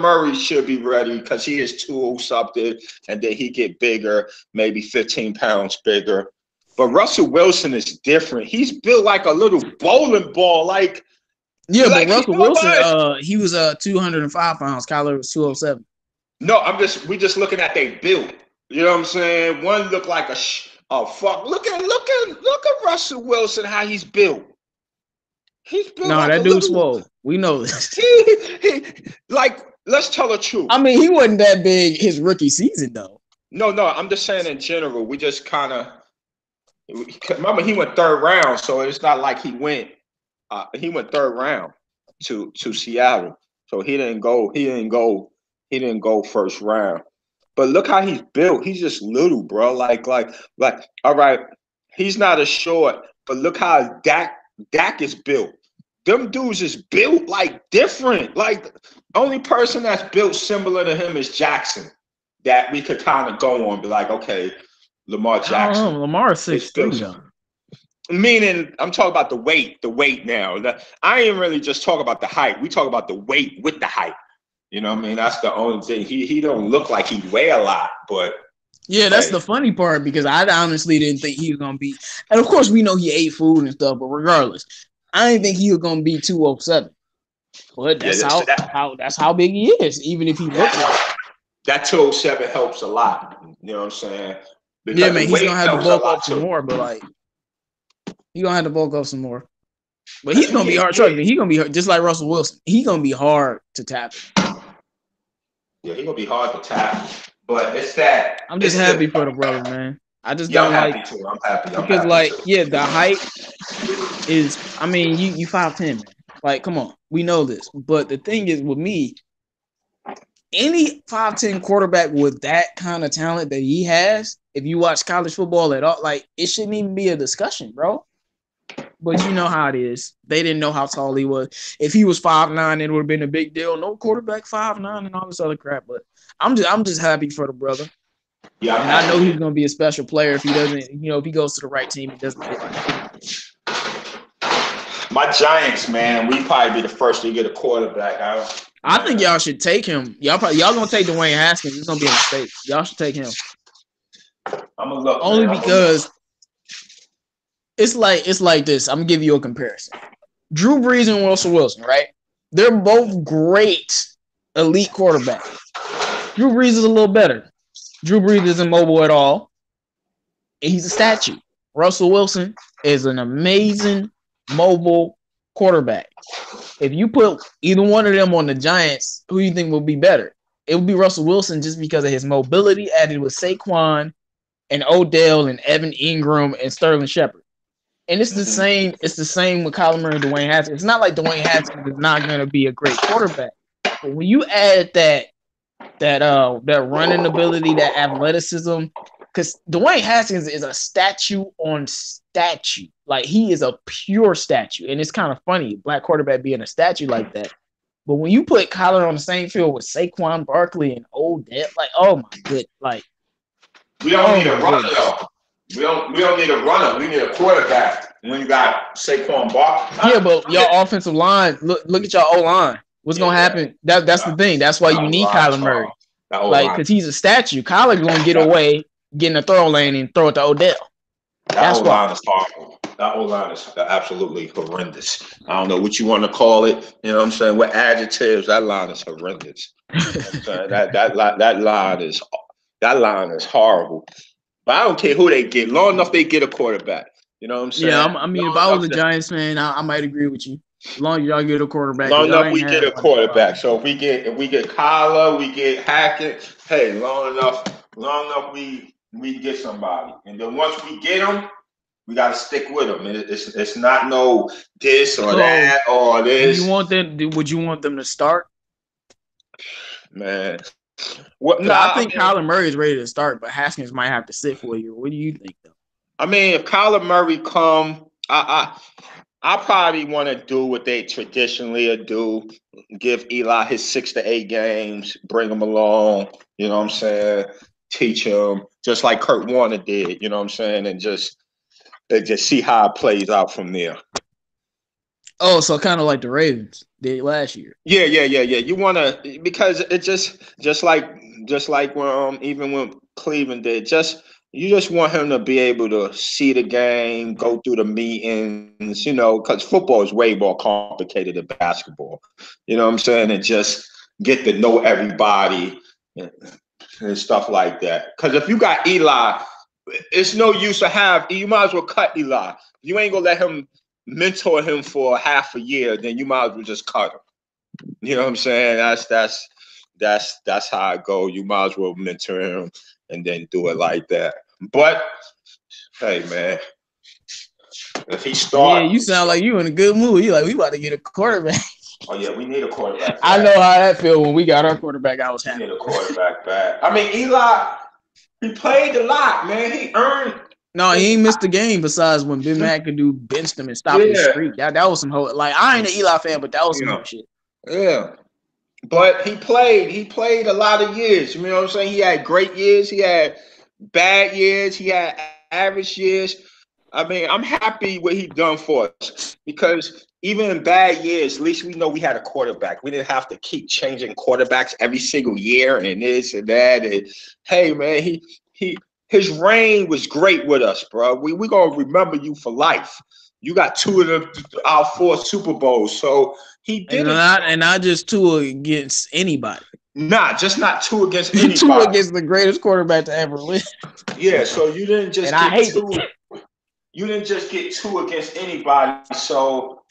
[SPEAKER 1] Murray should be ready because he is 200-something, and then he get bigger, maybe 15 pounds bigger. But Russell Wilson is different. He's built like a little bowling ball. But
[SPEAKER 2] Russell Wilson, he was 205 pounds. Kyler was 207.
[SPEAKER 1] No, we just looking at they build. You know what I'm saying? One looked like fuck. Look at Russell Wilson, how he's built. He's built.
[SPEAKER 2] No, that dude's swole. We know this.
[SPEAKER 1] Let's tell the truth.
[SPEAKER 2] I mean, he wasn't that big his rookie season, though.
[SPEAKER 1] No, I'm just saying in general. We just kind of remember he went 3rd round, so it's not like he went he went third round to Seattle. So he didn't go. He didn't go first round. But look how he's built. He's just little, bro. Like. All right, he's not as short, but look how Dak is built. Them dudes is built like different. Like only person that's built similar to him is Jackson. That we could kind of go on, be like, okay, Lamar Jackson.
[SPEAKER 2] I don't know. Lamar is 6'3" though.
[SPEAKER 1] Meaning, I'm talking about the weight now. I ain't really just talk about the height. We talk about the weight with the height. You know what I mean? That's the only thing. He don't look like he weigh a lot, but
[SPEAKER 2] yeah, that's the funny part because I honestly didn't think he was gonna be. And of course, we know he ate food and stuff, but regardless, I didn't think he was gonna be 207. But that's how big he is. Even if he looks like
[SPEAKER 1] that 207 helps a lot. You know what I'm saying?
[SPEAKER 2] Because yeah, man, he's gonna have to bulk up some more, but like he's gonna have to bulk up some more. But he's gonna be hard. Trust me, he's gonna be just like Russell Wilson. He's gonna be hard to tackle.
[SPEAKER 1] Yeah, he's gonna be hard to tackle. But it's that
[SPEAKER 2] I'm just happy for the brother, man. I just
[SPEAKER 1] don't
[SPEAKER 2] like
[SPEAKER 1] happy too. I'm happy.
[SPEAKER 2] Because like, yeah, the height is I mean, you 5'10", man. Like, come on. We know this. But the thing is with me, any 5'10" quarterback with that kind of talent that he has, if you watch college football at all, like it shouldn't even be a discussion, bro. But you know how it is. They didn't know how tall he was. If he was 5'9", it would have been a big deal. No quarterback 5'9" and all this other crap. But I'm just happy for the brother. Yeah, and I know he's gonna be a special player if he doesn't, if he goes to the right team, he doesn't get like
[SPEAKER 1] my Giants, man, we probably be the first to get a quarterback.
[SPEAKER 2] I think y'all should take him. Y'all gonna take Dwayne Haskins. It's gonna be a mistake. Y'all should take him.
[SPEAKER 1] I'm gonna look
[SPEAKER 2] only because it's like this. I'm gonna give you a comparison. Drew Brees and Russell Wilson, right? They're both great elite quarterbacks. Drew Brees is a little better. Drew Brees isn't mobile at all. He's a statue. Russell Wilson is an amazing mobile quarterback. If you put either one of them on the Giants, who do you think will be better? It would be Russell Wilson just because of his mobility added with Saquon and Odell and Evan Ingram and Sterling Shepard. And it's the same. It's the same with Kyler Murray and Dwayne Haskins. It's not like Dwayne Haskins is not going to be a great quarterback, but when you add that running ability, that athleticism, because Dwayne Haskins is a statue on statue. Like he is a pure statue, and it's kind of funny, black quarterback being a statue like that. But when you put Kyler on the same field with Saquon Barkley and Odell, like oh my good, like
[SPEAKER 1] we don't need a runner though. We don't need a runner. We need a quarterback. When you got Saquon Barkley,
[SPEAKER 2] yeah, but your offensive line, look at your O line. What's gonna happen? That's the thing. That's why you need Kyler Murray, like because he's a statue. Kyler's gonna get away, get in the throw lane, and throw it to Odell.
[SPEAKER 1] That O-line is horrible. That O-line is absolutely horrendous. I don't know what you want to call it. You know what I'm saying? What adjectives? That line is horrendous. that line is horrible. But I don't care who they get. Long enough they get a quarterback. You know what I'm saying?
[SPEAKER 2] Yeah, I mean, if I was a Giants fan, I might agree with you. As long as y'all get a quarterback.
[SPEAKER 1] Long enough we get a quarterback. So if we get Kyler, we get Hackett. Hey, long enough we get somebody. And then once we get them, we got to stick with them. It's not no this or that or this.
[SPEAKER 2] Would you want them to start?
[SPEAKER 1] Man.
[SPEAKER 2] I think Kyler Murray is ready to start, but Haskins might have to sit for a year. What do you think, though?
[SPEAKER 1] I mean, if Kyler Murray come, I probably want to do what they traditionally do, give Eli his 6 to 8 games, bring him along, you know what I'm saying, teach him, just like Kurt Warner did, you know what I'm saying, and just see how it plays out from there.
[SPEAKER 2] Oh, so kind of like the Ravens did last year.
[SPEAKER 1] Yeah. You want to, because it just like when even when Cleveland did, you just want him to be able to see the game, go through the meetings, because football is way more complicated than basketball. You know what I'm saying? And just get to know everybody and stuff like that. Because if you got Eli, it's no use to have. You might as well cut Eli. You ain't gonna let him mentor him for half a year, then you might as well just cut him. You know what I'm saying? That's how I go. You might as well mentor him and then do it like that. But hey, man, If he
[SPEAKER 2] Yeah,
[SPEAKER 1] start,
[SPEAKER 2] you sound like you in a good mood. You like, we about to get a quarterback.
[SPEAKER 1] oh yeah, we need a quarterback.
[SPEAKER 2] I know how that feel when we got our quarterback. I was
[SPEAKER 1] We
[SPEAKER 2] happy.
[SPEAKER 1] need a quarterback back. I mean, Eli, he played a lot, man. He earned.
[SPEAKER 2] No, he ain't missed a game besides when Ben McAdoo benched him and stopped his
[SPEAKER 1] Yeah,
[SPEAKER 2] streak. That was some whole. Like, I ain't an Eli fan, but that was some
[SPEAKER 1] yeah,
[SPEAKER 2] whole shit.
[SPEAKER 1] yeah. But he played a lot of years. You know what I'm saying? He had great years. He had bad years. He had average years. I mean, I'm happy what he done for us because even in bad years, at least we know we had a quarterback. We didn't have to keep changing quarterbacks every single year and this and that. And hey, man, he his reign was great with us, bro. We gonna remember you for life. You got two of our 4 Super Bowls, so he did
[SPEAKER 2] And not just two against anybody.
[SPEAKER 1] just not 2 against anybody.
[SPEAKER 2] 2 against the greatest quarterback to ever live.
[SPEAKER 1] Yeah, so you didn't just
[SPEAKER 2] and
[SPEAKER 1] get 2. You didn't just get 2 against anybody. So,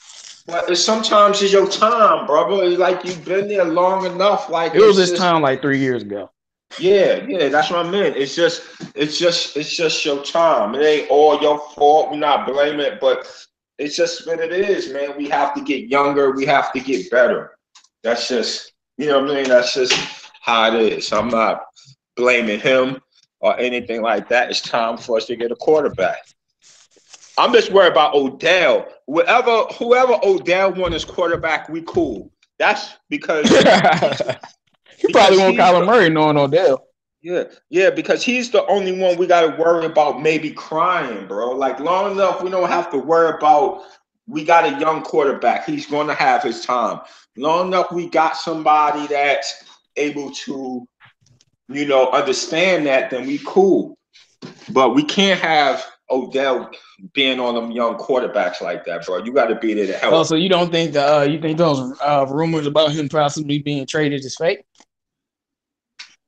[SPEAKER 1] but sometimes it's your time, brother. It's like you've been there long enough. Like
[SPEAKER 2] it was this time like 3 years ago.
[SPEAKER 1] Yeah, that's what I meant. It's just your time. It ain't all your fault. We're not blaming it, but it's just what it is, man. We have to get younger. We have to get better. That's just, you know what I mean? That's just how it is. I'm not blaming him or anything like that. It's time for us to get a quarterback. I'm just worried about Odell. Whoever Odell won as quarterback, we cool. That's because
[SPEAKER 2] he probably won't Kyler Murray knowing Odell.
[SPEAKER 1] Yeah, because he's the only one we got to worry about maybe crying, bro. Like long enough, we don't have to worry about. We got a young quarterback. He's going to have his time. Long enough, we got somebody that's able to, understand that. Then we cool. But we can't have Odell being on them young quarterbacks like that, bro. You got to be there to help.
[SPEAKER 2] Oh, so you don't think you think those rumors about him possibly being traded is fake?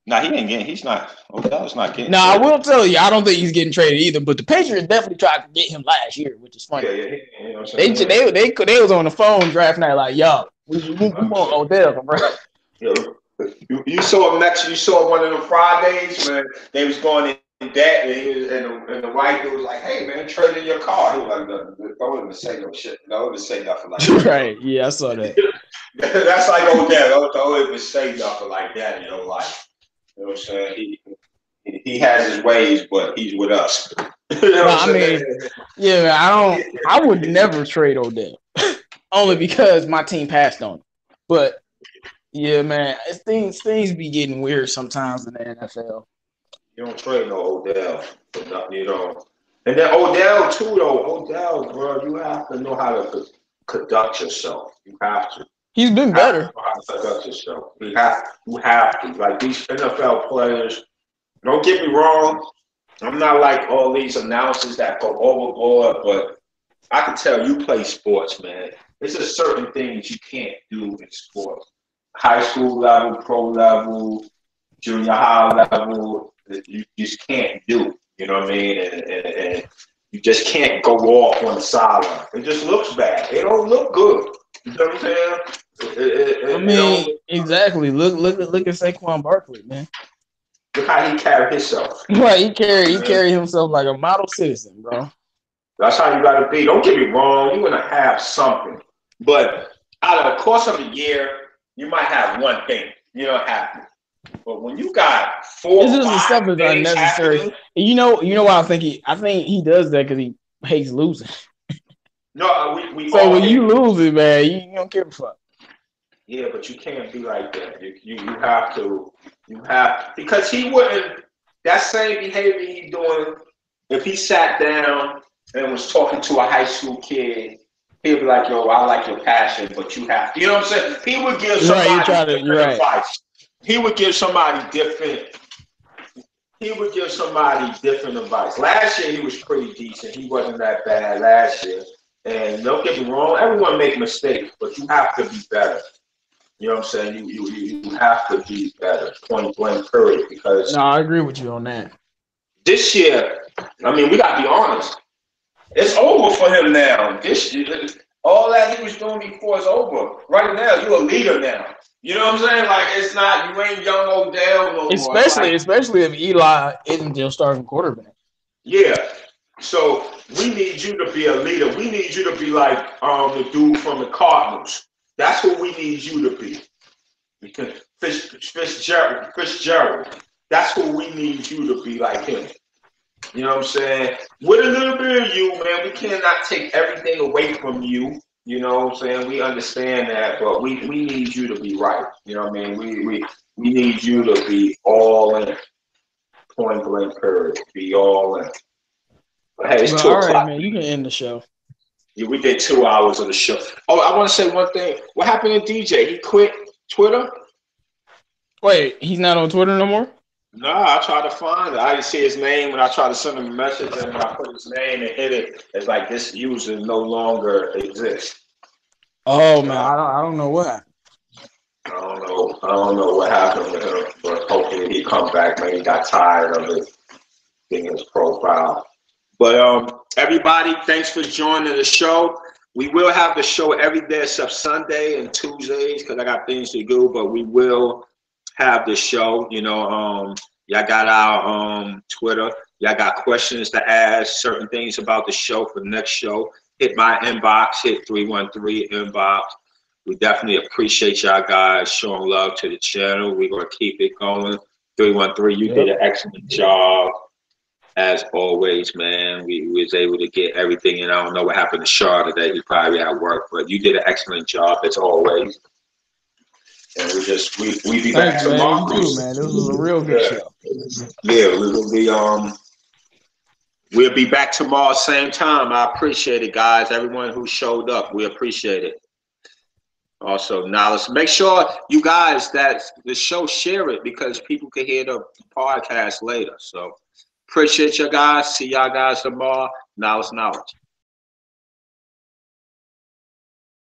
[SPEAKER 1] Nah, he ain't getting. He's not. Odell's not getting.
[SPEAKER 2] I will tell you, I don't think he's getting traded either. But the Patriots definitely tried to get him last year, which is funny.
[SPEAKER 1] Yeah. You know
[SPEAKER 2] they was on the phone draft night like, yo, we want Odell, bro.
[SPEAKER 1] You saw Max. You saw one of the Fridays when they was going in debt, and the white dude was like, "Hey man, trade in your car." He was like, "No, don't even say no shit. Don't even say nothing like that."
[SPEAKER 2] Right? Yeah, I saw that.
[SPEAKER 1] That's like Odell. Don't even say nothing like that in your life. You know what I'm saying? He has his ways, but he's with us. You know what I'm saying?
[SPEAKER 2] I would never trade Odell, only because my team passed on him. But yeah, man, things be getting weird sometimes in the NFL.
[SPEAKER 1] You don't trade no Odell, you know. And then Odell too, though. Odell, bro, you have to know how to conduct yourself. You have to.
[SPEAKER 2] He's been better.
[SPEAKER 1] You have to conduct yourself. You have to. Like these NFL players, don't get me wrong. I'm not like all these announcers that go overboard, but I can tell you play sports, man. There's just certain things you can't do in sports. High school level, pro level, junior high level, you just can't do. You know what I mean? And you just can't go off on the sideline. It just looks bad. It don't look good. You know what I'm
[SPEAKER 2] saying? Exactly. Look at Saquon Barkley, man.
[SPEAKER 1] Look how he carried himself.
[SPEAKER 2] Right, he carried himself like a model citizen, bro.
[SPEAKER 1] That's how you gotta be. Don't get me wrong, you're gonna have something. But out of the course of a year, you might have one thing. You don't have to. But when you got 4
[SPEAKER 2] this is the stuff is unnecessary. Happening, you know why I think he does that because he hates losing.
[SPEAKER 1] No, we
[SPEAKER 2] so when you lose it, man, you don't give a fuck.
[SPEAKER 1] Yeah, but you can't be like that. You have to. You have, because he wouldn't. That same behavior he's doing. If he sat down and was talking to a high school kid, he'd be like, "Yo, I like your passion, but you have to." You know what I'm saying? He would give somebody different advice. He would give somebody different. He would give somebody different advice. Last year he was pretty decent. He wasn't that bad last year. And don't get me wrong, everyone make mistakes, but you have to be better. You know what I'm saying? You have to be better, point blank, period. Because
[SPEAKER 2] I agree with you on that.
[SPEAKER 1] This year, I mean, we got to be honest. It's over for him now. This year, all that he was doing before is over. Right now, you're a leader now. You know what I'm saying? Like, it's not, you ain't young Odell no more.
[SPEAKER 2] Especially if Eli isn't your starting quarterback.
[SPEAKER 1] Yeah. So we need you to be a leader. We need you to be like the dude from the Cardinals. That's what we need you to be. Because Fitzgerald. That's what we need you to be like him. You know what I'm saying? With a little bit of you, man, we cannot take everything away from you. You know what I'm saying? We understand that, but we need you to be right. You know what I mean? We need you to be all in. Point blank period. Be all in. But hey, it's
[SPEAKER 2] But
[SPEAKER 1] 2
[SPEAKER 2] all right,
[SPEAKER 1] o'clock.
[SPEAKER 2] man, you can end the show.
[SPEAKER 1] Yeah, we did 2 hours of the show. Oh, I want to say one thing. What happened to DJ? He quit Twitter?
[SPEAKER 2] Wait, he's not on Twitter no more?
[SPEAKER 1] Nah, I tried to find it. I didn't see his name when I tried to send him a message, and when I put his name and hit it, it's like this user no longer exists.
[SPEAKER 2] Oh man, I don't know what happened.
[SPEAKER 1] I don't know what happened with him, but hopefully he come back. Maybe he got tired of it being his profile. But everybody, thanks for joining the show. We will have the show every day except Sunday and Tuesdays because I got things to do. But we will have the show. You know, y'all got our Twitter. Y'all got questions to ask, certain things about the show for the next show. Hit my inbox. Hit 313 inbox. We definitely appreciate y'all guys showing love to the channel. We're gonna keep it going. 313, you did an excellent job. As always, man, we was able to get everything in. I don't know what happened to Shaw today. He's probably at work, but you did an excellent job as always. And we be back tomorrow.
[SPEAKER 2] Man. You too, man. This was a real good show.
[SPEAKER 1] Yeah, we will be we'll be back tomorrow same time. I appreciate it, guys. Everyone who showed up, we appreciate it. Also, now let's make sure you guys that the show share it because people can hear the podcast later. So appreciate you guys. See y'all guys tomorrow. Knowledge.